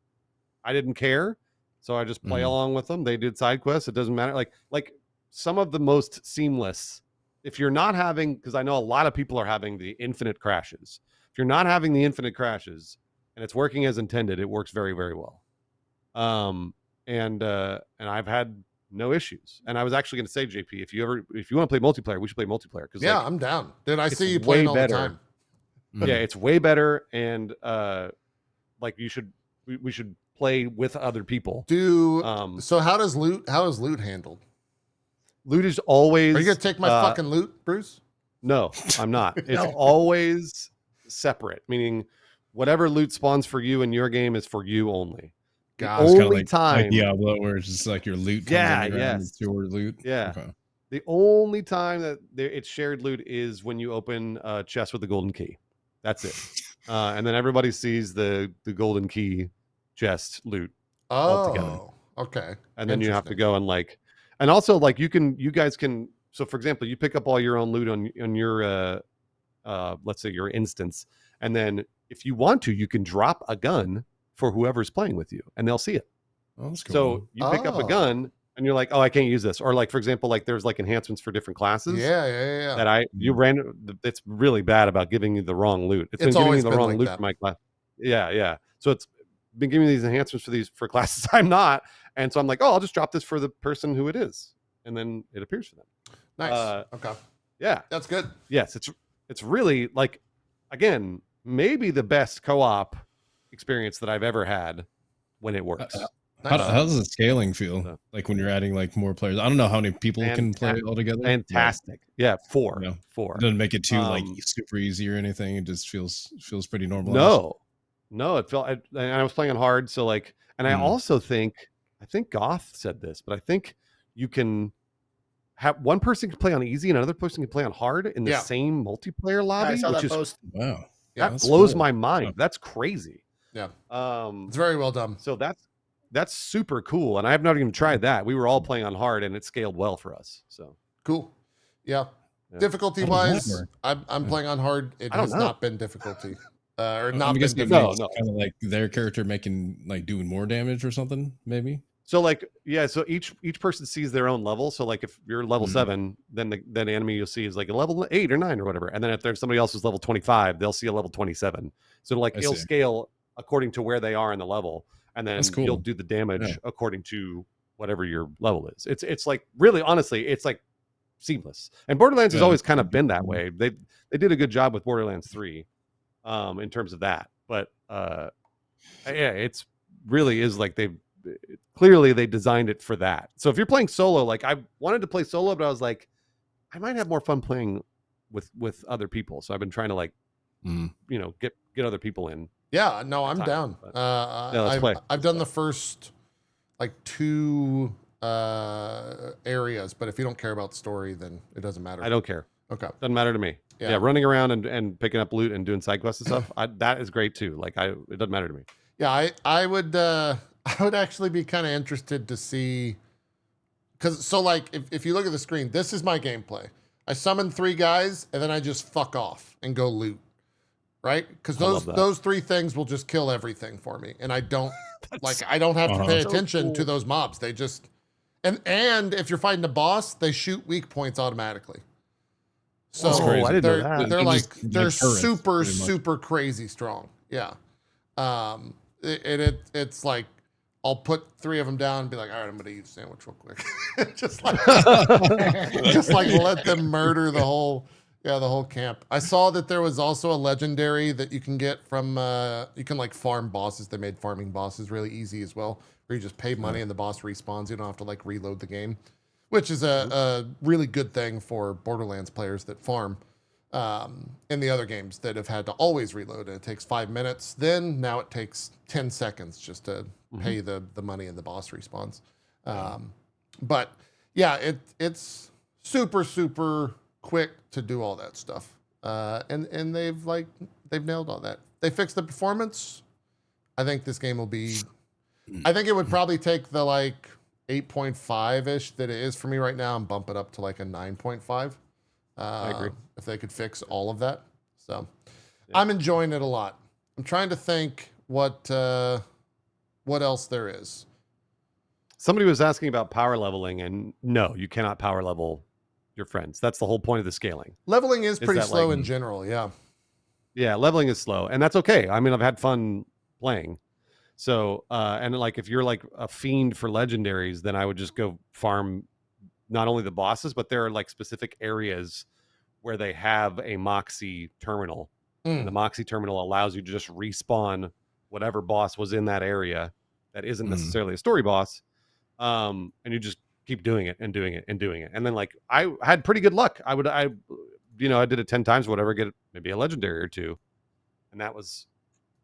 I didn't care, so I just play along with them. They did side quests. It doesn't matter. Like some of the most seamless. If you're not having, because I know a lot of people are having the infinite crashes. If you're not having the infinite crashes and it's working as intended, it works very, very well. And I've had no issues. And I was actually going to say, JP, if you want to play multiplayer, we should play multiplayer. Because yeah, I'm down. Dude, I see you way playing all better. the time. Yeah, it's way better, and like we should play with other people. So how is loot handled? Loot is always. Are you gonna take my fucking loot, Bruce? No, I'm not. It's always separate, meaning whatever loot spawns for you in your game is for you only. God, the only like time Diablo, where it's just like your loot comes in around, it's your loot. Yeah. Okay. The only time that it's shared loot is when you open a chest with the golden key. That's it. And then everybody sees the golden key chest loot altogether. Okay. And then you have to go and also like you guys can. So for example, you pick up all your own loot on your let's say your instance, and then if you want to, you can drop a gun for whoever's playing with you, and they'll see it. Oh, that's cool. So you pick up a gun, and you're like, oh, I can't use this, or like for example, like there's like enhancements for different classes. Yeah. That you ran. It's really bad about giving you the wrong loot. It's been giving you the wrong loot for my class. Yeah. So it's been giving me these enhancements for classes I'm not, and so I'm like, oh, I'll just drop this for the person who it is, and then it appears for them. Nice. Okay. Yeah, that's good. Yes, it's really like, again, maybe the best co-op experience that I've ever had when it works. How does the scaling feel like when you're adding like more players? I don't know how many people can play all together. Fantastic. Yeah, four. Four. It doesn't make it too like super easy or anything. It just feels pretty normal. No, it felt. And I was playing on hard, so like, and I also think Goth said this, but I think you can have one person can play on easy and another person can play on hard in the same multiplayer lobby, which is wow. That blows my mind. That's crazy. Yeah. It's very well done. So that's super cool. And I have not even tried that. We were all playing on hard and it scaled well for us. So cool. Yeah. Difficulty wise, I'm playing on hard. It has not been difficulty. Or not been difficult. No. Kind of like their character doing more damage or something, maybe. So like, yeah, so each person sees their own level. So like if you're level 7, then the enemy you'll see is like a level 8 or 9 or whatever. And then if there's somebody else who's level 25, they'll see a level 27. So like it'll scale according to where they are in the level. And then you'll do the damage according to whatever your level is. It's like really, honestly, it's like seamless. And Borderlands has always kind of been that way. They did a good job with Borderlands 3 in terms of that. But Yeah, it's really is like clearly they designed it for that. So if you're playing solo, like I wanted to play solo, but I was like, I might have more fun playing with other people. So I've been trying to like, get other people in. Yeah, no, I'm down. Yeah, let's play. I've done the first like 2 areas, but if you don't care about story, then it doesn't matter. I don't care. Okay. Doesn't matter to me. Yeah, running around and picking up loot and doing side quests and stuff. That is great too. Like it doesn't matter to me. Yeah, I would actually be kind of interested to see, because so like if you look at the screen, this is my gameplay. I summon 3 guys and then I just fuck off and go loot, right? Because those 3 things will just kill everything for me, and I don't I don't have to pay attention to those mobs. They just and if you're fighting a boss, they shoot weak points automatically. So I didn't know that. they're super crazy strong. Yeah. It's like I'll put 3 of them down and be like, all right, I'm gonna eat a sandwich real quick. just like let them murder the whole camp. I saw that there was also a legendary that you can get from you can like farm bosses. They made farming bosses really easy as well, where you just pay money and the boss respawns. You don't have to like reload the game, which is a really good thing for Borderlands players that farm. In the other games that have had to always reload, and it takes 5 minutes. Then now it takes 10 seconds just to pay the money and the boss respawns. But yeah, it's super quick to do all that stuff. And they've nailed all that. They fixed the performance. I think this game will be, I think it would probably take the like 8.5-ish that it is for me right now and bump it up to like a 9.5. I agree. If they could fix all of that. So I'm enjoying it a lot. I'm trying to think what else there is. Somebody was asking about power leveling, and no, you cannot power level your friends. That's the whole point of the scaling. Leveling is pretty slow in general, yeah. Yeah, leveling is slow, and that's okay. I mean, I've had fun playing. So, and like if you're like a fiend for legendaries, then I would just go farm not only the bosses, but there are like specific areas where they have a Moxie terminal. And the Moxie terminal allows you to just respawn whatever boss was in that area that isn't necessarily a story boss. And you just keep doing it and doing it and doing it. And then like I had pretty good luck. I did it 10 times, whatever, get maybe a legendary or 2. And that was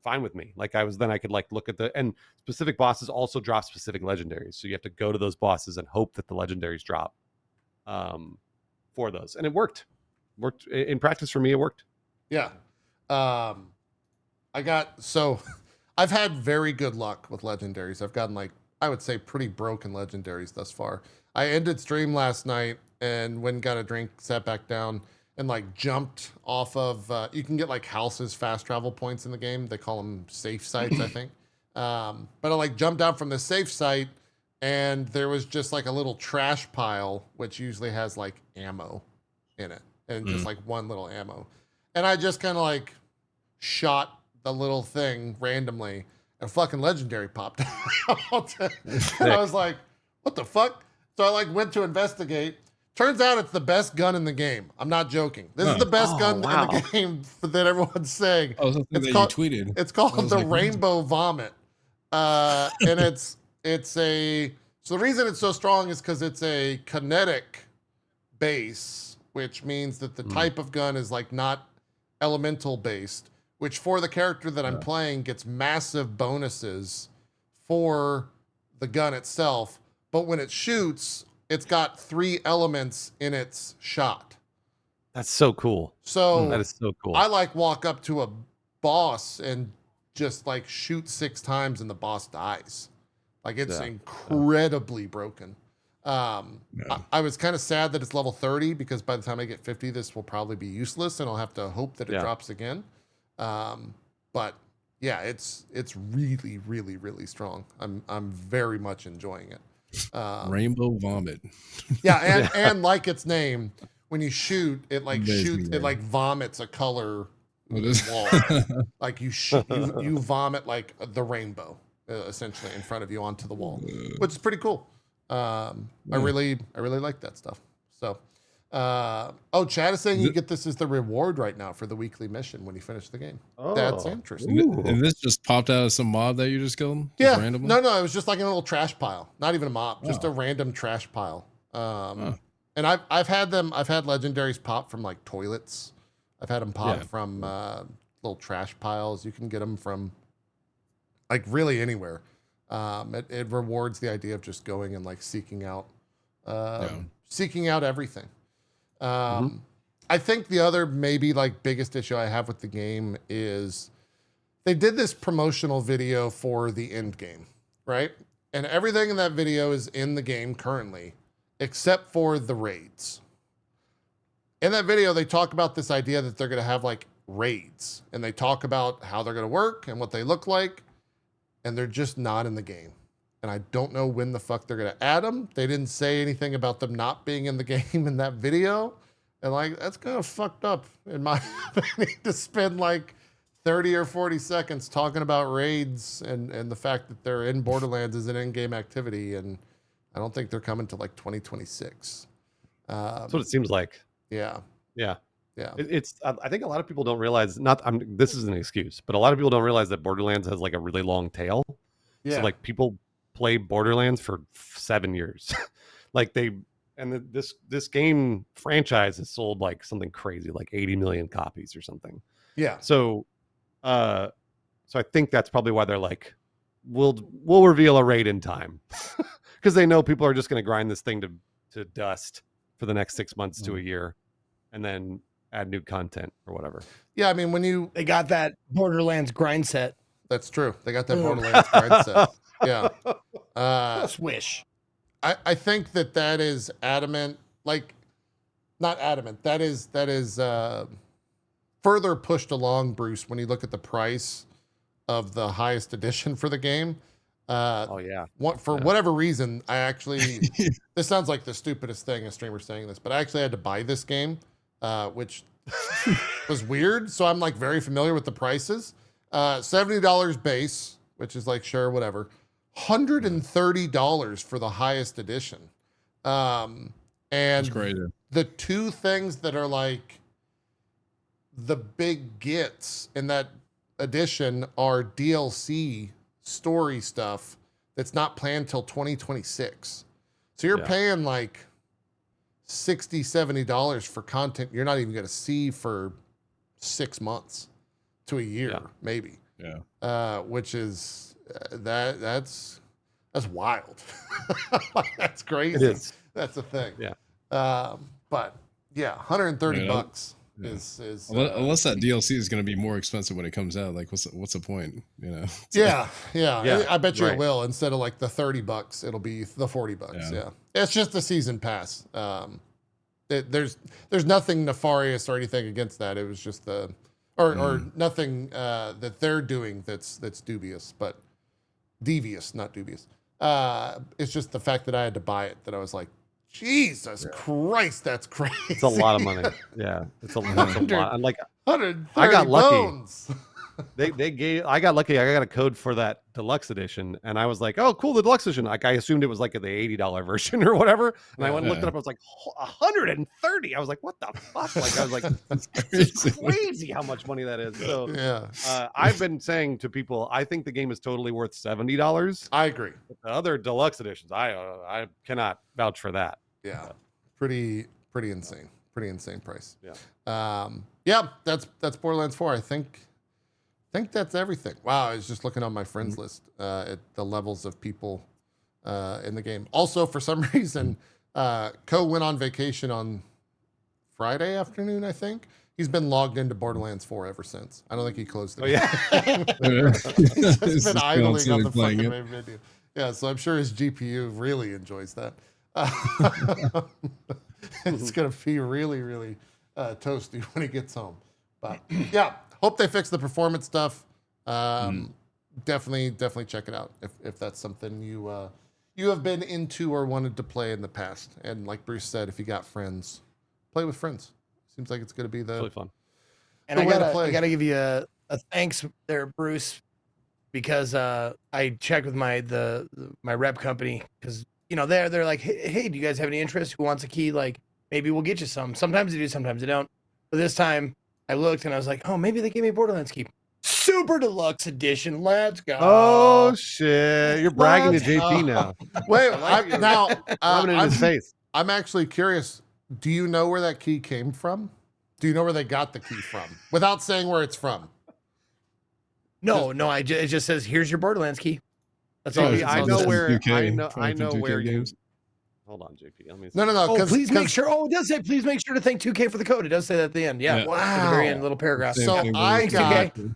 fine with me. Like I could like look at and specific bosses also drop specific legendaries. So you have to go to those bosses and hope that the legendaries drop for those. And it worked in practice for me. It worked. Yeah. I've had very good luck with legendaries. I've gotten like, I would say pretty broken legendaries thus far. I ended stream last night and went and got a drink, sat back down and like jumped off of, you can get like houses, fast travel points in the game. They call them safe sites, I think. But I like jumped out from the safe site and there was just like a little trash pile, which usually has like ammo in it and just like one little ammo. And I just kind of like shot the little thing randomly and fucking legendary popped out. And I was like, what the fuck? So I like went to investigate. Turns out it's the best gun in the game. I'm not joking. This is the best gun in the game that everyone's saying. Oh, something that you tweeted. It's called the Rainbow Vomit. And so the reason it's so strong is because it's a kinetic base, which means that the type of gun is like not elemental based, which for the character that I'm playing gets massive bonuses for the gun itself. But when it shoots, it's got 3 elements in its shot. That's so cool. So that is so cool. I like walk up to a boss and just like shoot 6 times and the boss dies. Like it's incredibly broken. I was kind of sad that it's level 30 because by the time I get 50, this will probably be useless and I'll have to hope that it drops again. But yeah, it's really, really, really strong. I'm very much enjoying it. Rainbow Vomit. Yeah, and like its name, when you shoot, it like shoots, it like vomits a color wall. Like you vomit like the rainbow essentially in front of you onto the wall, which is pretty cool. I really like that stuff. So Chad is saying Is you it- get this as the reward right now for the weekly mission when you finish the game. Oh, That's interesting. And this just popped out of some mob that you just killed? Yeah. Randomly? No, it was just like a little trash pile. Not even a mob, just Oh. a random trash pile. Huh. And I've had legendaries pop from like toilets. I've had them pop Yeah. from little trash piles. You can get them from like really anywhere. It rewards the idea of just going and like seeking out everything. I think the other maybe like biggest issue I have with the game is they did this promotional video for the end game, right? And everything in that video is in the game currently, except for the raids. In that video, they talk about this idea that they're going to have like raids, and they talk about how they're going to work and what they look like, and they're just not in the game. And I don't know when the fuck they're going to add them. They didn't say anything about them not being in the game in that video. And like, that's kind of fucked up in my opinion to spend like 30 or 40 seconds talking about raids and the fact that they're in Borderlands is an in-game activity. And I don't think they're coming to like 2026. That's what it seems like. Yeah. Yeah. Yeah. It's. I think a lot of people don't realize. This is an excuse, but a lot of people don't realize that Borderlands has like a really long tail. Yeah. So like people play Borderlands for 7 years, like this game franchise has sold like something crazy, like 80 million copies or something. Yeah. So, so I think that's probably why they're like, we'll reveal a raid in time, because they know people are just going to grind this thing to dust for the next 6 months to a year, and then add new content or whatever. Yeah. I mean, They got that Borderlands grind set. that's true. They got that Borderlands grind set. Yeah. Swish. I think that is adamant, like not adamant. That is further pushed along, Bruce, when you look at the price of the highest edition for the game. Oh yeah. Whatever reason, I actually, this sounds like the stupidest thing a streamer saying this, but I actually had to buy this game, which was weird. So I'm like very familiar with the prices. $70 base, which is like, sure, whatever. $130 for the highest edition. And That's crazy. the two things that are like the big gets in that edition are DLC story stuff that's not planned till 2026. So you're paying like $60, $70 for content you're not even going to see for 6 months to a year, maybe. Yeah. Which is that's wild. That's crazy. It is. That's the thing. Yeah. But yeah, 130 Yeah. bucks Yeah. is Unless that DLC is going to be more expensive when it comes out, like what's the point? You know? yeah. I bet you it right. will. Instead of like the 30 bucks, it'll be the 40 bucks. Yeah. It's just the season pass. There's nothing nefarious or anything against that. It was just or nothing that they're doing that's dubious, but devious, not dubious. It's just the fact that I had to buy it that I was like, Jesus Christ, that's crazy. It's a lot of money. Yeah, it's a lot. I'm like, 130 I got lucky. bones. I got lucky. I got a code for that deluxe edition, and I was like, "Oh, cool, the deluxe edition." Like I assumed it was like the $80 version or whatever, and I went and looked it up. I was like, 130. I was like, "What the fuck?" Like I was like, "It's crazy how much money that is." So Yeah, I've been saying to people, I think the game is totally worth $70. I agree. The other deluxe editions, I cannot vouch for that. Yeah, pretty insane. Pretty insane price. Yeah. Yeah, that's Borderlands 4. I think that's everything. Wow, I was just looking on my friends list at the levels of people in the game. Also, for some reason, Cohh went on vacation on Friday afternoon, I think. He's been logged into Borderlands 4 ever since. I don't think he closed it. Oh yeah. He's just been idling on the playing fucking it. main menu. Yeah, so I'm sure his GPU really enjoys that. It's gonna be really, really toasty when he gets home. But yeah, hope they fix the performance stuff. Definitely check it out if that's something you have been into or wanted to play in the past. And like Bruce said, if you got friends, play with friends. Seems like it's gonna be It's really fun. And the I way to play. gotta give you a thanks there, Bruce, because I checked with my rep company because they're like, hey, do you guys have any interest? Who wants a key? Like maybe we'll get you some. Sometimes they do, sometimes they don't. But this time I looked and I was like, oh, maybe they gave me a Borderlands key. Super deluxe edition. Let's go. Oh shit! You're bragging to Let's JP go. now. Wait, like it. now Rubbing it in his face. I'm actually curious. Do you know where that key came from? Do you know where they got the key from? Without saying where it's from. No, it just says, here's your Borderlands key. That's all. JP, it's I all know just where. 2K, I know 2K where you. games. Hold on, JP. Let me. No. Oh, please make sure. Oh, it does say, please make sure to thank 2K for the code. It does say that at the end. Yeah. Yeah. At the very end, little paragraph. So Same thing I with got- 2K.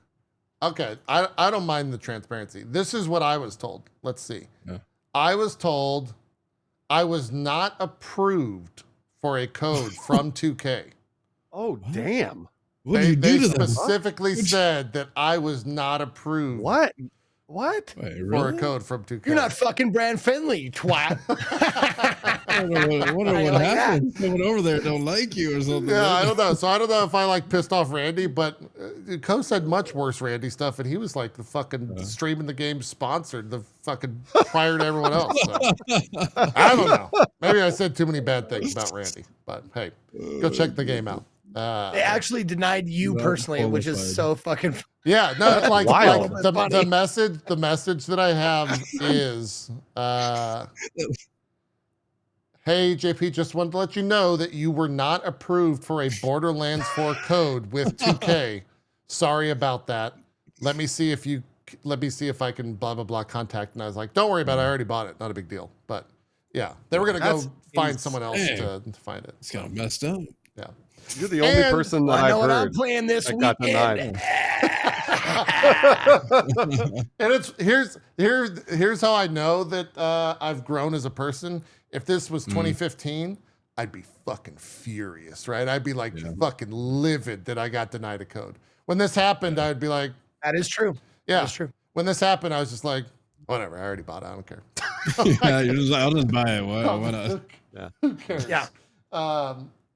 Okay, I don't mind the transparency. This is what I was told. Let's see. Yeah. I was told I was not approved for a code from 2K. Oh damn! What do you They do to them? specifically said that I was not approved What? What? Wait, for really? a code from 2K. You're not fucking Brand Finley, you twat. I wonder I what like happened. Someone over there don't like you or something. Yeah, I don't know. So I don't know if I like pissed off Randy, but Cohh said much worse Randy stuff, and he was like the fucking streaming the game sponsored the fucking prior to everyone else. So. I don't know. Maybe I said too many bad things about Randy, but hey, go check the game out. They actually denied you Not personally, which is qualified. so fucking. Yeah, no, That's like wild. the message that I have is hey JP, just wanted to let you know that you were not approved for a Borderlands 4 code with 2K. Sorry about that. Let me see if I can blah blah blah contact. And I was like, don't worry about it, I already bought it. Not a big deal. But yeah, they were gonna That's go find someone else insane. to find it. It's kind of messed up. Yeah. You're the only And person that I know I've what I'm heard playing this that got weekend. denied. And it's here's how I know that I've grown as a person. If this was 2015, I'd be fucking furious, right? I'd be like fucking livid that I got denied a code. When this happened, I'd be like, That is true. yeah. That's true. When this happened, I was just like, whatever, I already bought it. I don't care. Yeah, you're just like, I'll just buy it. Why not? Who cares? Yeah.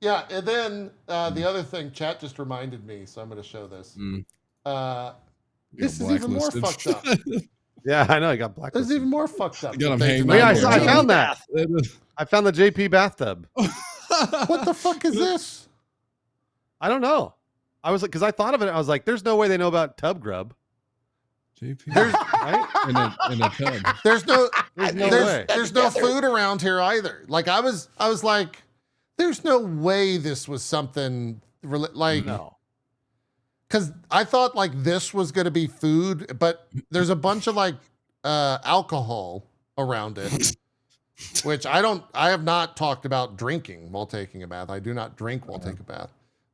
Yeah, and then the other thing, chat just reminded me, so I'm going to show this. This is even more fucked up. Yeah, I know. I got This blacklisted. is even more fucked up. You got 'em that they hanging denied Yeah, me a I code. found that. I found the JP bathtub. What the fuck is this? I don't know. I was like, because I thought of it. I was like, there's no way they know about tub grub. JP. Right? in a tub. There's no way. there's no food around here either. Like I was like, there's no way this was something like No. because I thought like this was gonna be food, but there's a bunch of like alcohol around it. Which I have not talked about drinking while taking a bath. I do not drink while taking a bath.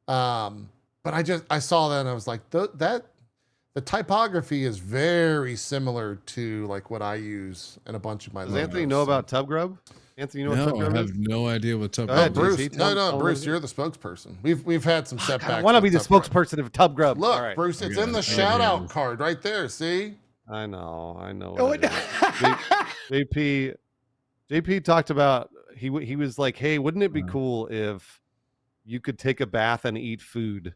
But I saw that and I was like, the typography is very similar to like what I use in a bunch of my Does logos. Anthony know about tub grub? Anthony, you know what No, tub I grub have is? no idea what tub Go Oh, ahead, grub is. Bruce. JC, tell him No, what Bruce, it you're the spokesperson. We've had some setbacks. I want to be with the tub grub. spokesperson of tub grub. Look, All right. Bruce, it's Okay, in the okay. shout out card right there. See? I know. Oh, what it is. JP talked about he was like, hey, wouldn't it be cool if you could take a bath and eat food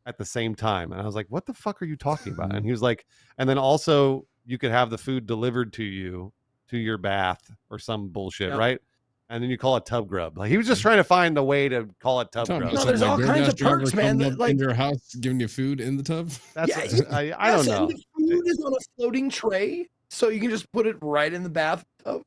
at the same time? And I was like, what the fuck are you talking about? And he was like, and then also you could have the food delivered to you to your bath or some bullshit, Yep. right? And then you call it tub grub. Like he was just trying to find a way to call it tub Talking grub. about No, there's something all kinds of DoorDash driver perks, man, coming that, up like- in your house giving you food in the tub. That's Yeah, I don't Yes, know. and the food is on a floating tray, so you can just put it right in the bathtub.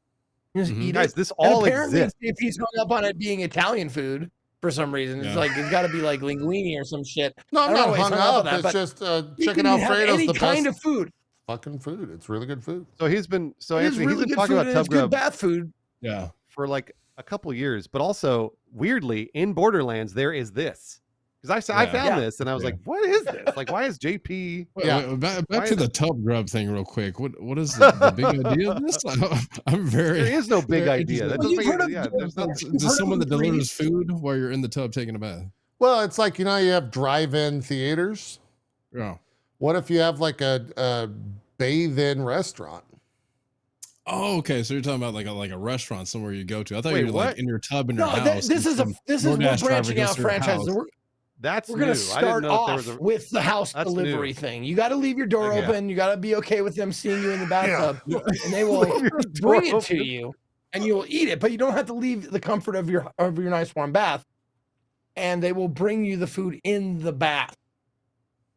You just eat Guys, it. this And all apparently, exists. if he's hung up on it being Italian food for some reason, it's Yeah. like it's got to be like linguine or some shit. No, I I'm don't know not why he's hung hung up on up. that, It's but just You chicken can have Alfredo's any the kind best of food. fucking food. It's really good food. So he's been It is Anthony, really he's been good talking food, about and tub it's good grub bath food. Yeah. for like a couple years, but also weirdly in Borderlands there is this because I Yeah. found Yeah. this and I was Yeah. like, what is this? Like, why is JP? Yeah. Back Why to is the tub grub thing real quick. What is the big idea of this? I'm very. There is no big very idea. That interested. doesn't Well, make you've it, heard yeah, of there's no, You've heard Does someone of that the Greene? delivers food while you're in the tub taking a bath? Well, it's like, you know, you have drive-in theaters. Yeah. What if you have like a bathe-in restaurant? Oh, okay. So you're talking about like a restaurant somewhere you go to. I thought Wait, you were like what? in your tub in your No, house. this is and we're DoorDash driver branching goes out to your franchises. house. that's We're new. gonna I didn't start know if there off was a with the house That's delivery new. thing. You got to leave your door Okay. open. You got to be okay with them seeing you in the bathtub, and they will Leave your door bring it to open. you. and you'll eat it, but you don't have to leave the comfort of your nice warm bath. And they will bring you the food in the bath.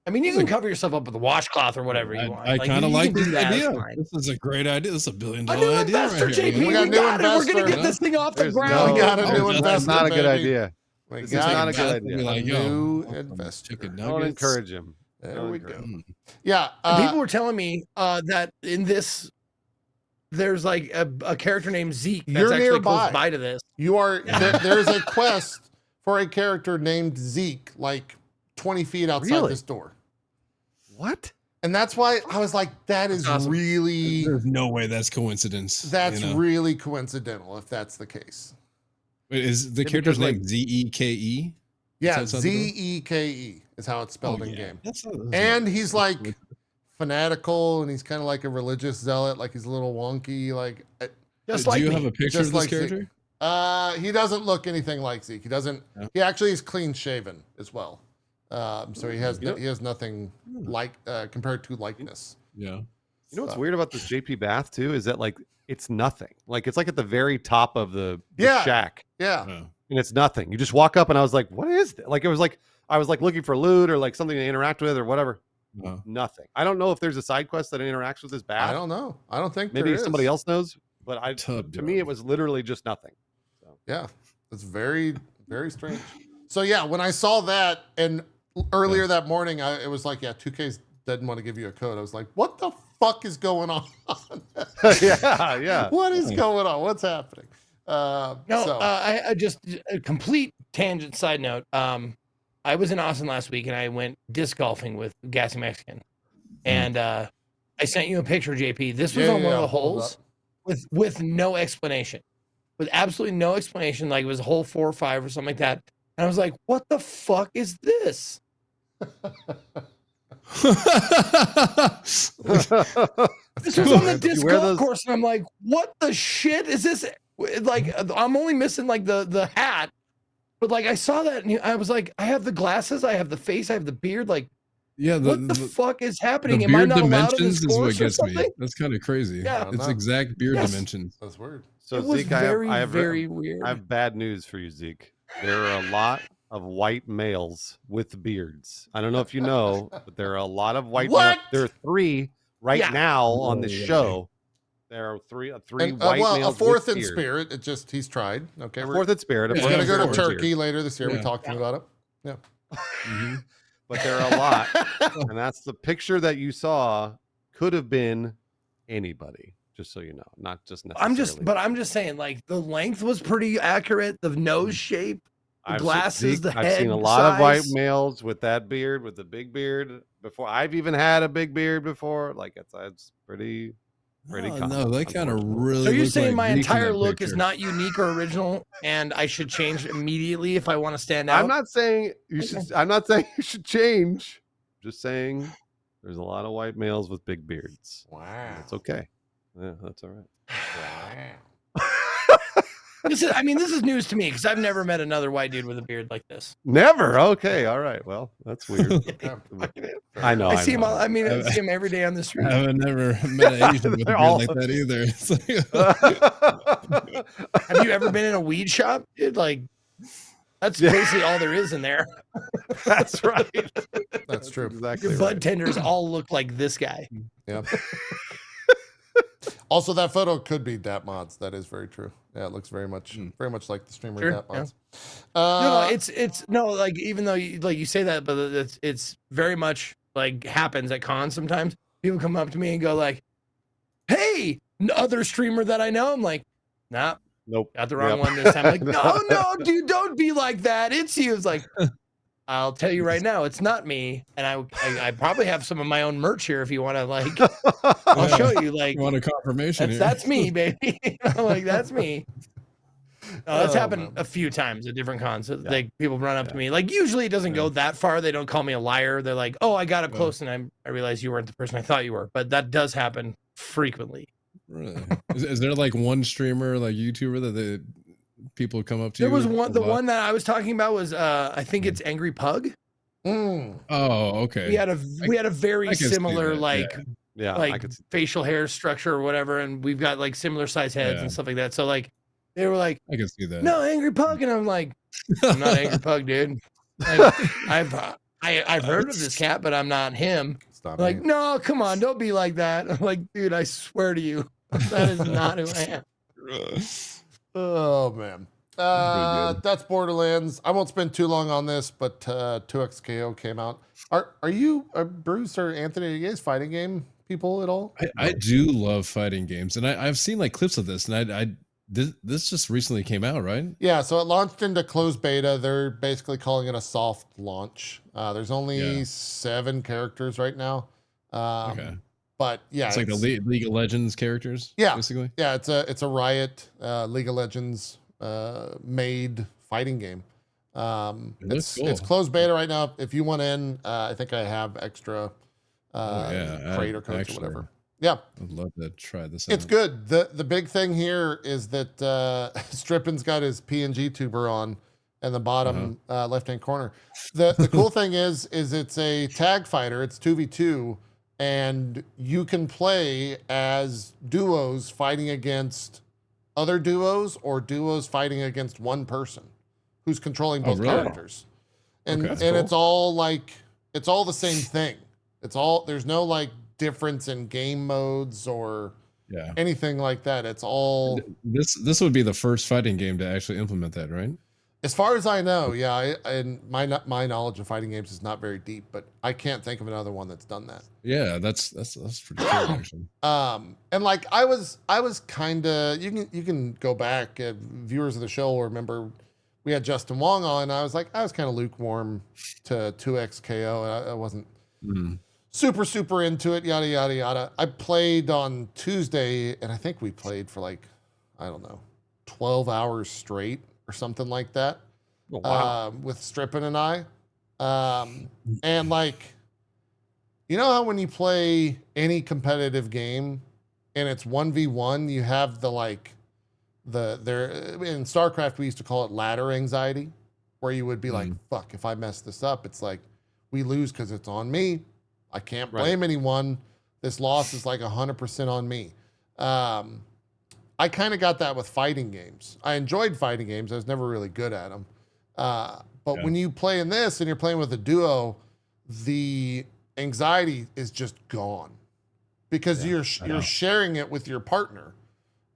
I mean, you can cover yourself up with a washcloth or whatever you want. I kind of like this this idea. fine. This is a great idea. This is $1 billion A new idea. investor, right JP. here. We got a new got it. We're investor. gonna get this thing off the There's ground. We got a Oh, new that's That's investor. not a good baby. idea. We This is got not a it. good Be idea. like, A yo, new I'll have some investor. chicken Don't nuggets. encourage him. There we go. Mm. Yeah. And people were telling me that in this, there's like a character named Zeke that's You're actually nearby. close by to this. You are there's a quest for a character named Zeke, like 20 feet outside Really? this door. What? And that's why I was like, that is That's awesome. really There's no way that's coincidence. that's you know? really coincidental if that's the case. Wait, is the Yeah, character's because, name Zeke? Yeah, Is that something? Zeke is how it's spelled in game. That's And he's like fanatical, and he's kind of like a religious zealot, like he's a little wonky, like Just do like you me. have a picture Just of this like Zeke. character? he doesn't look anything like Zeke. He doesn't. No. He actually is clean shaven as well. So he has Yep. he has nothing like compared to likeness. Yeah. You know what's So- weird about this JP bath too is that like it's nothing. Like it's like at the very top of the Yeah. shack, Yeah. Oh. and it's nothing. You just walk up, and I was like, "What is that?" Like it was like I was like looking for loot or like something to interact with or whatever. No. Nothing. I don't know if there's a side quest that interacts with this bath. I don't know. I don't think Maybe there somebody is. else knows, but Tub, to me it was literally just nothing. So. Yeah, it's very very strange. So yeah, when I saw that and earlier that morning, it was like, yeah, 2K didn't want to give you a code. I was like, what the fuck is going on? yeah. What is going on? What's happening? No, so, I just a complete tangent side note. I was in Austin last week and I went disc golfing with Gassy Mexican, and I sent you a picture, JP. This was on one of the I'll hold it holes up. with no explanation, with absolutely no explanation. Like it was hole 4 or 5 or something like that. And I was like, "What the fuck is this?" This was on the Do you disc wear golf those- course, and I'm like, "What the shit is this?" Like, I'm only missing like the hat, but like I saw that, and I was like, "I have the glasses, I have the face, I have the beard. Like, Yeah, what the fuck is the happening? Am I beard not allowed in dimensions this is what course or gets me. something?" That's kind of crazy. Yeah. I don't It's know. exact beard Yes. dimensions. That's weird. So It was Zeke, very, I have very weird. I have bad news for you, Zeke. There are a lot of white males with beards. I don't know if you know, but there are a lot of white What? males. There are 3 right Yeah. now on the Yeah. show. There are three And, white well, a males fourth with in beard. spirit. It just he's tried. Okay, A we're, fourth in spirit. a Yeah, we're fourth gonna in go to spirit. Turkey later this year. We Yeah. talked about it. Mhm. But there are a lot, and that's the picture that you saw could have been anybody. Just so you know, not just necessarily. I'm just saying, like the length was pretty accurate. The nose shape, the I've glasses, Zeke, the I've head seen a lot of white size. males with that beard, with the big beard. Before I've even had a big beard before. Like it's pretty common, No, they kind of unfortunately. really. So you're look saying like my Zeke in entire that look is picture. not unique or original, and I should change immediately if I want to stand out? I'm not saying you should. I'm not saying you should change. Just saying there's a lot of white males with big beards. Wow. It's okay. Yeah, that's all right. Wow. This is news to me because I've never met another white dude with a beard like this. Never. Okay. All right. Well, that's weird. I know. I see him. know. I see him every day on the street. I've never met an Asian with a They're beard all- like that either. It's like, Have you ever been in a weed shop, dude? Like, that's Yeah. basically all there is in there. That's right. That's true. Exactly. Your right. bud tenders all look like this guy. Yep. Also, that photo could be Dat Mods. That is very true. Yeah, it looks very much like the streamer Sure, Dat yeah. Mods. No, it's no, like even though you say that, but it's very much like happens at cons sometimes. People come up to me and go like, "Hey, other streamer that I know." I'm like, "Nah, Nope. got the wrong Yep. one this time." Like, no, dude, don't be like that. It's you. It's like, I'll tell you right now, it's not me. And I probably have some of my own merch here if you want to, like, I'll show you. Like, you want a confirmation here? that's me, baby. Like, that's me. No, that's Oh, happened man. a few times at different cons. Like, people run up to me. Like, usually it doesn't go that far. They don't call me a liar. They're like, "Oh, I got up close and I realized you weren't the person I thought you were." But that does happen frequently. Really? Is there like one streamer, like YouTuber that people come up to? There was you one. a The lot? one that I was talking about was I think it's Angry Pug. Mm. Oh, okay. We had a very I can see similar that, like Yeah, I like could. facial hair structure or whatever, and we've got like similar size heads and stuff like that. So like they were like, I can see that. no, Angry Pug, and I'm like, I'm not Angry Pug, dude. Like I've heard of this cat, but I'm not him. Stop Like, me. no, come on, don't be like that. I'm like, dude, I swear to you, that is not who I am. Oh man. good. That's Borderlands. I won't spend too long on this, but 2XKO came out. Are you Bruce or Anthony? Are you guys fighting game people at all? I do love fighting games, and I've seen like clips of this, and this just recently came out, right? Yeah, so it launched into closed beta. They're basically calling it a soft launch. There's only 7 characters right now. Okay. But yeah, It's like the League of Legends characters. Yeah. Basically. Yeah, it's a Riot League of Legends made fighting game. looks It's cool. closed beta right now. If you want in, I think I have extra creator codes actually, or whatever. Yeah, I'd love to try this it's out. good. The big thing here is that Strippin's got his PNG tuber on in the bottom left hand corner. The cool thing is it's a tag fighter. It's 2v2, and you can play as duos fighting against other duos or duos fighting against one person who's controlling both really? characters. And Okay. and it's all the same thing. There's no like difference in game modes or anything like that. It's all This would be the first fighting game to actually implement that, right? as far as I know. Yeah, and my knowledge of fighting games is not very deep, but I can't think of another one that's done that. Yeah, that's pretty cool actually. And like I was kind of, you can go back, viewers of the show will remember we had Justin Wong on, and I was kind of lukewarm to 2XKO, and I wasn't super into it, yada yada yada. I played on Tuesday, and I think we played for like, I don't know, 12 hours straight or something like that. Oh, wow. With Strippin and I. And like, you know how when you play any competitive game and it's 1v1, you have the in StarCraft we used to call it ladder anxiety, where you would be like, fuck, if I mess this up, it's like we lose because it's on me. I can't blame anyone. This loss is like 100% on me. I kind of got that with fighting games. I enjoyed fighting games. I was never really good at them. But when you play in this and you're playing with a duo, the anxiety is just gone because you're sharing it with your partner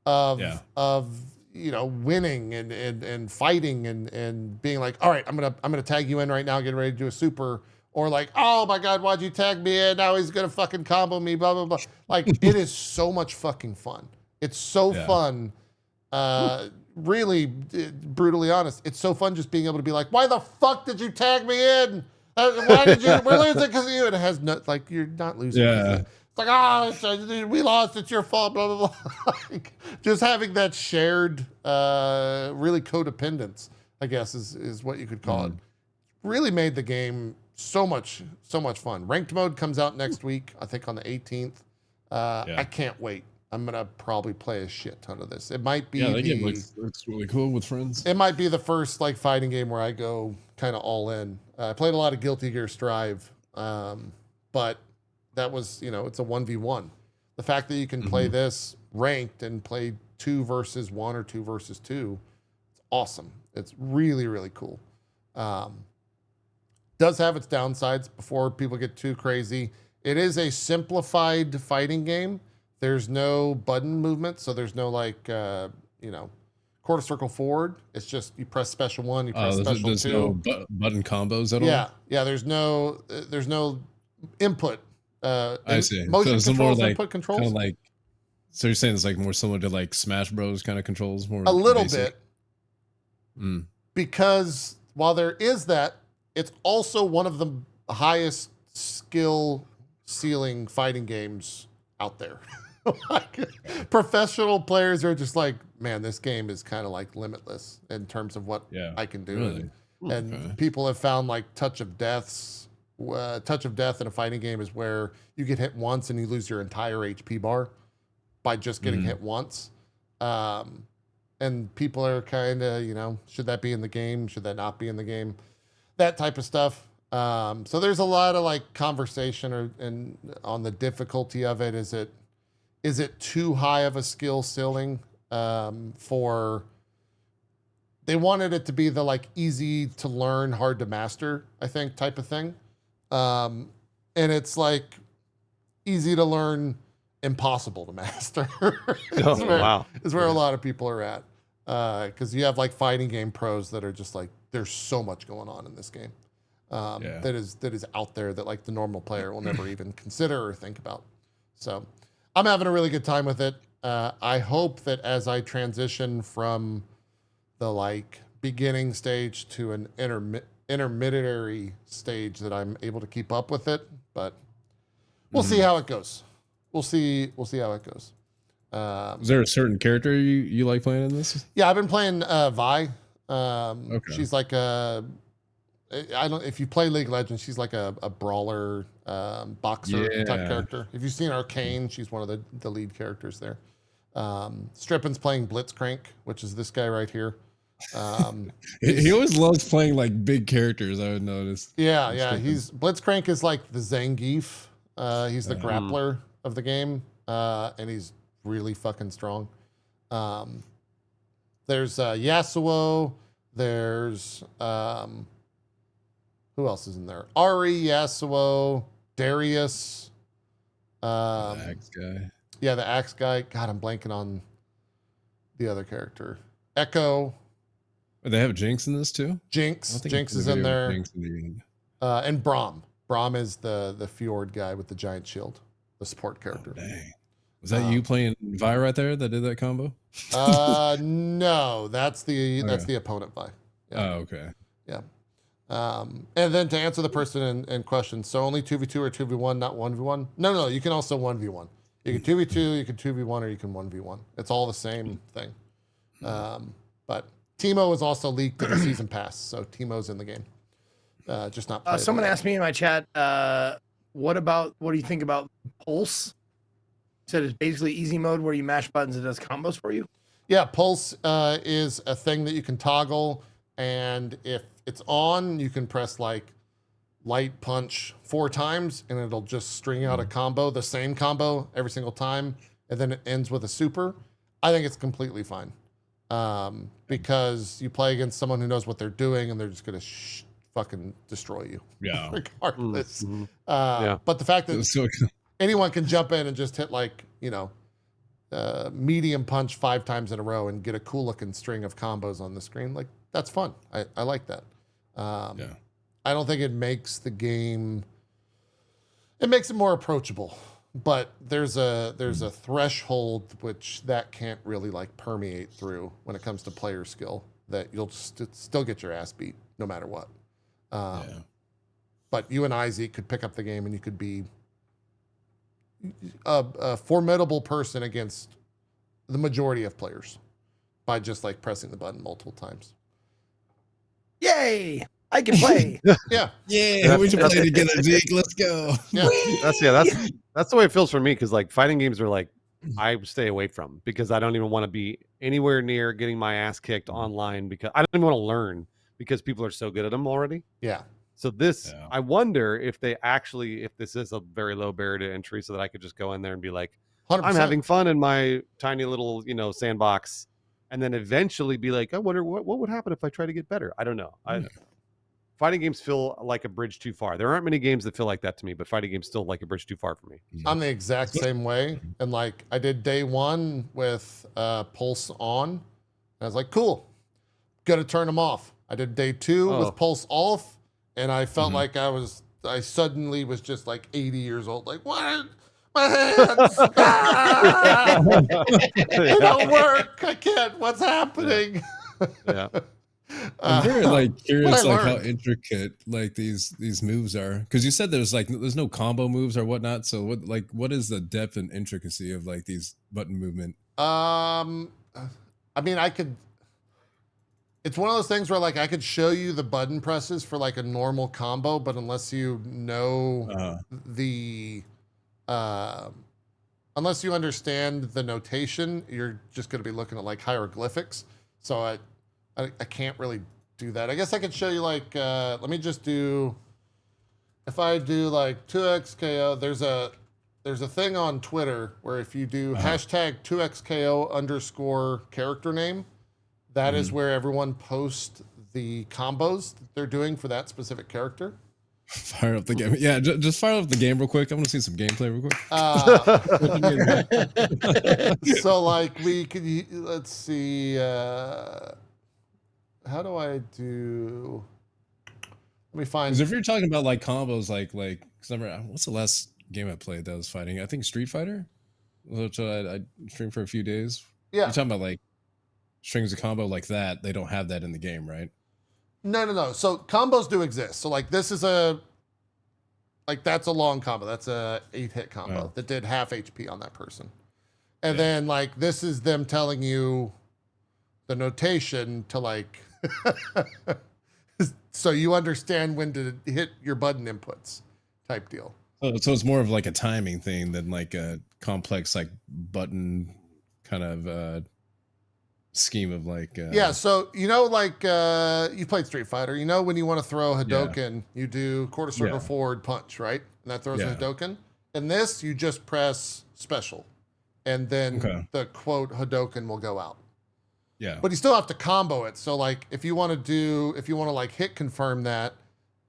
of winning and fighting and being like, all right, I'm gonna tag you in right now, getting ready to do a super, or like, oh my god, why'd you tag me in? Now he's gonna fucking combo me, blah blah blah. Like it is so much fucking fun. It's so fun. Really, brutally honest, it's so fun just being able to be like, why the fuck did you tag me in? Why did you? We're losing because of you. And it has no, like, you're not losing. Yeah. It's like, we lost. It's your fault. Blah blah blah. Like, just having that shared, really codependence, I guess, is what you could call it. Really made the game so much fun. Ranked mode comes out next week, I think on the 18th. I can't wait. I'm gonna probably play a shit ton of this. It might be that game looks really cool with friends. It might be the first like fighting game where I go kind of all in. I played a lot of Guilty Gear Strive, but that was, it's a 1v1. The fact that you can play this ranked and play 2 versus 1 or 2 versus 2, it's awesome. It's really, really cool. Does have its downsides before people get too crazy. It is a simplified fighting game. There's no button movement, so there's no like, quarter circle forward. It's just you press special 1, you press special 2. There's no button combos at all? Yeah. There's no input. I see. Motion so controls, more input controls. Kind of like, so you're saying it's like more similar to like Smash Bros kind of controls? More a little basic? bit. Because while there is that, it's also one of the highest skill ceiling fighting games out there. Like, professional players are just like, man, this game is kind of like limitless in terms of what I can do. Really? And people have found like touch of death in a fighting game is where you get hit once and you lose your entire HP bar by just getting hit once. And people are kind of, should that be in the game? Should that not be in the game? That type of stuff. So there's a lot of like conversation and on the difficulty of it. Is it too high of a skill ceiling for? They wanted it to be the like easy to learn, hard to master, I think, type of thing. And it's like easy to learn, impossible to master. Is where a lot of people are at. Because you have like fighting game pros that are just like, there's so much going on in this game that is out there that like the normal player will never even consider or think about. So I'm having a really good time with it. I hope that as I transition from the like beginning stage to an intermediary stage that I'm able to keep up with it, but we'll see how it goes. We'll see how it goes. Is there a certain character you like playing in this? Yeah, I've been playing Vi. Okay. She's like if you play League of Legends, she's like a brawler, boxer type character. If you've seen Arcane, she's one of the lead characters there. Strippin's playing Blitzcrank, which is this guy right here. He always loves playing like big characters, I would notice. Yeah. Blitzcrank is like the Zangief. He's the grappler of the game, and he's really fucking strong. There's Yasuo. There's who else is in there? Ari, Yasuo, Darius. The axe guy. Yeah, the axe guy. God, I'm blanking on the other character. Echo. They have Jinx in this too? Jinx is in there. Jinx in the end. And Braum. Braum is the Fjord guy with the giant shield, the support character. Oh, dang. Was that you playing Vi right there that did that combo? No, that's the opponent Vi. Yeah. Oh, okay. Yeah. And then to answer the person in question, so only 2v2 or 2v1, not 1v1? No, you can also 1v1. You can 2v2, you can 2v1, or you can 1v1. It's all the same thing. But Teemo is also leaked in the season pass, so Teemo's in the game. Just not. Someone asked me in my chat, what do you think about Pulse? Said it's basically easy mode where you mash buttons and it does combos for you. Yeah, Pulse is a thing that you can toggle, and if it's on, you can press like light punch 4 times, and it'll just string out a combo, the same combo every single time, and then it ends with a super. I think it's completely fine because you play against someone who knows what they're doing, and they're just gonna fucking destroy you. Yeah, regardless. But the fact that anyone can jump in and just hit like, medium punch 5 times in a row and get a cool looking string of combos on the screen. Like, that's fun. I like that. I don't think it makes the game, it makes it more approachable, but there's a threshold which that can't really like permeate through when it comes to player skill, that you'll still get your ass beat no matter what. But you and I, Zeke, could pick up the game and you could be a formidable person against the majority of players by just like pressing the button multiple times. Yay! I can play. Yeah. We should play together, Zeke. Let's go. Yeah. That's the way it feels for me, because like fighting games are like I stay away from, because I don't even want to be anywhere near getting my ass kicked online, because I don't even want to learn because people are so good at them already. Yeah. So this, I wonder if this is a very low barrier to entry, so that I could just go in there and be like, 100%. I'm having fun in my tiny little, sandbox, and then eventually be like, I wonder what would happen if I try to get better. I don't know. Fighting games feel like a bridge too far. There aren't many games that feel like that to me, but fighting games still like a bridge too far for me. I'm the exact same way. And like I did day 1 with Pulse on. And I was like, cool, gonna turn them off. I did day 2 with Pulse off. And I felt like I suddenly was just like 80 years old. Like, what? My hands! They don't work. I can't. What's happening? Yeah. I'm very like curious like how intricate like these moves are, because you said there's no combo moves or whatnot. So what is the depth and intricacy of like these button movement? I mean, it's one of those things where like I could show you the button presses for like a normal combo, but unless you know unless you understand the notation, you're just going to be looking at like hieroglyphics. So I can't really do that. I guess I could show you like, let me just do if I do like 2xKO, there's a thing on Twitter where if you do hashtag 2xKO underscore character name, that is where everyone posts the combos that they're doing for that specific character. Fire up the game. Yeah, just fire up the game real quick. I want to see some gameplay real quick. So like we could, let's see, how do I do? Let me find. Because if you're talking about like combos, like, cause I remember, what's the last game I played that was fighting? I think Street Fighter, which I streamed for a few days. Yeah. You're talking about like strings of combo like that. They don't have that in the game, right? No. So combos do exist. So like this is that's a long combo. That's a 8-hit combo that did half HP on that person. And then like this is them telling you the notation to like so you understand when to hit your button inputs type deal. So it's more of like a timing thing than like a complex like button kind of scheme of like yeah, so you know like you played Street Fighter, you know when you want to throw a Hadouken, you do quarter circle forward punch, right? And that throws a Hadouken. In this, you just press special and then the quote Hadouken will go out. Yeah. But you still have to combo it. So like if you want to like hit confirm that,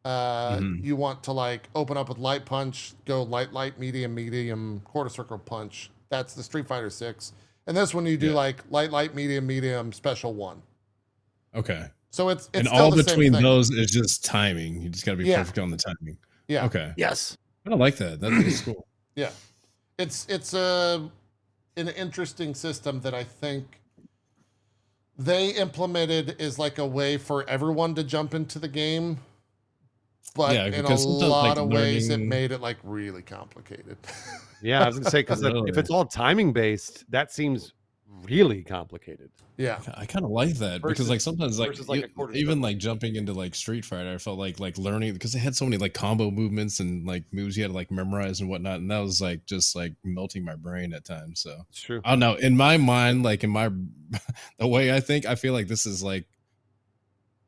you want to like open up with light punch, go light, medium, quarter circle punch. That's the Street Fighter 6. And this one you do like light, medium, special 1. Okay. So it's and still all the between same thing. those is just timing. You just got to be perfect on the timing. Yeah. Okay. Yes. I don't like that. That's cool. Yeah. It's an interesting system that I think they implemented is like a way for everyone to jump into the game. But in a lot of ways, it made it like really complicated. Yeah, I was gonna say because if it's all timing based, that seems really complicated. Yeah, I kind of like that because like sometimes like, even like circle. jumping into like Street Fighter, I felt like learning because they had so many like combo movements and like moves you had to like memorize and whatnot, and that was like just like melting my brain at times. So It's true. I don't know. In my mind, like in my the way I think, I feel like this is like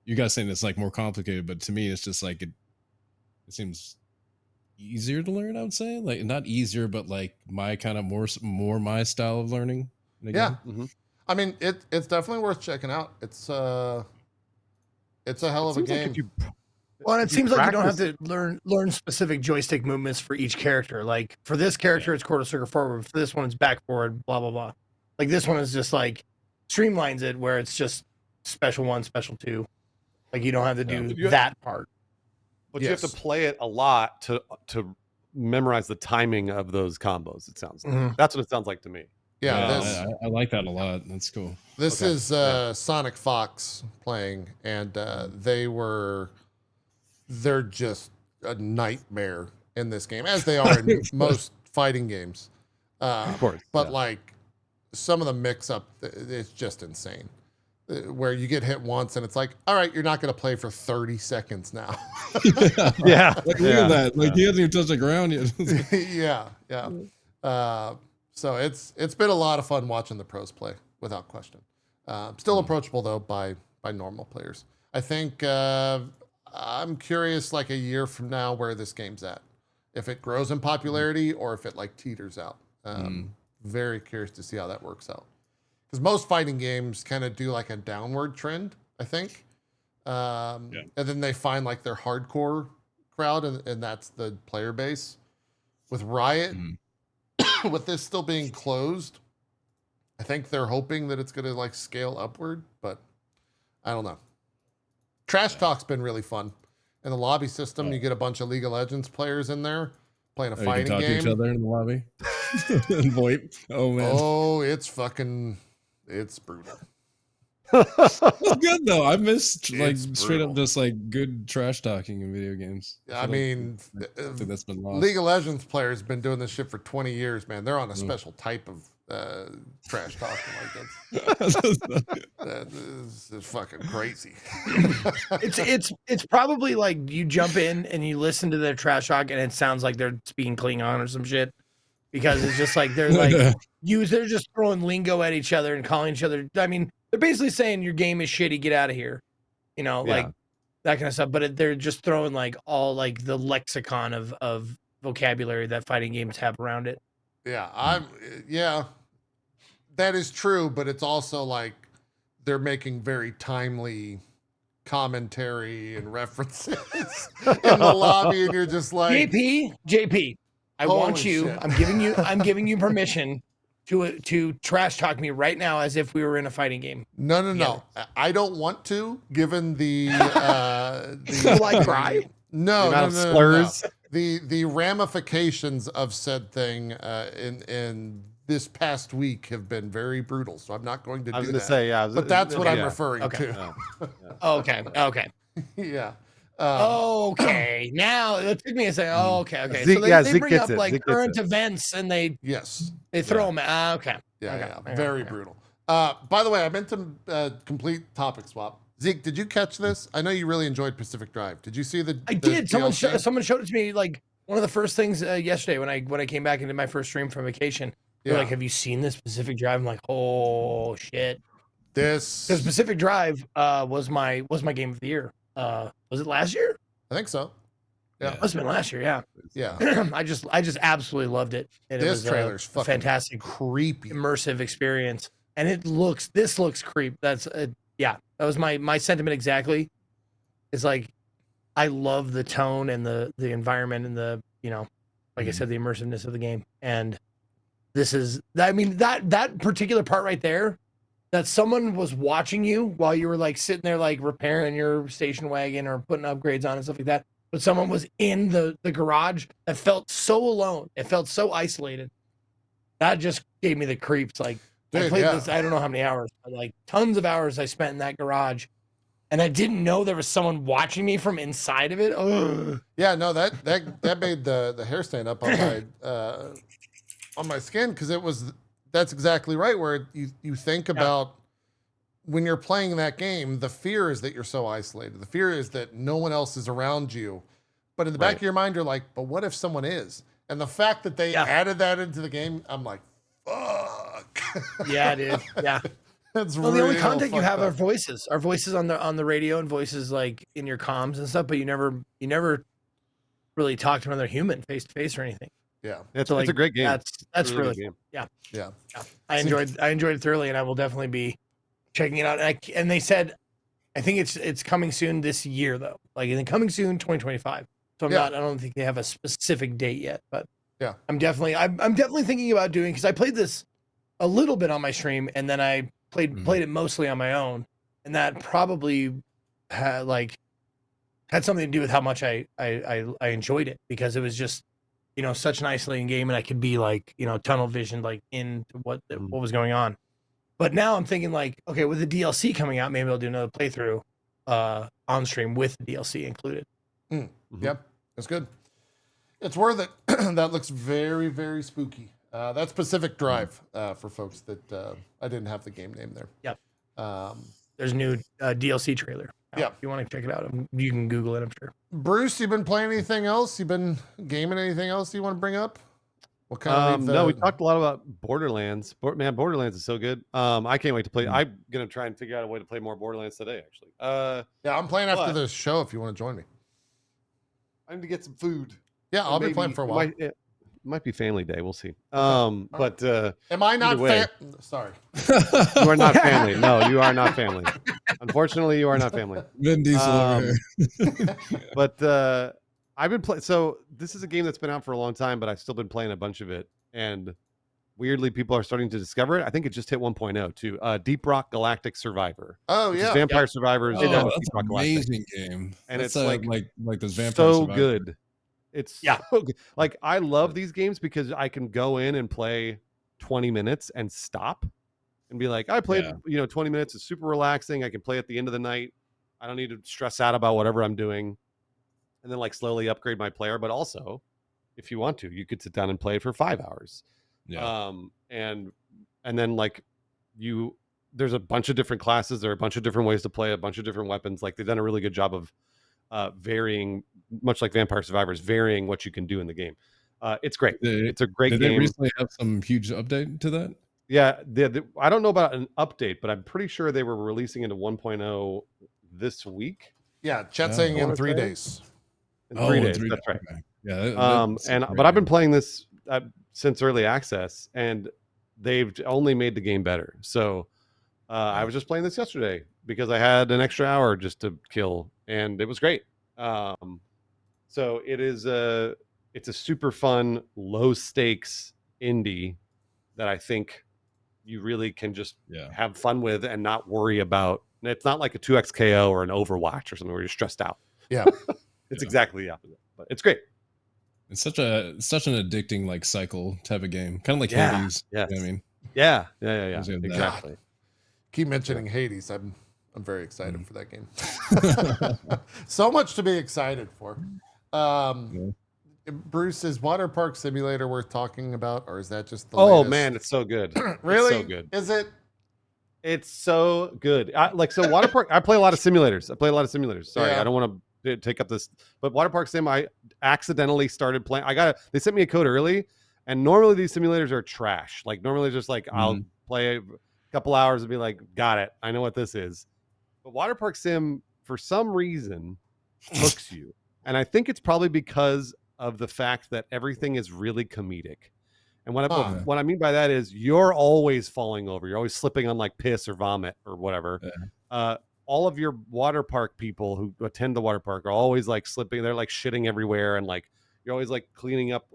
you guys saying it's like more complicated, but to me, it's just like it seems easier to learn. I would say like not easier, but like my kind of more my style of learning. Yeah. I mean, it's definitely worth checking out. It's a hell of a game. Well, and it seems like you don't have to learn specific joystick movements for each character. Like for this character, it's quarter circle forward. For this one, it's back forward. Blah blah blah. Like this one is just like streamlines it where it's just special 1, special 2. Like you don't have to do that part. But you have to play it a lot to memorize the timing of those combos. It sounds like. That's what it sounds like to me. Yeah, I like that a lot. That's cool. This is Sonic Fox playing, and they're just a nightmare in this game, as they are in most fighting games. Of course. But like some of the mix-up, it's just insane. Where you get hit once, and it's like, all right, you're not going to play for 30 seconds now. Yeah. Like, look at that. Like he hasn't even touched the ground yet. Yeah. So it's been a lot of fun watching the pros play, without question. Still approachable though by normal players. I think I'm curious, like a year from now, where this game's at. If it grows in popularity or if it like teeters out. Very curious to see how that works out. Because most fighting games kind of do like a downward trend, I think. And then they find like their hardcore crowd, and that's the player base. With Riot, with this still being closed, I think they're hoping that it's going to like scale upward, but I don't know. Trash Talk's been really fun. In the lobby system, you get a bunch of League of Legends players in there playing a fighting you can talk game. to each other in the lobby. And VoIP. Oh man. Oh, it's brutal. It's good though. I missed like straight up just like good trash talking in video games. I mean, I think that's been lost. League of Legends players have been doing this shit for 20 years, man. They're on a special type of trash talking like that. That is fucking crazy. It's probably like you jump in and you listen to their trash talk and it sounds like they're speaking Klingon or some shit, because it's just like they're like they're just throwing lingo at each other and calling each other. I mean, they're basically saying your game is shitty, get out of here. You know, like that kind of stuff. But they're just throwing like all like the lexicon of vocabulary that fighting games have around it. Yeah, that is true, but it's also like they're making very timely commentary and references in the lobby, and you're just like, JP, I want Holy you. shit. I'm giving you permission to trash talk me right now as if we were in a fighting game. no. I don't want to, given the Will I cry? No, The amount of no. slurs. The ramifications of said thing in this past week have been very brutal, so I'm not going to I was do going that. to say, yeah. But that's what I'm yeah. referring Okay. to. Okay. Yeah. Okay. Now it took me a second. Oh, okay. Zeke- So yeah, they Zeke bring gets up it. like Zeke gets current it. events and they Yes. throw them. Okay. Yeah. Okay. Very Okay. brutal. By the way, I meant to complete topic swap. Zeke, did you catch this? I know you really enjoyed Pacific Drive. Did you see the? I the did. Someone DLC? showed it to me like one of the first things yesterday when I came back into my first stream from vacation. They're like, "Have you seen this Pacific Drive?" I'm like, "Oh shit!" This. Because Pacific Drive was my game of the year. Was it last year? I think so. Yeah. Must have been last year. Yeah. Yeah. I just absolutely loved it. And it This was trailer's a fucking fantastic creepy. immersive experience, and this looks creep. That's yeah. That was my sentiment exactly. It's like I love the tone and the environment and the like I said, the immersiveness of the game. And this is that particular part right there. That someone was watching you while you were like sitting there like repairing your station wagon or putting upgrades on and stuff like that. But someone was in the garage that felt so alone. It felt so isolated. That just gave me the creeps. Like I Dude, played yeah. this, I don't know how many hours, but like tons of hours I spent in that garage. And I didn't know there was someone watching me from inside of it. Ugh. Yeah, no, that made the hair stand up on my skin, because that's exactly right. Where you think about when you're playing that game, the fear is that you're so isolated. The fear is that no one else is around you. But in the back of your mind, you're like, but what if someone is? And the fact that they added that into the game, I'm like, fuck. Yeah, dude. Yeah. That's Well, the only real content you fucked have up. are voices. Are voices on the radio and voices like in your comms and stuff, but you never really talk to another human face to face or anything. Yeah. It's So, a like, great game. That's It's a really good game. Yeah. I enjoyed it thoroughly, and I will definitely be checking it out. And they said, I think it's coming soon this year though. Like coming soon 2025. So I don't think they have a specific date yet, but Yeah. I'm definitely thinking about doing, because I played this a little bit on my stream and then I played it mostly on my own, and that probably had something to do with how much I enjoyed it, because it was just such an isolating game, and I could be like tunnel vision like into what was going on. But now I'm thinking like, okay, with the DLC coming out, maybe I'll do another playthrough on stream with the DLC included. Yep, it's good. It's worth it. That looks very, very spooky. That's Pacific Drive for folks that I didn't have the game name there. Yep. There's a new DLC trailer. Yeah. If you want to check it out, you can Google it, I'm sure. Bruce, you been playing anything else? You been gaming anything else you want to bring up? What kind of No, we talked a lot about Borderlands. Man, Borderlands is so good. I can't wait to play. I'm gonna try and figure out a way to play more Borderlands today. Actually, yeah, I'm playing after but- the show. If you want to join me, I need to get some food. yeah, I'll be Maybe- playing for a while. Might be family day. We'll see. But Am I not? either way. Sorry. you are not family. No, you are not family. Unfortunately, you are not family. Vin Diesel over here. But I've been playing. So this is a game that's been out for a long time, but I've still been playing a bunch of it. And weirdly, people are starting to discover it. I think it just hit 1.0 too. Deep Rock Galactic Survivor. Oh Which is yeah. Vampire Survivors. Oh, and that's Deep an Rock Galactic. amazing game. And That's it's like those vampire so survivors. good. It's Yeah. so good. Like I love these games because I can go in and play 20 minutes and stop and be like, I played, 20 minutes. It's super relaxing. I can play at the end of the night. I don't need to stress out about whatever I'm doing. And then like slowly upgrade my player. But also, if you want to, you could sit down and play it for 5 hours. Yeah. And then like there's a bunch of different classes. There are a bunch of different ways to play, a bunch of different weapons. Like they've done a really good job of varying, much like Vampire Survivors, varying what you can do in the game. It's great. It's a great Did game. they recently have some huge update to that? Yeah, I don't know about an update, but I'm pretty sure they were releasing into 1.0 this week. Yeah, Chet Oh, saying I in wanna 3 say. days. In Oh, 3 in days. 3 That's days. right. Okay. Yeah. That's a But great I've been game. playing this since early access, and they've only made the game better. So I was just playing this yesterday because I had an extra hour just to kill, and it was great. So it's a super fun, low stakes indie that I think you really can just Yeah. have fun with and not worry about. It's not like a 2x KO or an Overwatch or something where you're stressed out. Yeah. It's Yeah. exactly the opposite, but it's great. It's such an addicting like cycle type of game, kind of like Yeah. Hades. Yes. You know what I mean, Yeah. Reminds me of that. Exactly. Keep mentioning Hades. I'm very excited for that game. So much to be excited for. Bruce, is Waterpark Simulator worth talking about, or is that just the Oh latest? man, it's so good. Really? It's so good. Is it? It's so good. So Waterpark. I play a lot of simulators. Sorry, Yeah. I don't want to take up this, but Waterpark Sim. I accidentally started playing. They sent me a code early, and normally these simulators are trash. Like normally, just like I'll play a couple hours and be like, got it. I know what this is. But Waterpark Sim, for some reason, hooks you, and I think it's probably because of the fact that everything is really comedic. And what I mean by that is you're always falling over. You're always slipping on like piss or vomit or whatever. Yeah. All of your water park people who attend the water park are always like slipping. They're like shitting everywhere, and like you're always like cleaning up.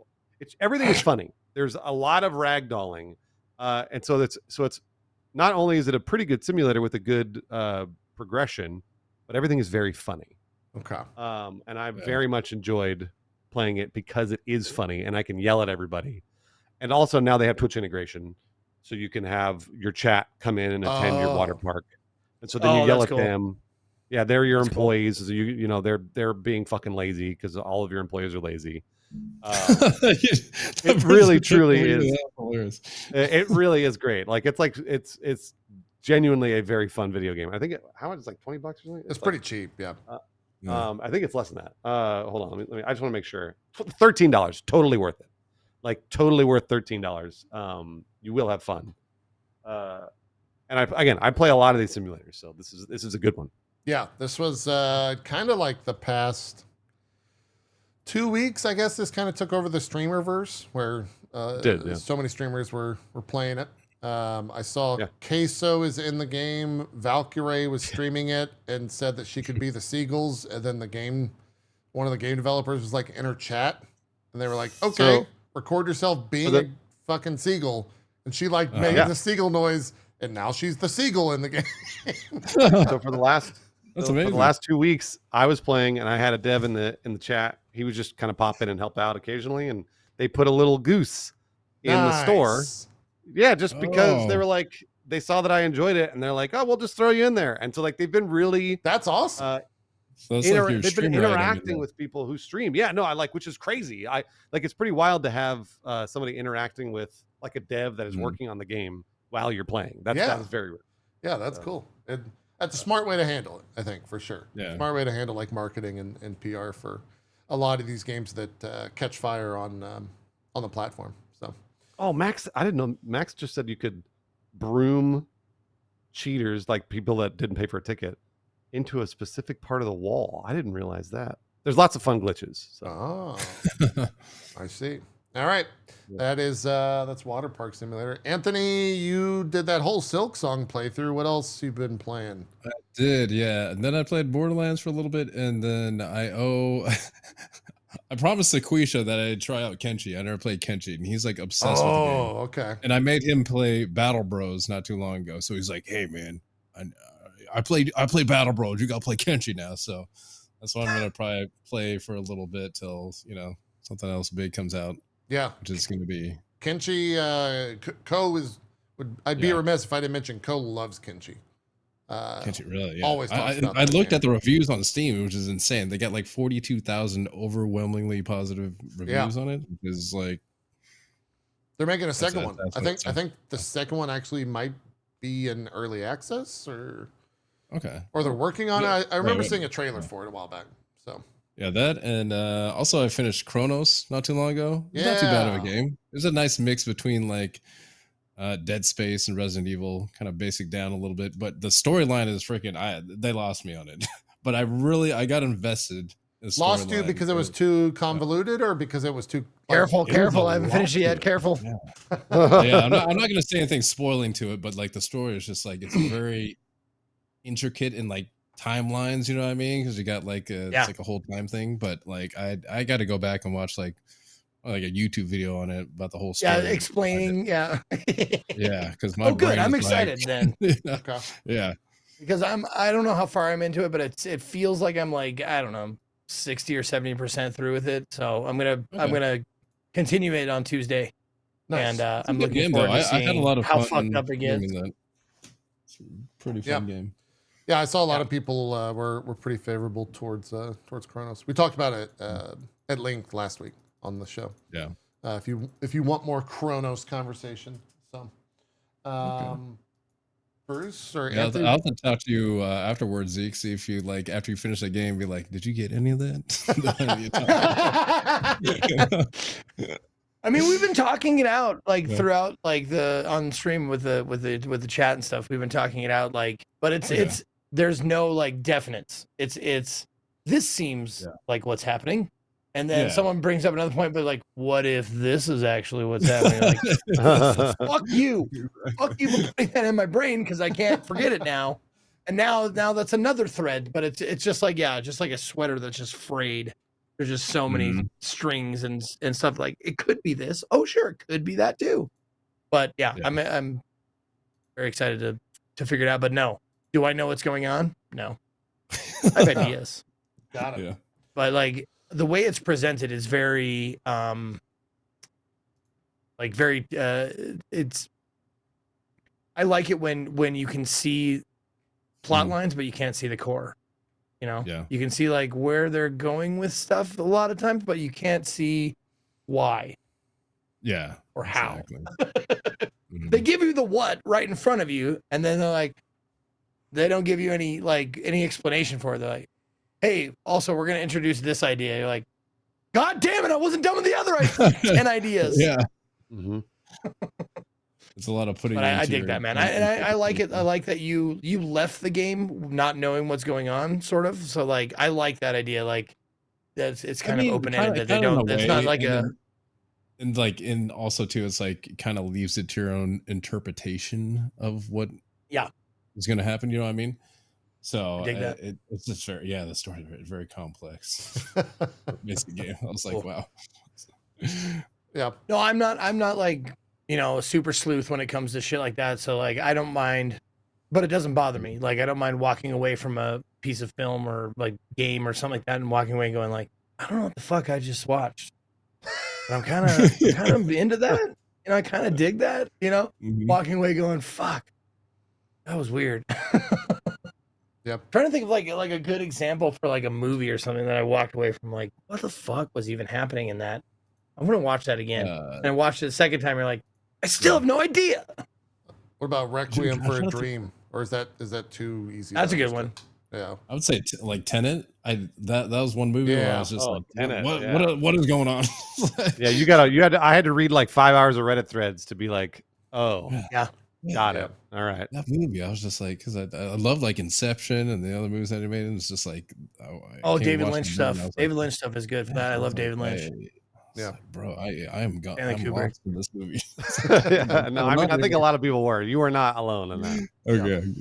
Everything is funny. There's a lot of ragdolling, and so it's not only is it a pretty good simulator with a good progression, but everything is very funny. Okay. And I very much enjoyed playing it because it is funny, and I can yell at everybody. And also now they have Twitch integration, so you can have your chat come in and attend your water park, and so then you yell at them. Yeah, they're your employees. So you know they're being fucking lazy because all of your employees are lazy. It really truly is. It really is great. Like it's genuinely a very fun video game. I think how much is like $20 or something? It's pretty cheap. Yeah. I think it's less than that. Hold on, let me. I just want to make sure. $13, totally worth it. Like totally worth $13. You will have fun. And I play a lot of these simulators, so this is a good one. Yeah, this was kind of like the past 2 weeks. I guess this kind of took over the streamerverse, where so many streamers were playing it. I saw Queso is in the game. Valkyrie was streaming it and said that she could be the seagulls, and then one of the game developers was like in her chat, and they were like, "Okay, record yourself being a fucking seagull," and she like made the seagull noise, and now she's the seagull in the game. So for the last That's amazing. For the last 2 weeks, I was playing, and I had a dev in the chat. He was just kind of pop in and help out occasionally, and they put a little goose in the store. Yeah, just because they were like, they saw that I enjoyed it, and they're like, "Oh, we'll just throw you in there." And so like they've been really that's awesome. So they've been interacting with people who stream. Yeah, no, which is crazy. It's pretty wild to have somebody interacting with like a dev that is working on the game while you're playing. That is very rare. Yeah, that's cool. That's a smart way to handle it, I think, for sure. Yeah. Smart way to handle like marketing and PR for a lot of these games that catch fire on the platform. So. Oh, Max! I didn't know. Max just said you could broom cheaters, like people that didn't pay for a ticket, into a specific part of the wall. I didn't realize that. There's lots of fun glitches. So. Oh, I see. All right, that's Waterpark Simulator. Anthony, you did that whole Silksong playthrough. What else you been playing? I did, yeah. And then I played Borderlands for a little bit, and then I promised Sequisha that I'd try out Kenshi. I never played Kenshi, and he's like obsessed with the game. Oh, okay. And I made him play Battle Bros not too long ago. So he's like, "Hey, man, I play Battle Bros. You got to play Kenshi now." So that's why I'm gonna probably play for a little bit till something else big comes out. Yeah, which is gonna be Kenshi. Cohh I'd be remiss if I didn't mention Cohh loves Kenshi. Kenshi, really? Yeah. Always. I looked at the reviews on Steam, which is insane. They got like 42,000 overwhelmingly positive reviews on it. Is like they're making a second one. I think the second one actually might be in early access or they're working on it. I remember seeing a trailer for it a while back. So yeah, that and also I finished Cronos not too long ago. It's not too bad of a game. It's a nice mix between like Dead Space and Resident Evil, kind of basic down a little bit, but the storyline is freaking. They lost me on it. but I got invested. In the Lost you storyline. because it was too convoluted, or because it was too Careful, It was careful. a I haven't lot finished it to yet. it. Careful. Yeah, I'm not gonna say anything spoiling to it, but like the story is just like it's very intricate in like timelines, you know what I mean? Because you got like it's like a whole time thing. But like I got to go back and watch like a YouTube video on it about the whole story. Yeah, explaining. Yeah. Yeah, because my Oh, good. brain I'm is like- excited then. Okay. Yeah, Because I don't know how far I'm into it, but it feels like I'm like, I don't know, 60 or 70% through with it. So I'm gonna continue it on Tuesday. Nice. And It's a I'm good looking game, forward though. to I had a seeing lot of how fun fucked up it gets. streaming that. It's a pretty fun game. Yeah, I saw a lot of people were pretty favorable towards Cronos. We talked about it at length last week on the show. Yeah. If you want more Cronos conversation, so Bruce or Yeah, Anthony? I'll have to talk to you afterwards, Zeke. See if you like after you finish the game, be like, "Did you get any of that?" I mean, we've been talking it out like throughout like the on stream with the chat and stuff. We've been talking it out like, but it's there's no like definites. It's this seems like what's happening. And then someone brings up another point, but like, what if this is actually what's happening? Like, fuck you for putting that in my brain because I can't forget it now. And now that's another thread, but it's just like just like a sweater that's just frayed. There's just so many strings and stuff. Like it could be this. Oh, sure, it could be that too. But I'm very excited to figure it out. But no, do I know what's going on? No, I have ideas. Got it. Yeah. But like the way it's presented is very it's I like it when you can see plot lines but you can't see the core, you know. You can see like where they're going with stuff a lot of times but you can't see why or how. They give you the what right in front of you and then they're like they don't give you any explanation for it. They're like, hey, also we're going to introduce this idea. You're like, God damn it, I wasn't done with the other 10 ideas. Yeah. It's a lot of putting. But I dig that, man. I like it. I like that you left the game not knowing what's going on, sort of. So like, I like that idea. Like, it's kind of open ended. That they don't. It's not like and also too, it's like it kind of leaves it to your own interpretation of what is going to happen. You know what I mean? So it's just very the story is very complex. Basic game. I was like, wow. Yeah. No, I'm not like, you know, a super sleuth when it comes to shit like that. So like I don't mind, but it doesn't bother me. Like I don't mind walking away from a piece of film or like game or something like that and walking away and going like, I don't know what the fuck I just watched. But I'm kind of into that. You know, I kind of dig that, you know, walking away going, fuck, that was weird. Yep. Trying to think of like a good example for like a movie or something that I walked away from like, what the fuck was even happening in that? I'm gonna watch that again. And I watched it the second time. You're like, I still have no idea. What about Requiem for a Dream? Or is that too easy? That's a good one. Yeah. I would say like Tenet. That was one movie where I was just like, Tenet, what is going on? I had to read like 5 hours of Reddit threads to be like, oh yeah. Got it. All right. That movie, I was just like, because I love like Inception and the other movies that he made. And it's just like, David Lynch stuff. David Lynch stuff is good for that. I love David Lynch. Yeah, like, bro, I am gone. I'm lost in this movie. No, I mean, I think a lot of people were. You were not alone in that. Okay,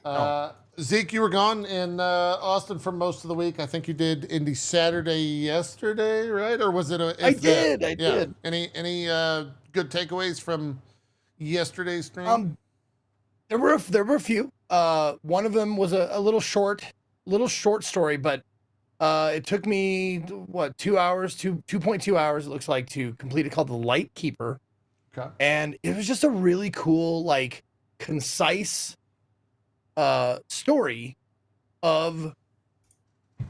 good. Zeke, you were gone in Austin for most of the week. I think you did Indie Saturday yesterday, right? Or was it I did. Any good takeaways from yesterday's stream? There were a few. One of them was a little short story, but it took me 2 hours, 2.2 hours. It looks like to complete it, called the Lightkeeper. Okay. And it was just a really cool, like, concise story of.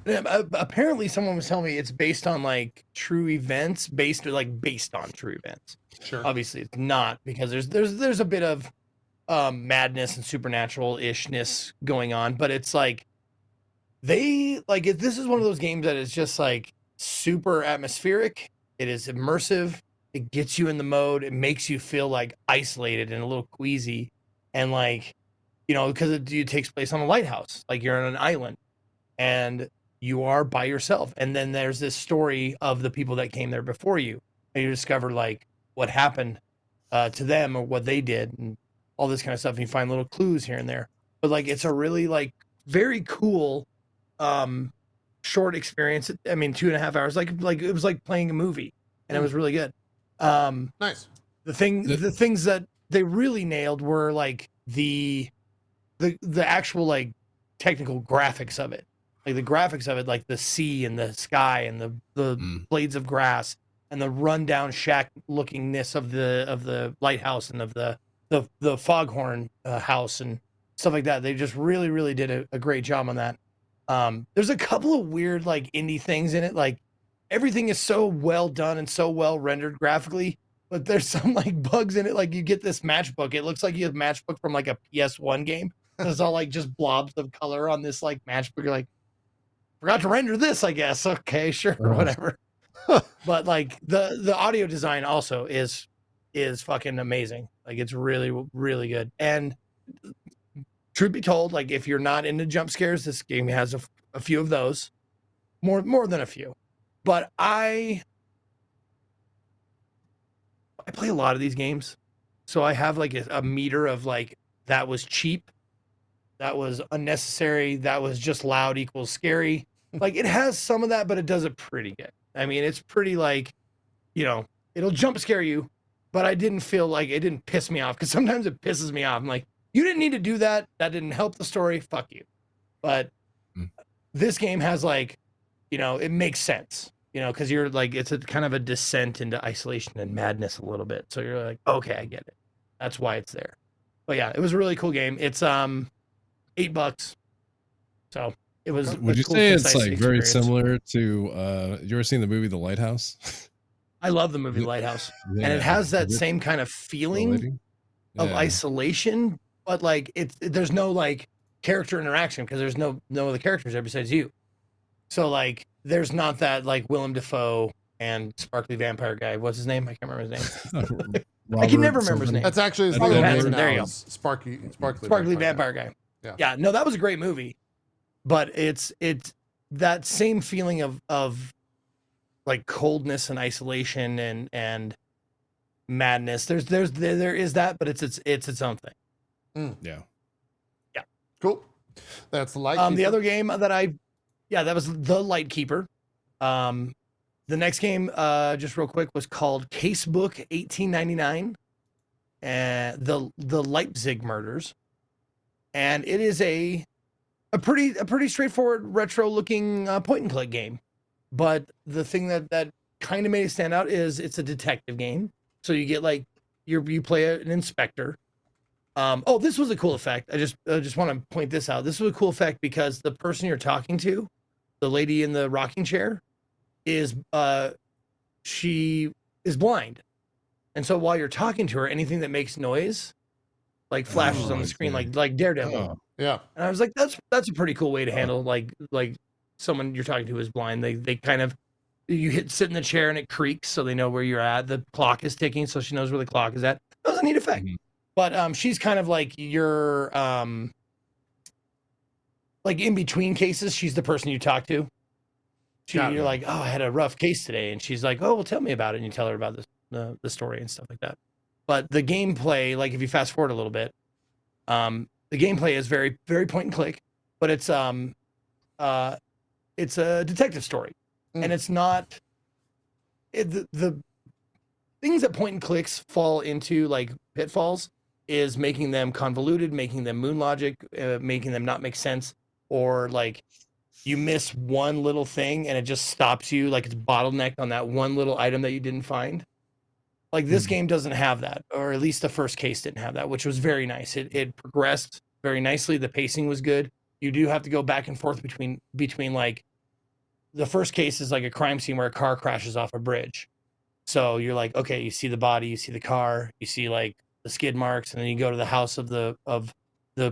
Apparently, someone was telling me it's based on like true events, based on true events. Sure. Obviously, it's not, because there's a bit of madness and supernatural ishness going on, but it's like this is one of those games that is just like super atmospheric. It is immersive. It gets you in the mode. It makes you feel like isolated and a little queasy, and like, you know, because it takes place on a lighthouse, like you're on an island. and you are by yourself. And then there's this story of the people that came there before you, and you discover like what happened to them or what they did and all this kind of stuff. And you find little clues here and there. But like it's a really like very cool short experience. I mean, 2.5 hours. Like it was like playing a movie, and it was really good. Nice. The things that they really nailed were like the actual like technical graphics of it. Like the graphics of it, like the sea and the sky and the blades of grass and the rundown shack lookingness of the lighthouse and of the foghorn house and stuff like that. They just really did a great job on that. There's a couple of weird like indie things in it. Like everything is so well done and so well rendered graphically, but there's some like bugs in it. Like you get this matchbook. It looks like you have matchbook from like a PS1 game. It's all like just blobs of color on this like matchbook. You're like, forgot to render this, I guess. Okay, sure, whatever. But like the audio design also is fucking amazing. Like it's really good. And truth be told, like if you're not into jump scares, this game has a few of those, more than a few. But I play a lot of these games, so I have like a meter of like that was cheap, that was unnecessary, that was just loud equals scary. Like it has some of that, but it does it pretty good. I mean, it's pretty like, you know, it'll jump scare you, but I didn't feel like it didn't piss me off, because sometimes it pisses me off. I'm like, you didn't need to do that. That didn't help the story. Fuck you. But this game has like, you know, it makes sense, you know, because you're like, it's a kind of a descent into isolation and madness a little bit. So you're like, okay, I get it. That's why it's there. But yeah, it was a really cool game. It's $8. So it was. Would you say it's like very similar to you ever seen the movie The Lighthouse? I love the movie Lighthouse. Yeah. And it has that same kind of feeling of isolation, but like there's no like character interaction because there's no other characters there besides you. So like there's not that like Willem Dafoe and sparkly vampire guy. What's his name? I can't remember his name. I can never remember his name. That's actually his name now. There you go. Sparkly vampire guy. Yeah. No, that was a great movie, but it's that same feeling of like coldness and isolation and madness. There is that, but it's its own thing. Yeah. Cool. That's the Lightkeeper. The other game that was the Lightkeeper. The next game, just real quick, was called Casebook 1899, and the Leipzig Murders, and it is a pretty straightforward retro looking point and click game. But the thing that kind of made it stand out is it's a detective game. So you get like you play an inspector. This was a cool effect. I just want to point this out. This was a cool effect because the person you're talking to, the lady in the rocking chair, is she is blind. And so while you're talking to her, anything that makes noise like flashes on the screen like Daredevil. Yeah. And I was like, that's a pretty cool way to handle like someone you're talking to is blind. They kind of sit in the chair and it creaks so they know where you're at. The clock is ticking so she knows where the clock is at. That was a neat effect. But she's kind of like your like in between cases, she's the person you talk to. You're like, oh, I had a rough case today, and she's like, oh, well, tell me about it, and you tell her about the story and stuff like that. But the gameplay, like if you fast forward a little bit, the gameplay is very very point and click, but it's a detective story, and it's not the things that point and clicks fall into like pitfalls is making them convoluted, making them moon logic, making them not make sense, or like you miss one little thing and it just stops you, like it's bottlenecked on that one little item that you didn't find. Like this game doesn't have that, or at least the first case didn't have that, which was very nice. It progressed very nicely. The pacing was good. You do have to go back and forth between like the first case is like a crime scene where a car crashes off a bridge. So you're like, okay, you see the body, you see the car, you see like the skid marks, and then you go to the house of the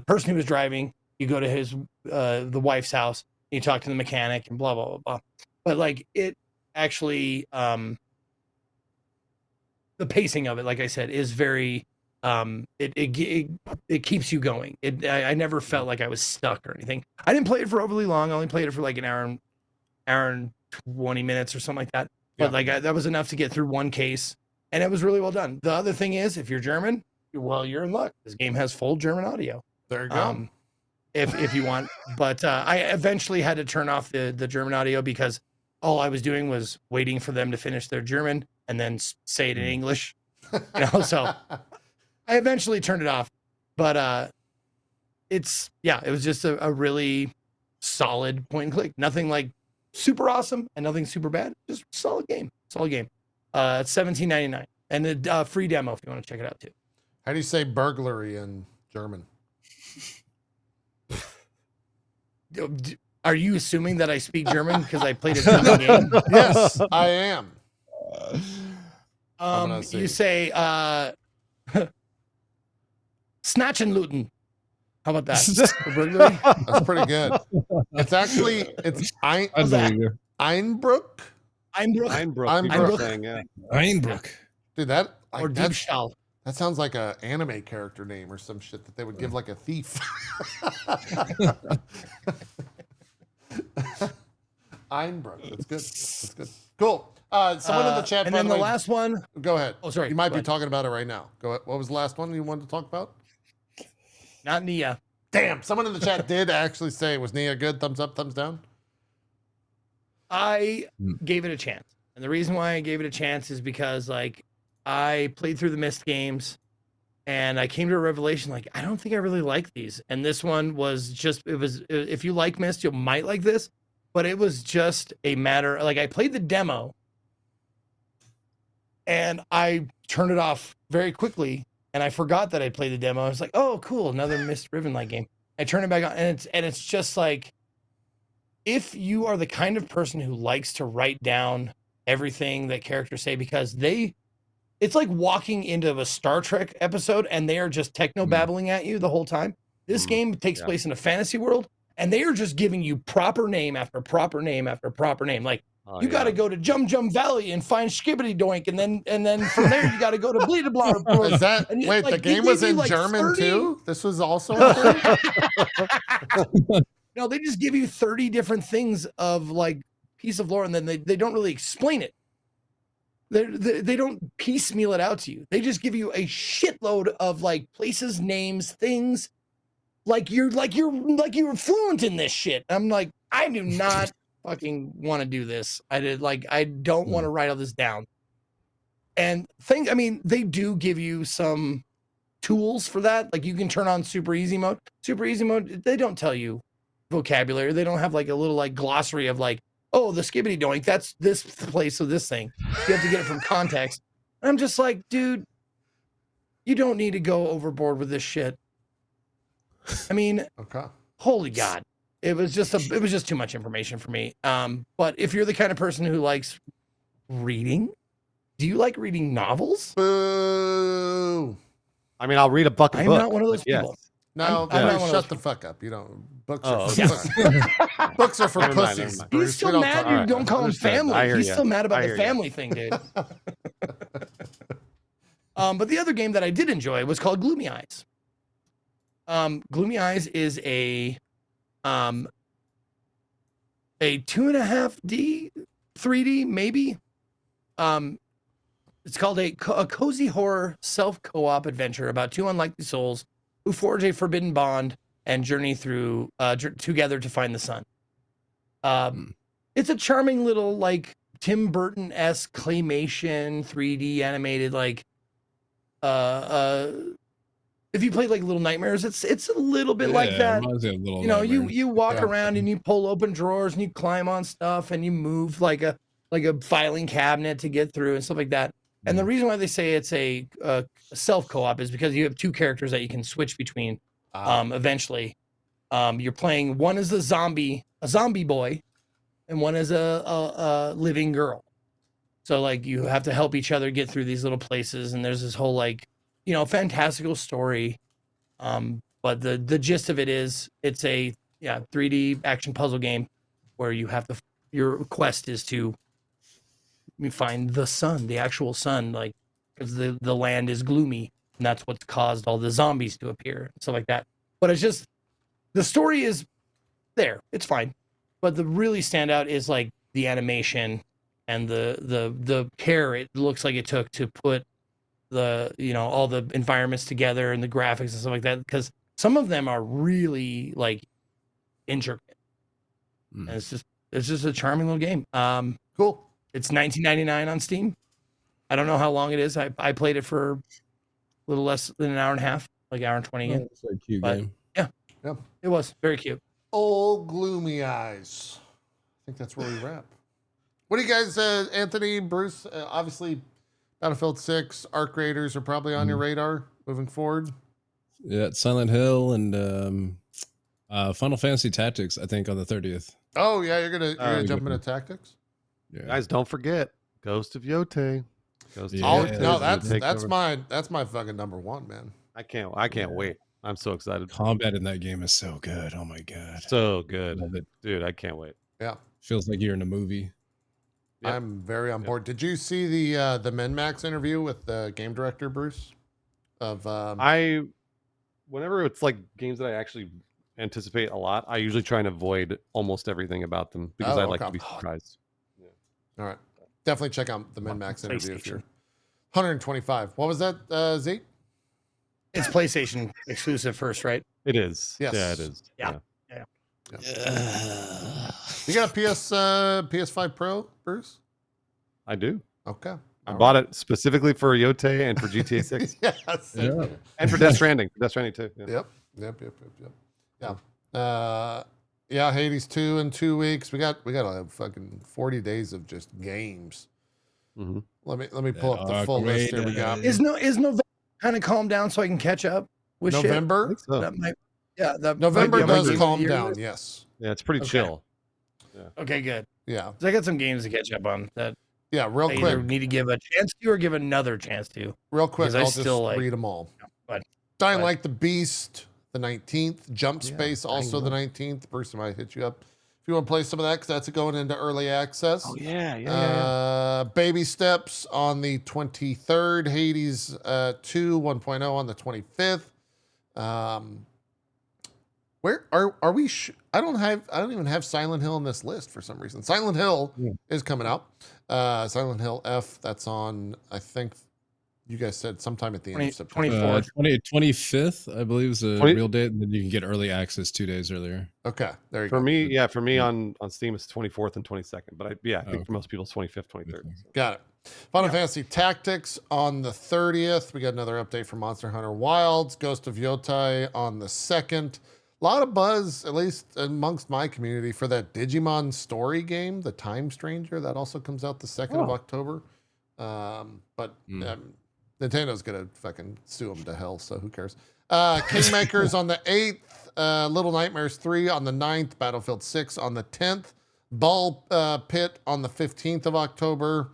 person who was driving. You go to his the wife's house. You talk to the mechanic and blah blah blah blah. But like it actually, the pacing of it, like I said, is very it keeps you going. I never felt like I was stuck or anything. I didn't play it for overly long. I only played it for like an hour and 20 minutes or something like that. But like that was enough to get through one case, and it was really well done. The other thing is, if you're German, well, you're in luck. This game has full German audio. There you go. If you want, but I eventually had to turn off the German audio because all I was doing was waiting for them to finish their German and then say it in English. So I eventually turned it off. But it was just a really solid point and click. Nothing like super awesome and nothing super bad. Just solid game. It's $17.99 and a free demo if you want to check it out too. How do you say burglary in German? Are you assuming that I speak German because I played a German game? Yes, I am. You say snatch and looten. How about that? For burglary? That's pretty good. It's Einbruck. Einbruck thing, yeah. Einbruck. Dude, that Or Diebstahl. that sounds like a anime character name or some shit that they would give like a thief. Einbruck. That's good. That's good. Cool. Someone in the chat. And by then the the way, last one. Go ahead. Oh, sorry. You might Go be ahead. talking about it right now. Go ahead. What was the last one you wanted to talk about? Not Nia. Damn. Someone in the chat did actually say, was Nia good? Thumbs up, thumbs down? I gave it a chance. And the reason why I gave it a chance is because like I played through the Myst games and I came to a revelation like I don't think I really like these. And this one was just if you like Myst, you might like this, but it was just a matter like I played the demo and I turned it off very quickly and I forgot that I played the demo. I was like, "Oh, cool, another Myst Riven like game." I turned it back on and it's just like if you are the kind of person who likes to write down everything that characters say because it's like walking into a Star Trek episode and they are just techno babbling at you the whole time. This game takes place in a fantasy world and they are just giving you proper name after proper name after proper name. Like you got to go to Jum Jum Valley and find Skibbity Doink. And then from there, you got to go to Bleed Blah. Is that, wait, like, the game was in like German 30... too? This was also in German? No, they just give you 30 different things of like piece of lore and then they don't really explain it. They don't piecemeal it out to you. They just give you a shitload of like places, names, things. Like you're fluent in this shit. I'm like, I do not fucking want to do this. I don't want to write all this down. And they do give you some tools for that. Like you can turn on super easy mode. Super easy mode, they don't tell you vocabulary. They don't have like a little like glossary of like, oh, the Skibbity Doink, that's this place of this thing. You have to get it from context. And I'm just like, dude, you don't need to go overboard with this shit. I mean, okay. Holy God. It was just too much information for me. But if you're the kind of person who likes reading, do you like reading novels? Boo. I mean, I'll read a bucket I'm book. not one of those people. No, shut the fuck up. You don't. Books are for pussies. Books are for pussies. He's still mad you don't call him family. He's still mad about the family thing, dude. But the other game that I did enjoy was called Gloomy Eyes. Gloomy Eyes is a 2.5D, 3D maybe. It's called a cozy horror self-co-op adventure about two unlikely souls who forge a forbidden bond and journey through together to find the sun. It's a charming little like Tim Burton-esque claymation 3D animated like if you play like Little Nightmares, it's a little bit like that. You know, you walk around and you pull open drawers and you climb on stuff and you move like a filing cabinet to get through and stuff like that. And the reason why they say it's a self co-op is because you have two characters that you can switch between. Eventually, you're playing one is a zombie boy, and one is a living girl. So like you have to help each other get through these little places, and there's this whole like fantastical story. But the gist of it is it's a 3D action puzzle game where you have your quest is to find the sun, the actual sun, like because the land is gloomy and that's what's caused all the zombies to appear and stuff like that. But it's just the story is there, it's fine, but the really standout is like the animation and the care it looks like it took to put the all the environments together and the graphics and stuff like that, because some of them are really like intricate. And it's just a charming little game. Cool. It's $19.99 on Steam. I don't know how long it is. I played it for a little less than an hour and a half, like hour and 20 again. It's a cute But, game. Yeah. It was very cute. Old gloomy eyes. I think that's where we wrap. What do you guys, Anthony, Bruce? Obviously, Battlefield 6, Arc Raiders are probably on your radar moving forward. Yeah, Silent Hill and Final Fantasy Tactics, I think, on the 30th. Oh yeah, you're gonna jump into tactics. Yeah. Guys, don't forget Ghost of Yote. Ghost of Yeah. Oh Yote no, is gonna that's take over. my fucking number one, man. I can't wait. I'm so excited. Combat in that game is so good. Oh my god. So good. Love it. Dude, I can't wait. Yeah, Feels like you're in a movie. Yep. I'm very on board. Did you see the MinMax interview with the game director Bruce? Of Whenever it's like games that I actually anticipate a lot, I usually try and avoid almost everything about them because Oh, I like okay. to be surprised. all right, definitely check out the MinMax interview if PlayStation. you're 125. What was that, Z? It's PlayStation exclusive first, right? It is. Yes. Yeah, it is. Yeah. You got a PS5 Pro, Bruce? I do. Okay. I bought it specifically for Yote and for GTA 6 Yes. Yeah. and for Death Stranding. Death Stranding too. Yeah. Yep. Yeah. Hades 2 in 2 weeks. We got a fucking 40 days of just games. Mhm. Let me pull up the full list here. We got Is November kind of calm down so I can catch up with shit? November. So, That might, yeah, that November might be on my does game of calm the year down. list. Yes. yeah, it's pretty Okay. chill. Okay, good. Yeah. 'Cause I got some games to catch up on that Yeah. Real I either quick. need to give a chance to or give another chance to. Real quick. because I I'll still, just like- read them all. But Dying but- Like the Beast, the 19th. Jump Yeah, Space, Dying also the Light. 19th. Bruce might hit you up if you want to play some of that because that's going into early access. Oh yeah. Baby Steps on the 23rd. Hades 2 1.0 on the 25th. Where are we? I don't even have Silent Hill in this list for some reason. Silent Hill is coming out. Silent Hill F. That's on. I think you guys said sometime at the end of September. 25th, I believe, is the 20 real date, and then you can get early access 2 days earlier. Okay, there you For go. me on Steam it's 24th and 22nd, but I think Okay. for most people it's 25th, 23rd. Got it. Final Fantasy Tactics on the 30th. We got another update from Monster Hunter Wilds. Ghost of Yotai on the 2nd. A lot of buzz, at least amongst my community, for that Digimon story game, The Time Stranger. That also comes out the 2nd of October. But Nintendo's going to fucking sue them to hell, so who cares? Kingmakers on the 8th. Little Nightmares 3 on the 9th. Battlefield 6 on the 10th. Ball Pit on the 15th of October.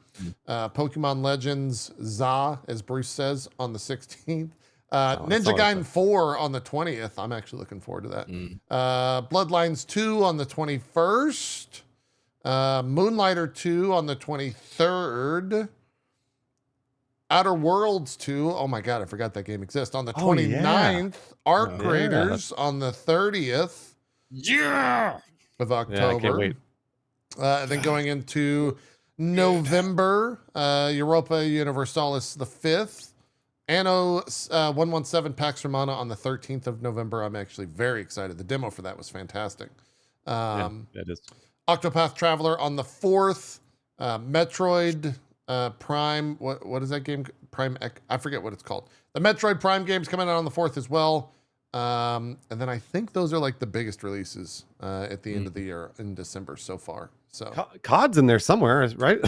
Pokemon Legends ZA, as Bruce says, on the 16th. Ninja Gaiden 4 on the 20th. I'm actually looking forward to that. Bloodlines 2 on the 21st. Moonlighter 2 on the 23rd. Outer Worlds 2. Oh my God, I forgot that game exists. On the 29th. Arc Raiders on the 30th. Yeah. Of October. Yeah, I can't wait. Then going into November, Europa Universalis the 5th. Anno 117 Pax Romana on the 13th of November. I'm actually very excited. The demo for that was fantastic. Yeah, it is. Octopath Traveler on the 4th. Metroid Prime. What is that game? I forget what it's called. The Metroid Prime game's coming out on the 4th as well. And then I think those are like the biggest releases at the end of the year in December so far. So COD's in there somewhere, right?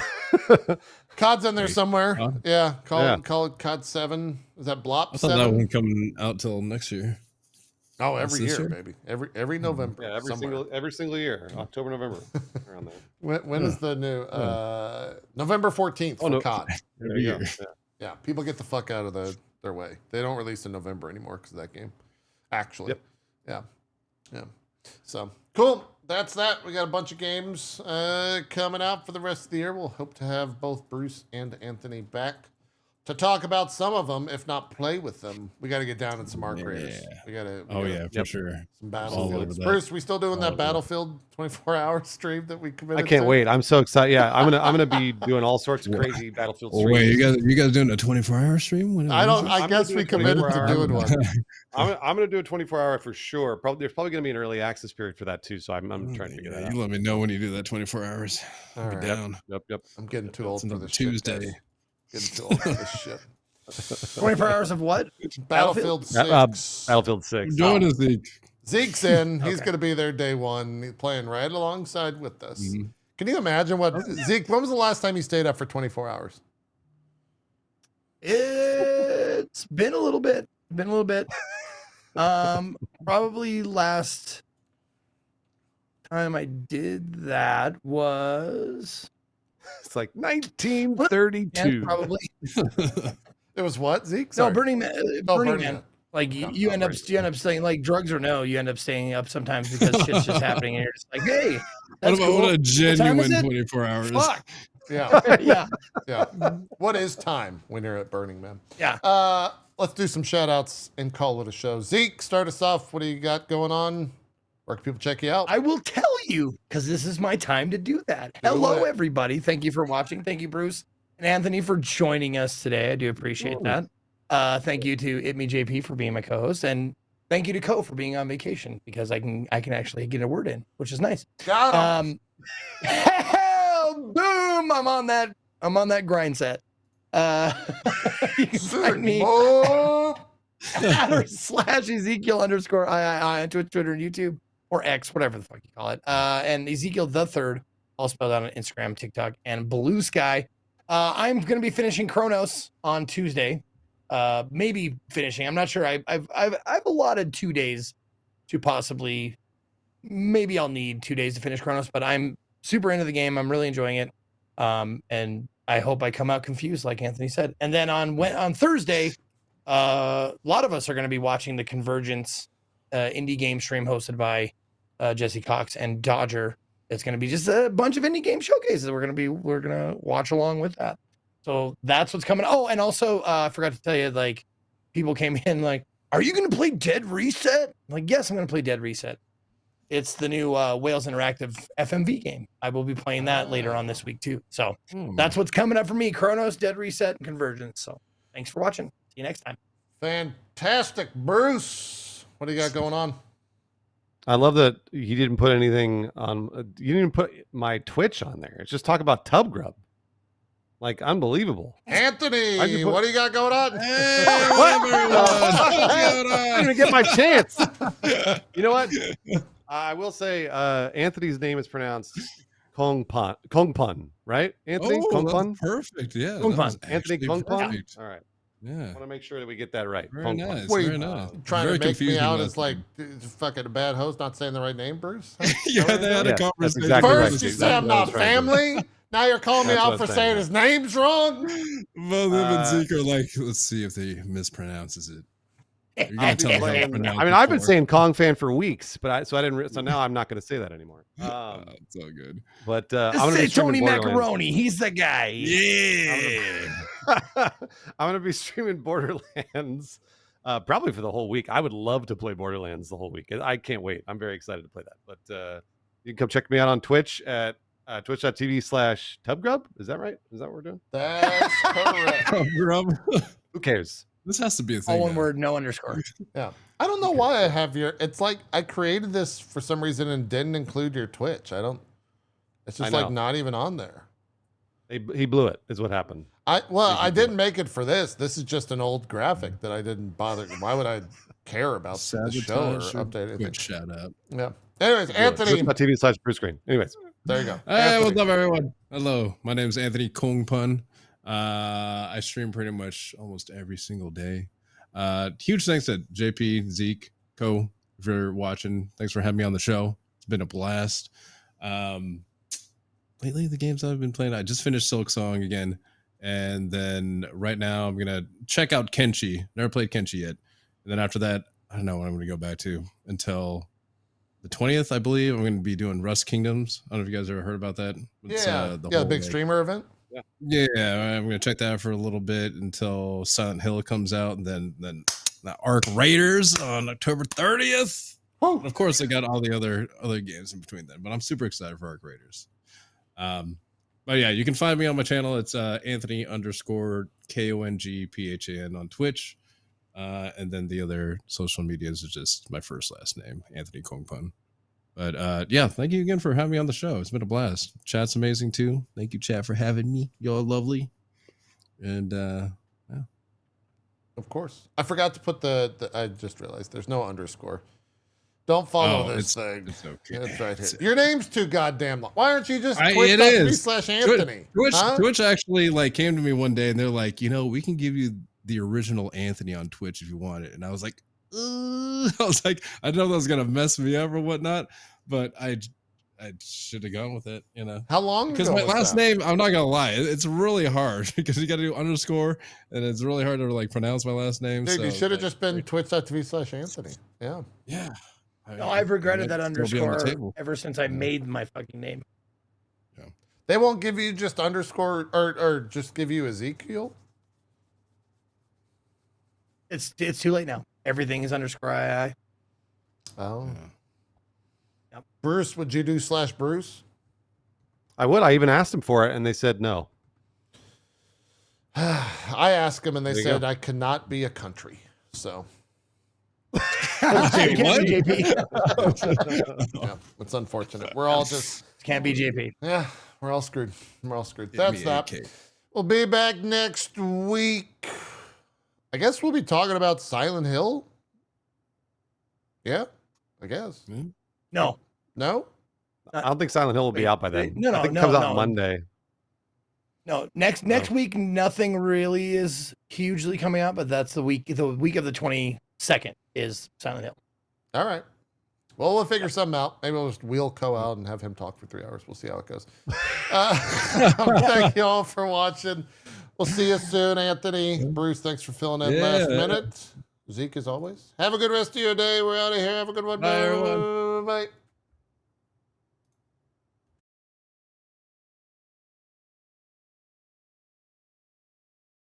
COD's in there somewhere. Huh? Yeah, call it COD 7. Is that Blop I thought 7? that one coming out till next year. Oh, every this year, year? baby. Every November. Yeah, every single year, October, November, around there. When is the new November 14th for no. COD? There you go. Yeah, people get the fuck out of their way. They don't release in November anymore because of that game. Actually. Yep. Yeah. So cool. That's that. We got a bunch of games coming out for the rest of the year. We'll hope to have both Bruce and Anthony back to talk about some of them, if not play with them. We got to get down in some arc raiders. Yeah. We got to. Oh yeah, for sure. Some All over Battlefields. that. Bruce, we still doing All that over. Battlefield 24-hour stream that we committed I can't to? wait. I'm so excited. Yeah, I'm gonna be doing all sorts of crazy Battlefield Oh, streams. wait, you guys doing a 24-hour stream? When I don't. is I I'm guess gonna we do a committed to 24-hour doing one. I'm gonna do a 24-hour for sure. There's probably gonna be an early access period for that too. So I'm trying to figure that out. You let me know when you do that 24 hours. All I'll be right. down. Yep. I'm getting too old It's for another this Tuesday. shit. Getting too old for this shit. 24 hours of what? Battlefield 6. Battlefield 6. Join us, Zeke. Zeke's in. He's Okay. going to be there day one. He's playing right alongside with us. Mhm. Can you imagine what Zeke? When was the last time you stayed up for 24 hours? It's been a little bit. Probably last time I did that was It's like 1932. probably It was what, Zeke? no Sorry. Burning Man. Oh, Burning Burning Man. Man. Like No, you not end up Burning you end up staying like drugs or no, you end up staying up sometimes because shit's just happening and you're just like, hey, What that's about cool. what a genuine is it? 24 hours? Fuck. Yeah, Yeah. yeah. What is time when you're at Burning Man? Yeah. Let's do some shout outs and call it a show. Zeke, start us off. What do you got going on? Where can people check you out? I will tell you because this is my time to do that. Do Hello, it. everybody. Thank you for watching. Thank you, Bruce and Anthony, for joining us today. I do appreciate that. Thank you to itmeJP for being my co-host, and thank you to Cohh for being on vacation because I can actually get a word in, which is nice. Got him. Boom! I'm on that grind set. You can find me Oh, @/Ezekiel_III on Twitch, Twitter, and YouTube, or X, whatever the fuck you call it. And Ezekiel the Third, all spelled out on Instagram, TikTok, and Blue Sky. I'm gonna be finishing Cronos on Tuesday. Maybe finishing. I'm not sure. I've allotted 2 days to possibly. Maybe I'll need 2 days to finish Cronos, but I'm super into the game. I'm really enjoying it. And I hope I come out confused, like Anthony said. And then on Thursday, a lot of us are going to be watching the Convergence indie game stream hosted by Jesse Cox and Dodger. It's going to be just a bunch of indie game showcases. We're going to watch along with that. So that's what's coming. Oh, and also I forgot to tell you, like, people came in like, "Are you going to play Dead Reset?" I'm like, yes, I'm going to play Dead Reset. It's the new Wales Interactive FMV game. I will be playing that later on this week too. So that's what's coming up for me: Cronos, Dead Reset, and Convergence. So thanks for watching. See you next time. fantastic, Bruce. What do you got going on? I love that you didn't put anything on. You didn't put my Twitch on there. It's just talk about Tub Grub. Like, unbelievable. Anthony, Why'd you put- what do you got going on? Hey, What? everyone. I didn't even get my chance. You know what? I will say Anthony's name is pronounced Kongphan, right? Anthony Oh, that's Kongphan? perfect. Yeah. that Kongphan. was Anthony actually Kongphan? perfect. All right. I Yeah. want to make sure that we get that right. Very Kongphan. nice. Wait, Very nice. Trying Very to make me confusing out last as like name. fucking a bad host, not saying the right name, Bruce? Huh? Yeah, they had Yeah, a that's conversation. exactly right, First you dude. say I'm That's not right, dude. family. Now you're calling me That's out what for I'm saying saying, his name's wrong. Both him and Zeke are like, let's see if they mispronounces it. You're gonna I'll tell be me how to playing- pronounce I mean, it I've been for. saying Kongphan for weeks, but so now I'm not going to say that anymore. It's all good. But I'm Just going to say be streaming Tony Borderlands. Macaroni. He's the guy. Yeah. I'm going to be streaming Borderlands probably for the whole week. I would love to play Borderlands the whole week. I can't wait. I'm very excited to play that. But you can come check me out on Twitch at twitch.tv/tubgrub. Is that right? Is that what we're doing? That's correct. Grub. Who cares? This has to be a thing. All one now. word, no underscore. Yeah. I don't know why I have your. It's like I created this for some reason and didn't include your Twitch. I don't. It's just I like know. not even on there. He blew it. Is what happened. I didn't make it for this. This is just an old graphic that I didn't bother. Why would I care about the show or Sabotage or update anything? Good shout out. Yeah. Anyways, Anthony, Twitch.tv/Bruce Anyways, there you go. Hey, Anthony. what's up, everyone? Hello, my name is Anthony Kongphan. I stream pretty much almost every single day. Huge thanks to JP, Zeke, Cohh, if you're watching. Thanks for having me on the show. It's been a blast. Lately, the games I've been playing, I just finished Silksong again. And then right now, I'm going to check out Kenshi. Never played Kenshi yet. And then after that, I don't know what I'm going to go back to until the 20th, I believe. I'm going to be doing Rust Kingdoms. I don't know if you guys ever heard about that. It's, Yeah, the yeah, whole, big like, streamer event. Yeah, I'm gonna check that out for a little bit until Silent Hill comes out, and then the Ark Raiders on October 30th. Woo. Of course, I got all the other games in between then, but I'm super excited for Ark Raiders. But yeah, you can find me on my channel. It's Anthony_KONGPHAN on Twitch, and then the other social medias are just my first last name, Anthony Kongphan. But yeah, thank you again for having me on the show. It's been a blast. Chat's amazing too. Thank you, chat, for having me. Y'all lovely. And yeah. Of course. I forgot to put the I just realized there's no underscore. Don't follow this thing. It's okay. It's right here. Your name's too goddamn long. Why aren't you just twitch.tv/Anthony? Twitch actually like came to me one day and they're like, we can give you the original Anthony on Twitch if you want it. And I was like, I was like, I know that was gonna mess me up or whatnot, but I should have gone with it, How long because ago my was last that? name, I'm not gonna lie, it's really hard because you got to do underscore, and it's really hard to like pronounce my last name. Dude, so, you should have like, just been twitch.tv/Anthony. Yeah. Yeah. No, I've regretted that might still be on the underscore table. ever since I made my fucking name. They won't give you just underscore or just give you Ezekiel. It's too late now. Everything is underscore II. Oh. Yeah. Yep. Bruce, would you do /Bruce? I would. I even asked them for it, and they said no. I asked them, and they There you said go. I cannot be a country. So Wait, what? yeah, it's unfortunate. We're all just Can't be JP. yeah, we're all screwed. We're all screwed. Give That's me that. AK. We'll be back next week. I guess we'll be talking about Silent Hill. Yeah, I guess. No. No? I don't think Silent Hill will be out by then. No, I think it no, comes no. out Monday. No, next week nothing really is hugely coming out, but that's the week of the 22nd is Silent Hill. All right. Well, we'll figure something out. Maybe we'll just wheel Cohh out and have him talk for 3 hours. We'll see how it goes. Thank you all for watching. We'll see you soon, Anthony. Bruce, thanks for filling in last minute. Zeke, as always. Have a good rest of your day. We're out of here. Have a good one. Bye, everyone. Bye.